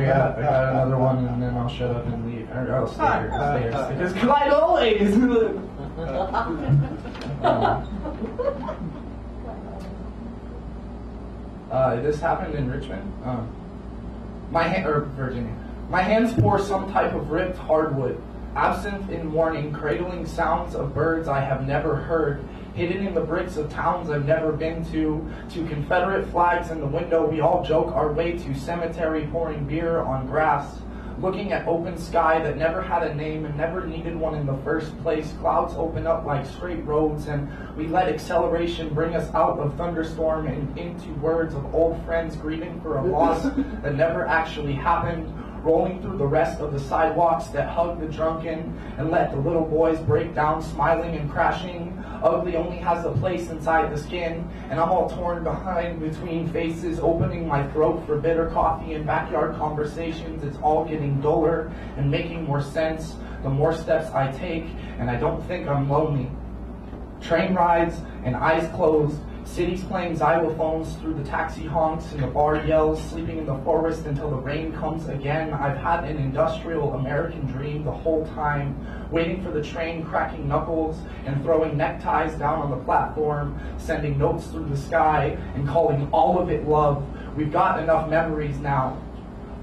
[SPEAKER 20] got another one, and then I'll shut up and leave. Or I'll stay here. Because I always. This happened in Richmond, Virginia. My hands pour some type of ripped hardwood. Absinthe in morning, cradling sounds of birds I have never heard, hidden in the bricks of towns I've never been to Confederate flags in the window we all joke our way to, cemetery pouring beer on grass, looking at open sky that never had a name and never needed one in the first place. Clouds open up like straight roads, and we let acceleration bring us out of thunderstorm and into words of old friends grieving for a loss that never actually happened. Rolling through the rest of the sidewalks that hug the drunken and let the little boys break down, smiling and crashing. Ugly only has a place inside the skin, and I'm all torn behind between faces, opening my throat for bitter coffee and backyard conversations. It's all getting duller and making more sense the more steps I take, and I don't think I'm lonely. Train rides and eyes closed, cities playing xylophones through the taxi honks and the bar yells, sleeping in the forest until the rain comes again. I've had an industrial American dream the whole time, waiting for the train, cracking knuckles and throwing neckties down on the platform, sending notes through the sky and calling all of it love. We've got enough memories now.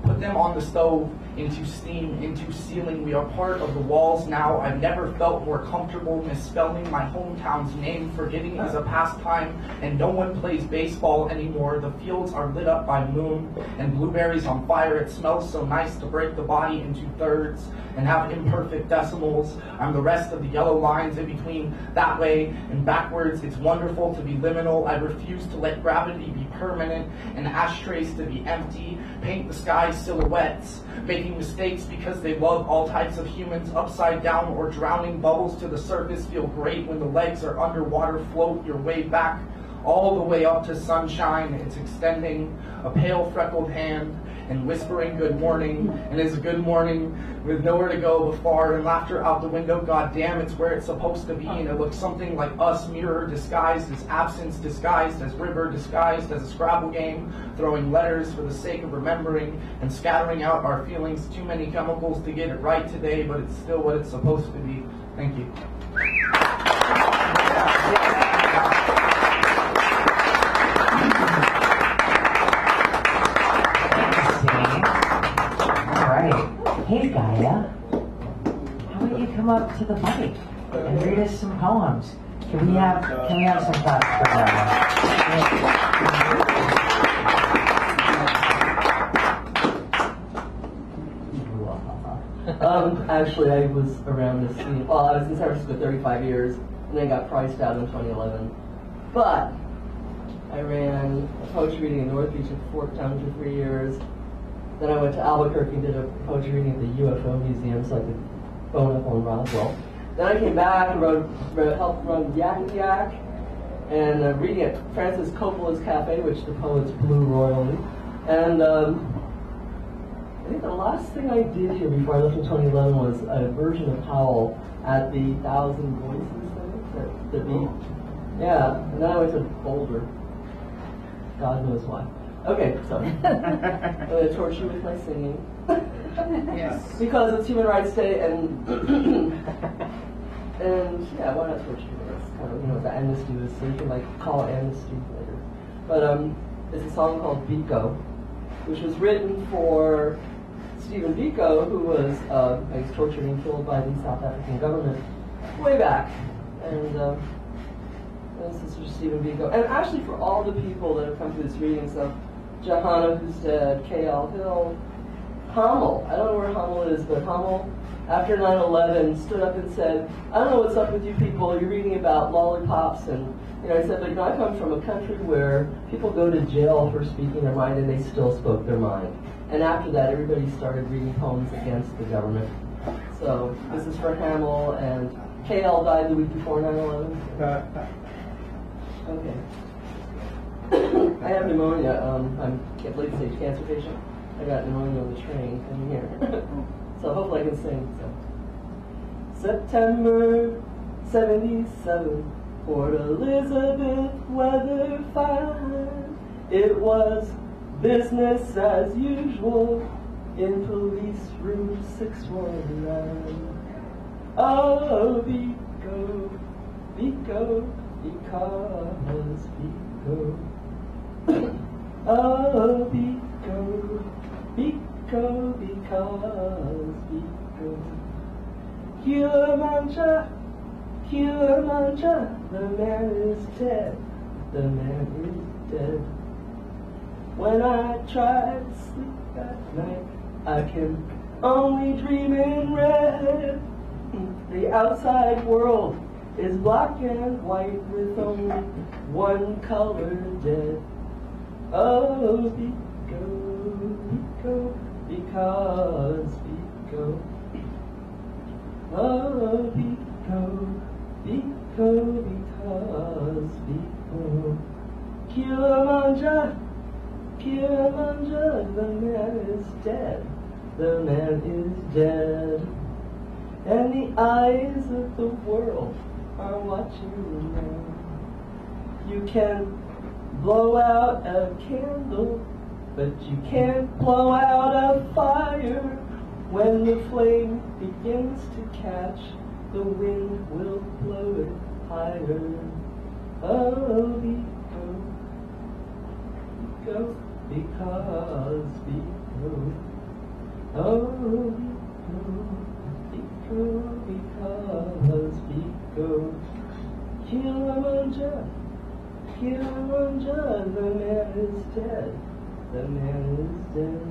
[SPEAKER 20] Put them on the stove, into steam, into ceiling. We are part of the walls now. I've never felt more comfortable misspelling my hometown's name. Forgetting is a pastime, and no one plays baseball anymore. The fields are lit up by moon, and blueberries on fire. It smells so nice to break the body into thirds and have imperfect decimals. I'm the rest of the yellow lines in between that way and backwards. It's wonderful to be liminal. I refuse to let gravity be permanent and ashtrays to be empty. Paint the sky silhouettes, making mistakes because they love all types of humans, upside down or drowning. Bubbles to the surface feel great when the legs are underwater. Float your way back all the way up to sunshine. It's extending a pale freckled hand and whispering good morning, and it's a good morning with nowhere to go but far, and laughter out the window. God damn, it's where it's supposed to be, and it looks something like us. Mirror disguised as absence, disguised as river, disguised as a Scrabble game, throwing letters for the sake of remembering and scattering out our feelings. Too many chemicals to get it right today, but it's still what it's supposed to be. Thank you.
[SPEAKER 4] Hey Gaia, how about you come up to the mic and read us some poems? Can we have some thoughts for Gaia?
[SPEAKER 21] Actually, I was around this scene. Well, I was in San Francisco 35 years, and then got priced out in 2011. But I ran a poetry reading in North Beach at Fort Town for 3 years. Then I went to Albuquerque and did a poetry reading at the UFO Museum, so I could bone up on Roswell. Then I came back and helped run Yak and Yak, and reading at Francis Coppola's Cafe, which the poets blew royally. And I think the last thing I did here before I left in 2011 was a version of Howl at the Thousand Voices thing, at the beach. Yeah, and then I went to Boulder. God knows why. Okay, sorry. I'm going to torture you with my singing. Yes. Because it's Human Rights Day, and yeah, why not torture you? kind of, what the amnesty was, so you can like call amnesty later. But it's a song called Biko, which was written for Stephen Biko, who was I guess, tortured and killed by the South African government way back. And this is for Stephen Biko. And actually for all the people that have come to this reading, so Johanna, who's dead, K.L. Hill, Hummel, I don't know where Hummel is, but Hummel, after 9/11, stood up and said, I don't know what's up with you people, you're reading about lollipops, and I said, but I come from a country where people go to jail for speaking their mind, and they still spoke their mind. And after that, everybody started reading poems against the government. So this is for Hamel, and KL died the week before 9/11. Okay. I have pneumonia. I'm a late-stage cancer patient. I got pneumonia on the train coming here. So hopefully I can sing. So. September 77, Port Elizabeth, weather fine. It was business as usual in police room 619. Oh, Biko, Biko, because Biko. Oh, Biko, Biko, because Biko. Kilimanja, Kilimanja, the man is dead, the man is dead. When I try to sleep at night, I can only dream in red. The outside world is black and white with only one color dead. Oh, Biko, Biko, because Biko. Oh, Biko, Biko, because Biko. Kilimanja, Kilimanja, the man is dead, the man is dead. And the eyes of the world are watching you now. You can blow out a candle, but you can't blow out a fire. When the flame begins to catch, the wind will blow it higher. Oh, Biko, Biko, because Biko. Oh, Biko, because Biko. Kilimanja, Kilimanja, the man is dead, the man is dead.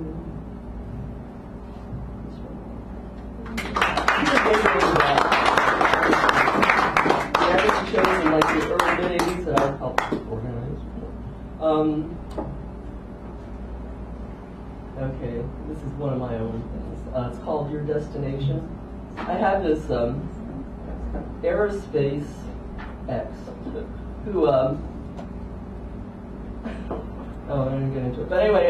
[SPEAKER 21] Yeah, this shows in like the early mid-80s that I helped organize. Okay, this is one of my own things. It's called Your Destination. I have this aerospace ex who, oh, I'm going to get into it. But anyway,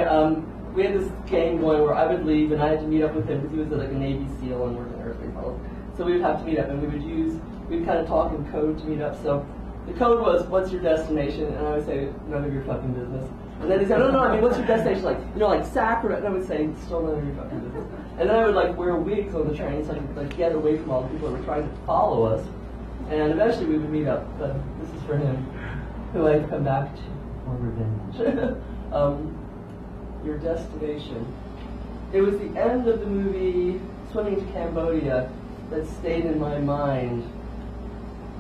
[SPEAKER 21] we had this game going where I would leave and I had to meet up with him because he was like a Navy SEAL and worked in aerospace college. So we would have to meet up and we'd kind of talk in code to meet up. So the code was, what's your destination? And I would say, none of your fucking business. And then he said, no, I mean, what's your destination? Like, like Sacramento. And I would say, still none of your fucking business. And then I would like wear wigs on the train so I could like get away from all the people that were trying to follow us. And eventually we would meet up. But this is for him, who I'd come back to for revenge. Your Destination. It was the end of the movie Swimming to Cambodia that stayed in my mind.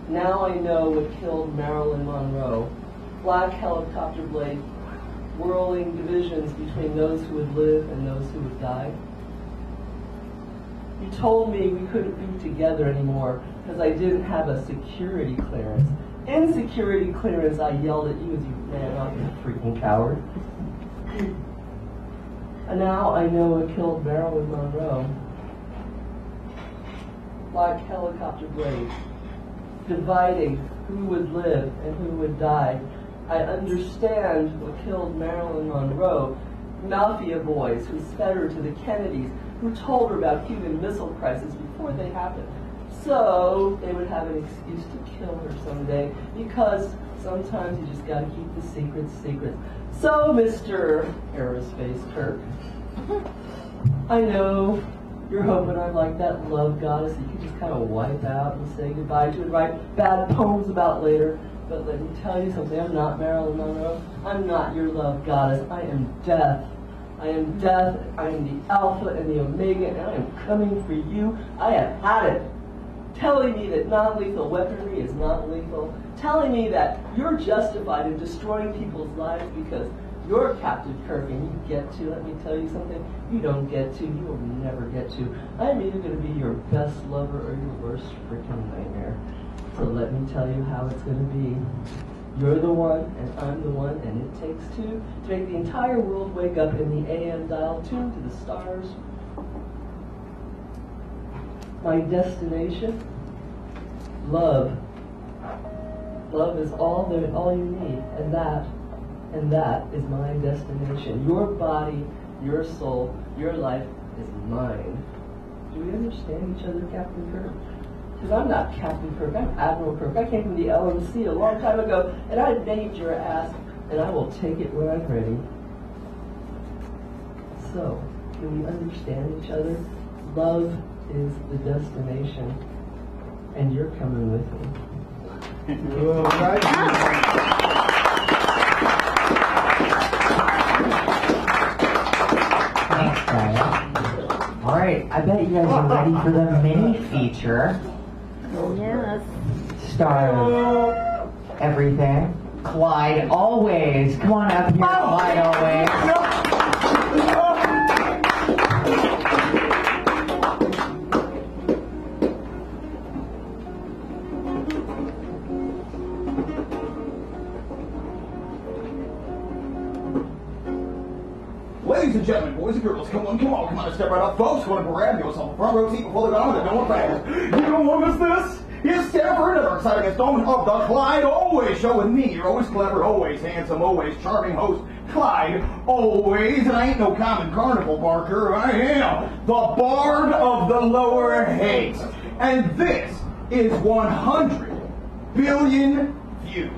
[SPEAKER 21] Now I know what killed Marilyn Monroe. Black helicopter blade whirling divisions between those who would live and those who would die. You told me we couldn't be together anymore because I didn't have a security clearance. In security clearance, I yelled at you as you ran off, you freaking coward. And now I know what killed Marilyn Monroe. Black helicopter blades, dividing who would live and who would die. I understand what killed Marilyn Monroe. Mafia boys who sped her to the Kennedys, who told her about Cuban Missile Crisis before they happened. So they would have an excuse to kill her someday, because sometimes you just gotta keep the secrets secret. So, Mr. Aerospace Kirk, I know You're hoping I'm like that love goddess that you can just kind of wipe out and say goodbye to and write bad poems about later. But let me tell you something, I'm not Marilyn Monroe. I'm not your love goddess. I am death. I am death. I am the alpha and the omega, and I am coming for you. I have had it. Telling me that non-lethal weaponry is not lethal. Telling me that you're justified in destroying people's lives because you're Captain Kirk and you get to. Let me tell you something. You don't get to. You will never get to. I'm either going to be your best lover or your worst freaking nightmare. So let me tell you how it's going to be. You're the one, and I'm the one, and it takes two to make the entire world wake up in the AM dial, tuned to the stars. My destination? Love. Love is all you need, and that is my destination. Your body, your soul, your life is mine. Do we understand each other, Captain Kirk? Because I'm not Captain Kirk, I'm Admiral Kirk. I came from the LMC a long time ago, and I named your ass, and I will take it when I'm ready. So, do we understand each other? Love is the destination, and you're coming with me.
[SPEAKER 3] All right.
[SPEAKER 4] All right, I bet you guys are ready for the mini feature.
[SPEAKER 16] Yes.
[SPEAKER 4] Star of everything. Clyde Always. Come on up here, Clyde Always.
[SPEAKER 1] Ladies and gentlemen, boys and girls, come on, step right up. Folks, want to grab yourself a front row seat before the dawn and don't fast. You don't want to miss this? It's time for another exciting installment of the Clyde Always Show with me, your always clever, always handsome, always charming host, Clyde Always. And I ain't no common carnival barker, I am the Bard of the Lower Haight. And this is 100 billion views.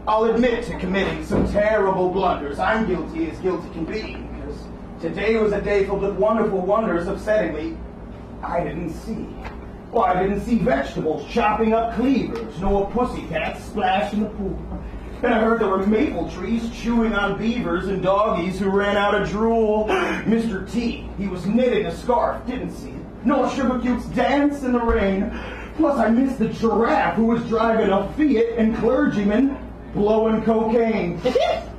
[SPEAKER 1] I'll admit to committing some terrible blunders. I'm guilty as guilty can be, because today was a day filled with wonderful wonders. Upsettingly, I didn't see. Well, I didn't see vegetables chopping up cleavers, nor pussycats splash in the pool. And I heard there were maple trees chewing on beavers and doggies who ran out of drool. Mr. T, he was knitting a scarf, didn't see it. Nor Sugar Cute's dance in the rain. Plus, I missed the giraffe who was driving a Fiat and clergyman blowing cocaine.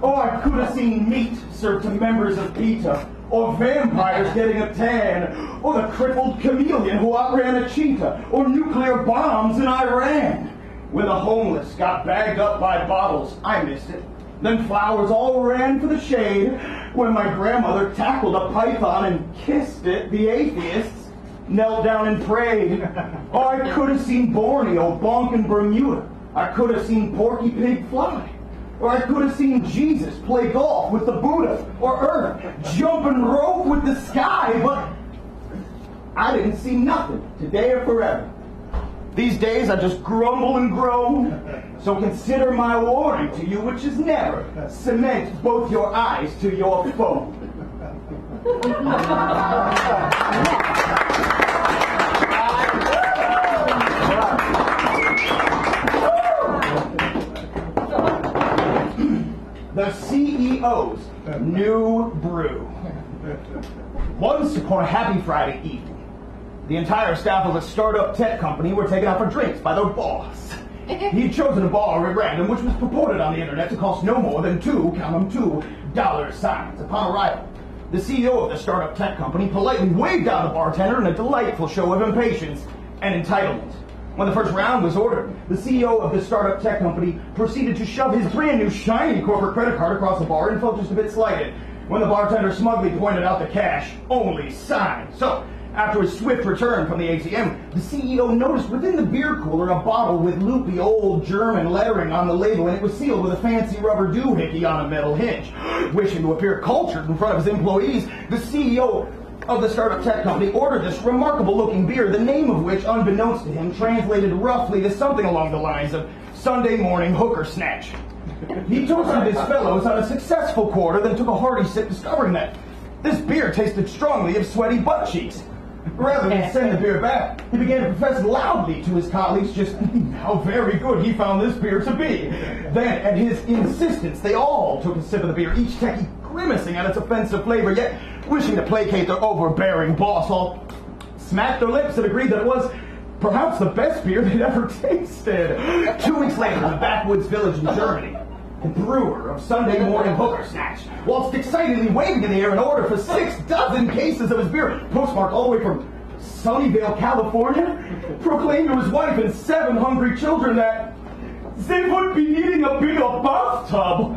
[SPEAKER 1] Oh, I could have seen meat served to members of PETA, or vampires getting a tan, or the crippled chameleon who outran a cheetah, or nuclear bombs in Iran. When the homeless got bagged up by bottles, I missed it. Then flowers all ran for the shade. When my grandmother tackled a python and kissed it, the atheists knelt down and prayed. Oh, I could have seen Borneo bonk in Bermuda. I could have seen Porky Pig fly. Or I could have seen Jesus play golf with the Buddha. Or Earth jump and rope with the sky. But I didn't see nothing, today or forever. These days I just grumble and groan. So consider my warning to you, which is never cement both your eyes to your phone. The CEO's new brew. Once upon a happy Friday evening, the entire staff of a startup tech company were taken out for drinks by their boss. He'd chosen a bar at random, which was purported on the internet to cost no more than $2 signs. Upon arrival, the CEO of the startup tech company politely waved down the bartender in a delightful show of impatience and entitlement. When the first round was ordered, the CEO of the startup tech company proceeded to shove his brand new shiny corporate credit card across the bar and felt just a bit slighted when the bartender smugly pointed out the cash only sign. So, after his swift return from the ATM, the CEO noticed within the beer cooler a bottle with loopy old German lettering on the label, and it was sealed with a fancy rubber doohickey on a metal hinge. Wishing to appear cultured in front of his employees, the CEO of the startup tech company ordered this remarkable-looking beer, the name of which, unbeknownst to him, translated roughly to something along the lines of Sunday morning hooker snatch. He toasted his fellows on a successful quarter, then took a hearty sip, discovering that This beer tasted strongly of sweaty butt cheeks. Rather than send the beer back, he began to profess loudly to his colleagues just how very good he found this beer to be. Then, at his insistence, they all took a sip of the beer, each techie grimacing at its offensive flavor, yet wishing to placate their overbearing boss. All smacked their lips and agreed that it was perhaps the best beer they'd ever tasted. 2 weeks later, in a backwoods village in Germany, the brewer of Sunday morning hooker snatch, whilst excitedly waving in the air an order for 6 dozen cases of his beer, postmarked all the way from Sunnyvale, California, proclaimed to his wife and 7 hungry children that they would be needing a bigger bathtub.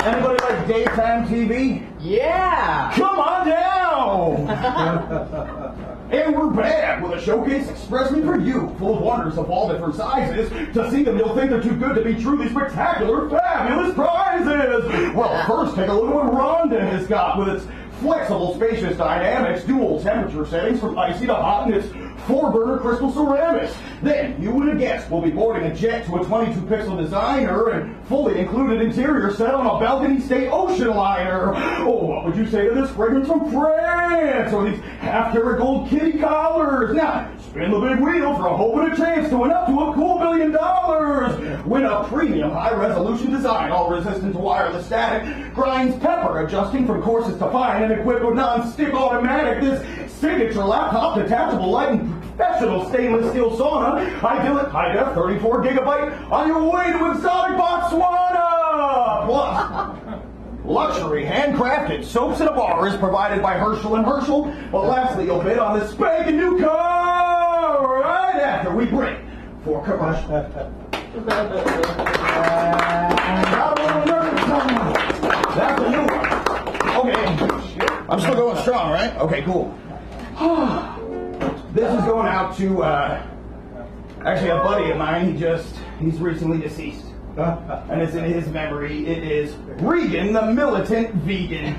[SPEAKER 1] Anybody like daytime TV?
[SPEAKER 21] Yeah!
[SPEAKER 1] Come on down! And we're back with a showcase expressly for you, full of wonders of all different sizes. To see them, you'll think they're too good to be truly spectacular, fabulous prizes! Well, first, take a look at what Rondon has got with its flexible, spacious dynamics, dual temperature settings from icy to hot, and its 4-burner crystal ceramics. Then, you would have guessed we'll be boarding a jet to a 22-pixel designer and fully included interior set on a balcony state ocean liner. Oh, what would you say to this fragrance from France? Or these half-carat gold kitty collars? Now, spin the big wheel for a hope and a chance to win up to a cool $1 billion. Win a premium high-resolution design, all resistant to wireless static, grinds pepper, adjusting from coarses to fine, and equipped with non-stick automatic. This signature laptop, detachable light, and professional stainless steel sauna, idyllic high-def 34 gigabyte on your way to exotic Botswana! Plus, luxury handcrafted soaps in a bar is provided by Herschel and Herschel. But lastly, you'll bid on this spanking new car right after we break for commercial. That's a new one. Okay, I'm still going strong, right? Okay, cool. This is going out to, actually a buddy of mine. He's recently deceased. And it's in his memory. It is Regan, the militant vegan.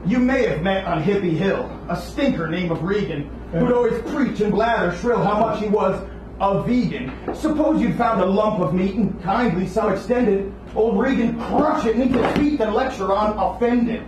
[SPEAKER 1] You may have met on Hippie Hill a stinker named of Regan who'd always preach and blather shrill how much he was a vegan. Suppose you'd found a lump of meat and kindly so extended, old Regan crush it 'neath his feet and lecture on offended.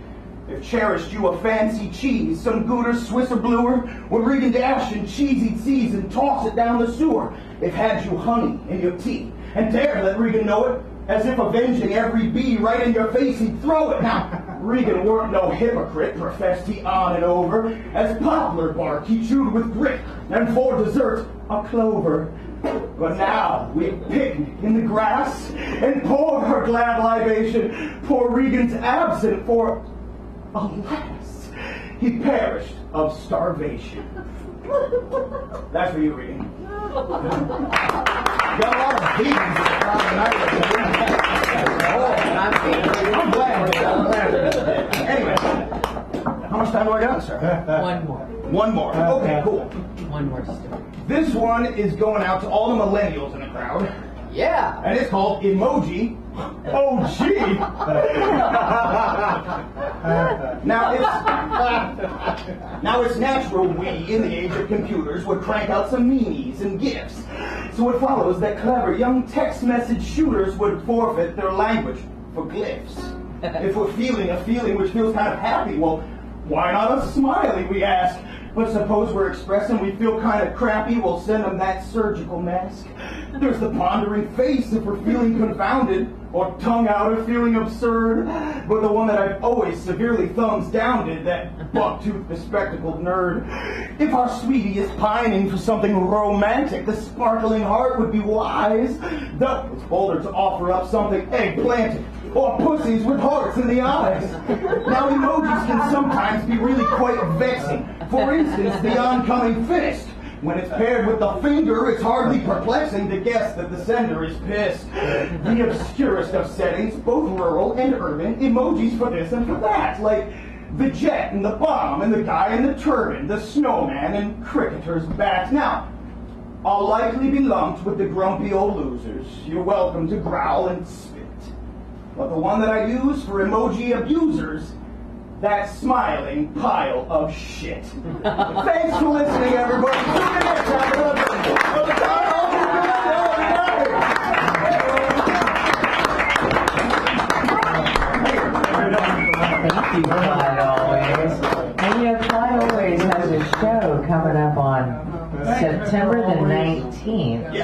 [SPEAKER 1] If cherished you a fancy cheese, some Gouda, Swiss or bluer, when Regan dashed in cheese he'd seize and toss it down the sewer. If had you honey in your tea, and dare let Regan know it, as if avenging every bee right in your face he'd throw it. Now, Regan weren't no hypocrite, professed he on and over, as poplar bark he chewed with grit, and for dessert, a clover. But now we picnic in the grass, and pour our glad libation. Poor Regan's absent, for alas, he perished of starvation. That's for you, Regan. Got a lot of vegans in the crowd tonight. I'm glad. Anyway, how much time do I got, sir? One more. Okay, cool.
[SPEAKER 21] One more story.
[SPEAKER 1] This one is going out to all the millennials in the crowd.
[SPEAKER 21] Yeah.
[SPEAKER 1] And it's called Emoji OG. Now it's natural we, in the age of computers, would crank out some memes and GIFs. So it follows that clever young text message shooters would forfeit their language for glyphs. If we're feeling a feeling which feels kind of happy, well, why not a smiley, we ask. But suppose we're expressing we feel kind of crappy, we'll send them that surgical mask. There's the pondering face if we're feeling confounded, or tongue out if feeling absurd. But the one that I've always severely thumbs down did, that buck-toothed bespectacled nerd. If our sweetie is pining for something romantic, the sparkling heart would be wise. Though it's bolder to offer up something eggplanted, or pussies with hearts in the eyes. Now emojis can sometimes be really quite vexing. For instance, the oncoming fist. When it's paired with the finger, it's hardly perplexing to guess that the sender is pissed. The obscurest of settings, both rural and urban, emojis for this and for that, like the jet and the bomb and the guy in the turban, the snowman and cricketer's bat. Now, I'll likely be lumped with the grumpy old losers. You're welcome to growl and spit. But the one that I use for emoji abusers that smiling pile of shit. Thanks for listening, everybody. Tune in next time for another episode of the
[SPEAKER 4] Thank you, Clyde Always. And you know, Clyde Always has a show coming up on September the 19th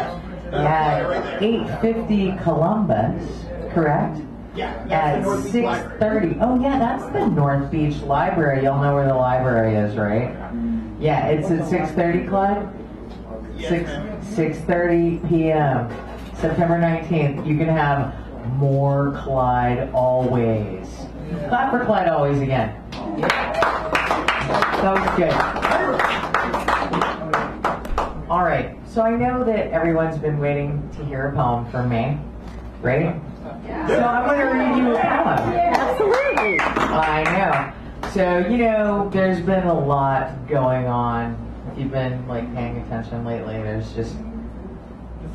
[SPEAKER 4] at 8:50 Columbus, correct?
[SPEAKER 1] Yeah,
[SPEAKER 4] At 6:30. Oh yeah, that's the North Beach Library. Y'all know where the library is, right? Yeah, it's at 6:30, Clyde? 6:30 p.m. September 19th. You can have more Clyde Always. Clap for Clyde Always again. That was good. All right, so I know that everyone's been waiting to hear a poem from me, right? So I'm going to read you a poem.
[SPEAKER 16] Absolutely.
[SPEAKER 4] I know. So, you know, there's been a lot going on. If you've been, like, paying attention lately, there's just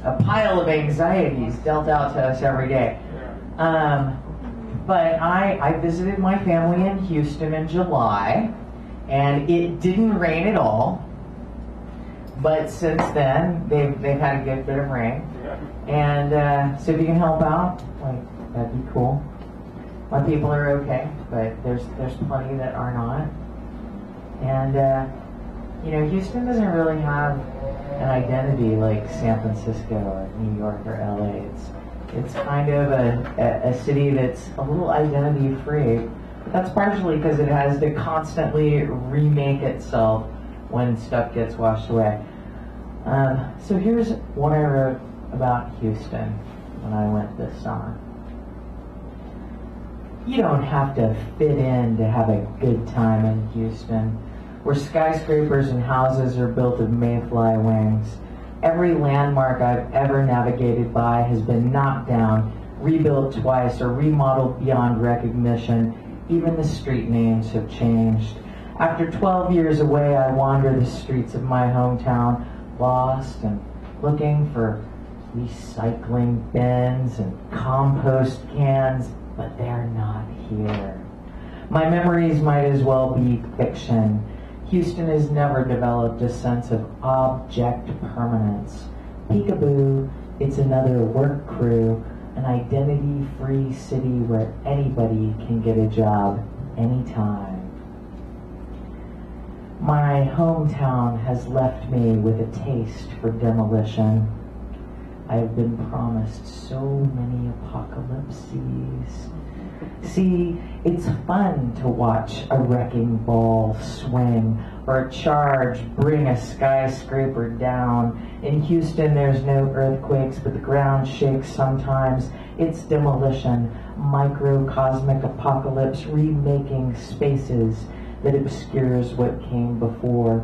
[SPEAKER 4] a pile of anxieties dealt out to us every day. But I visited my family in Houston in July, and it didn't rain at all. But since then, they've had a good bit of rain. And so if you can help out, like, that'd be cool. My people are okay, but there's plenty that are not. And you know, Houston doesn't really have an identity like San Francisco or New York or LA. It's kind of a city that's a little identity free. But that's partially because it has to constantly remake itself when stuff gets washed away. So here's what I wrote about Houston when I went this summer. You don't have to fit in to have a good time in Houston, where skyscrapers and houses are built of mayfly wings. Every landmark I've ever navigated by has been knocked down, rebuilt twice, or remodeled beyond recognition. Even the street names have changed. After 12 years away, I wander the streets of my hometown, lost and looking for recycling bins and compost cans, but they're not here. My memories might as well be fiction. Houston has never developed a sense of object permanence. Peekaboo, it's another work crew, an identity-free city where anybody can get a job anytime. My hometown has left me with a taste for demolition. I have been promised so many apocalypses. See, it's fun to watch a wrecking ball swing or a charge bring a skyscraper down. In Houston, there's no earthquakes, but the ground shakes sometimes. It's demolition, microcosmic apocalypse, remaking spaces that obscures what came before.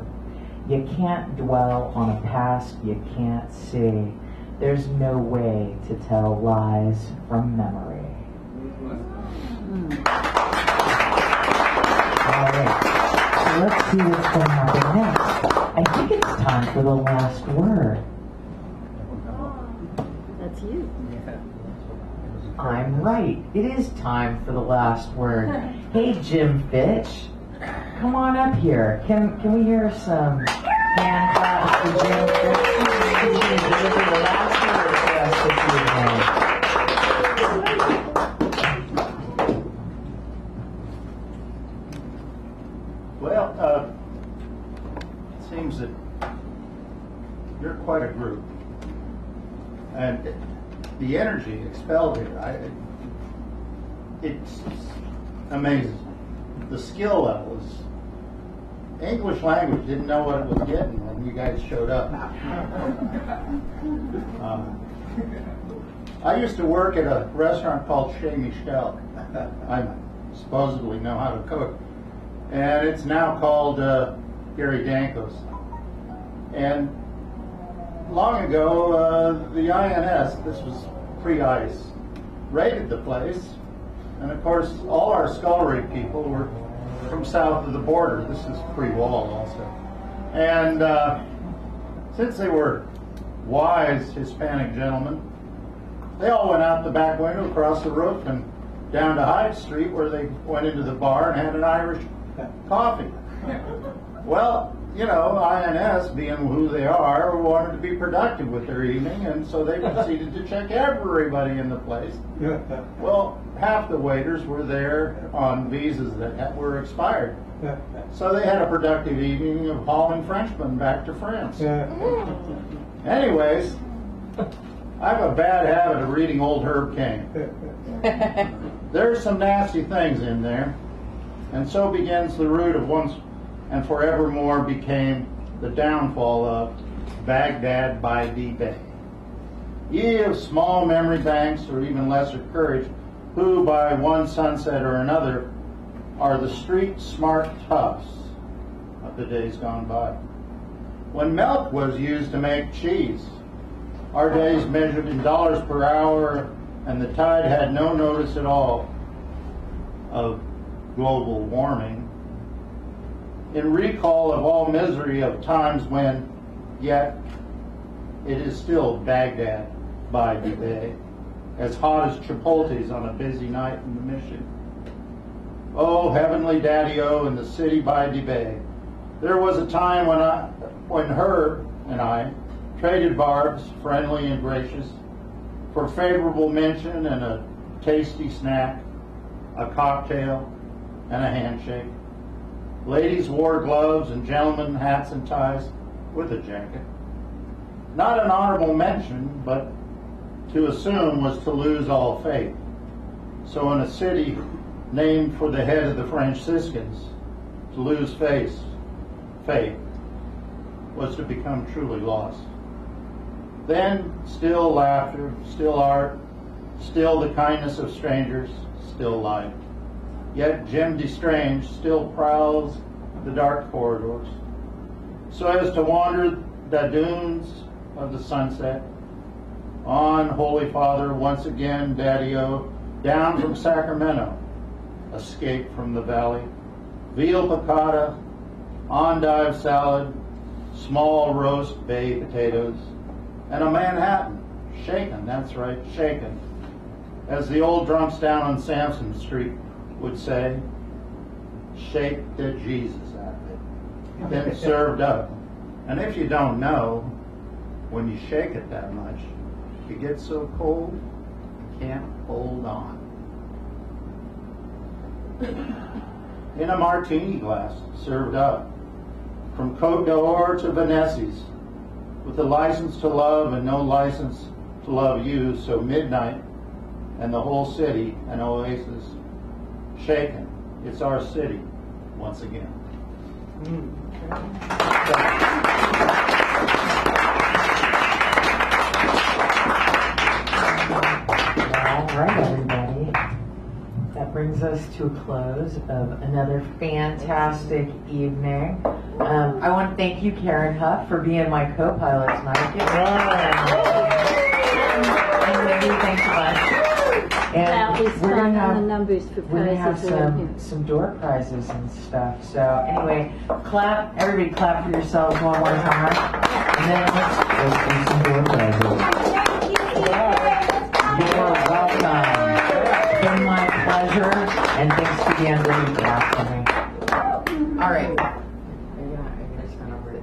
[SPEAKER 4] You can't dwell on a past you can't see. There's no way to tell lies from memory. Alright, so let's see what's going to happen next. I think it's time for the last word.
[SPEAKER 16] That's you.
[SPEAKER 4] I'm right. It is time for the last word. Hey, Jim Fitch. Come on up here. Can we hear some hand claps for Jim Fitch? He's going to deliver the last word for us this evening.
[SPEAKER 3] Well, it seems that you're quite a group, and the energy expelled here, it's amazing. The skill levels. English language didn't know what it was getting when you guys showed up. I used to work at a restaurant called Chez Michel. I supposedly know how to cook. And it's now called Gary Danko's. And long ago, the INS, this was pre-ICE, raided the place. And of course, all our scullery people were from south of the border. This is pre-wall also. And since they were wise Hispanic gentlemen, they all went out the back window across the roof and down to Hyde Street where they went into the bar and had an Irish coffee. Well, you know, INS, being who they are, wanted to be productive with their evening, and so they proceeded to check everybody in the place. Well, half the waiters were there on visas that were expired. So they had a productive evening of hauling Frenchmen back to France. Anyways, I have a bad habit of reading old Herb Cain. There's some nasty things in there, and so begins the root of once and forevermore became the downfall of Baghdad by D-Bay. Ye of small memory banks or even lesser courage, who by one sunset or another are the street smart toughs of the days gone by. When milk was used to make cheese, our days measured in dollars per hour, and the tide had no notice at all of global warming. In recall of all misery of times when, yet, it is still Baghdad by the day, as hot as Chipotle's on a busy night in the Mission. Oh, heavenly Daddy-O in the city by the bay. There was a time when Herb and I traded barbs, friendly and gracious, for favorable mention and a tasty snack, a cocktail, and a handshake. Ladies wore gloves and gentlemen hats and ties with a jacket. Not an honorable mention, but to assume was to lose all faith. So in a city named for the head of the Franciscans, to lose faith was to become truly lost. Then still laughter, still art, still the kindness of strangers, still life. Yet Jim DeStrange still prowls the dark corridors, so as to wander the dunes of the sunset. On, Holy Father, once again, Daddy-O, down from Sacramento, escape from the valley, veal piccata, endive salad, small roast bay potatoes, and a Manhattan, shaken, that's right, shaken, as the old drunks down on Sampson Street would say, shake the Jesus out of it, then served up. And if you don't know, when you shake it that much, it gets so cold, you can't hold on. In a martini glass, served up, from Côte d'Or to Venezi's, with the license to love and no license to love you, so midnight and the whole city an oasis, shaken. It's our city once again.
[SPEAKER 4] All right, everybody. That brings us to a close of another fantastic evening. I want to thank you, Karen Huff, for being my co-pilot tonight. And Wendy, thanks so much. And we're going to have some door prizes and stuff. So anyway, everybody clap for yourselves one more time. And then let's do some door prizes. You're welcome. It's been my pleasure, and thanks again for being back for me. All right. I gotta stand over it.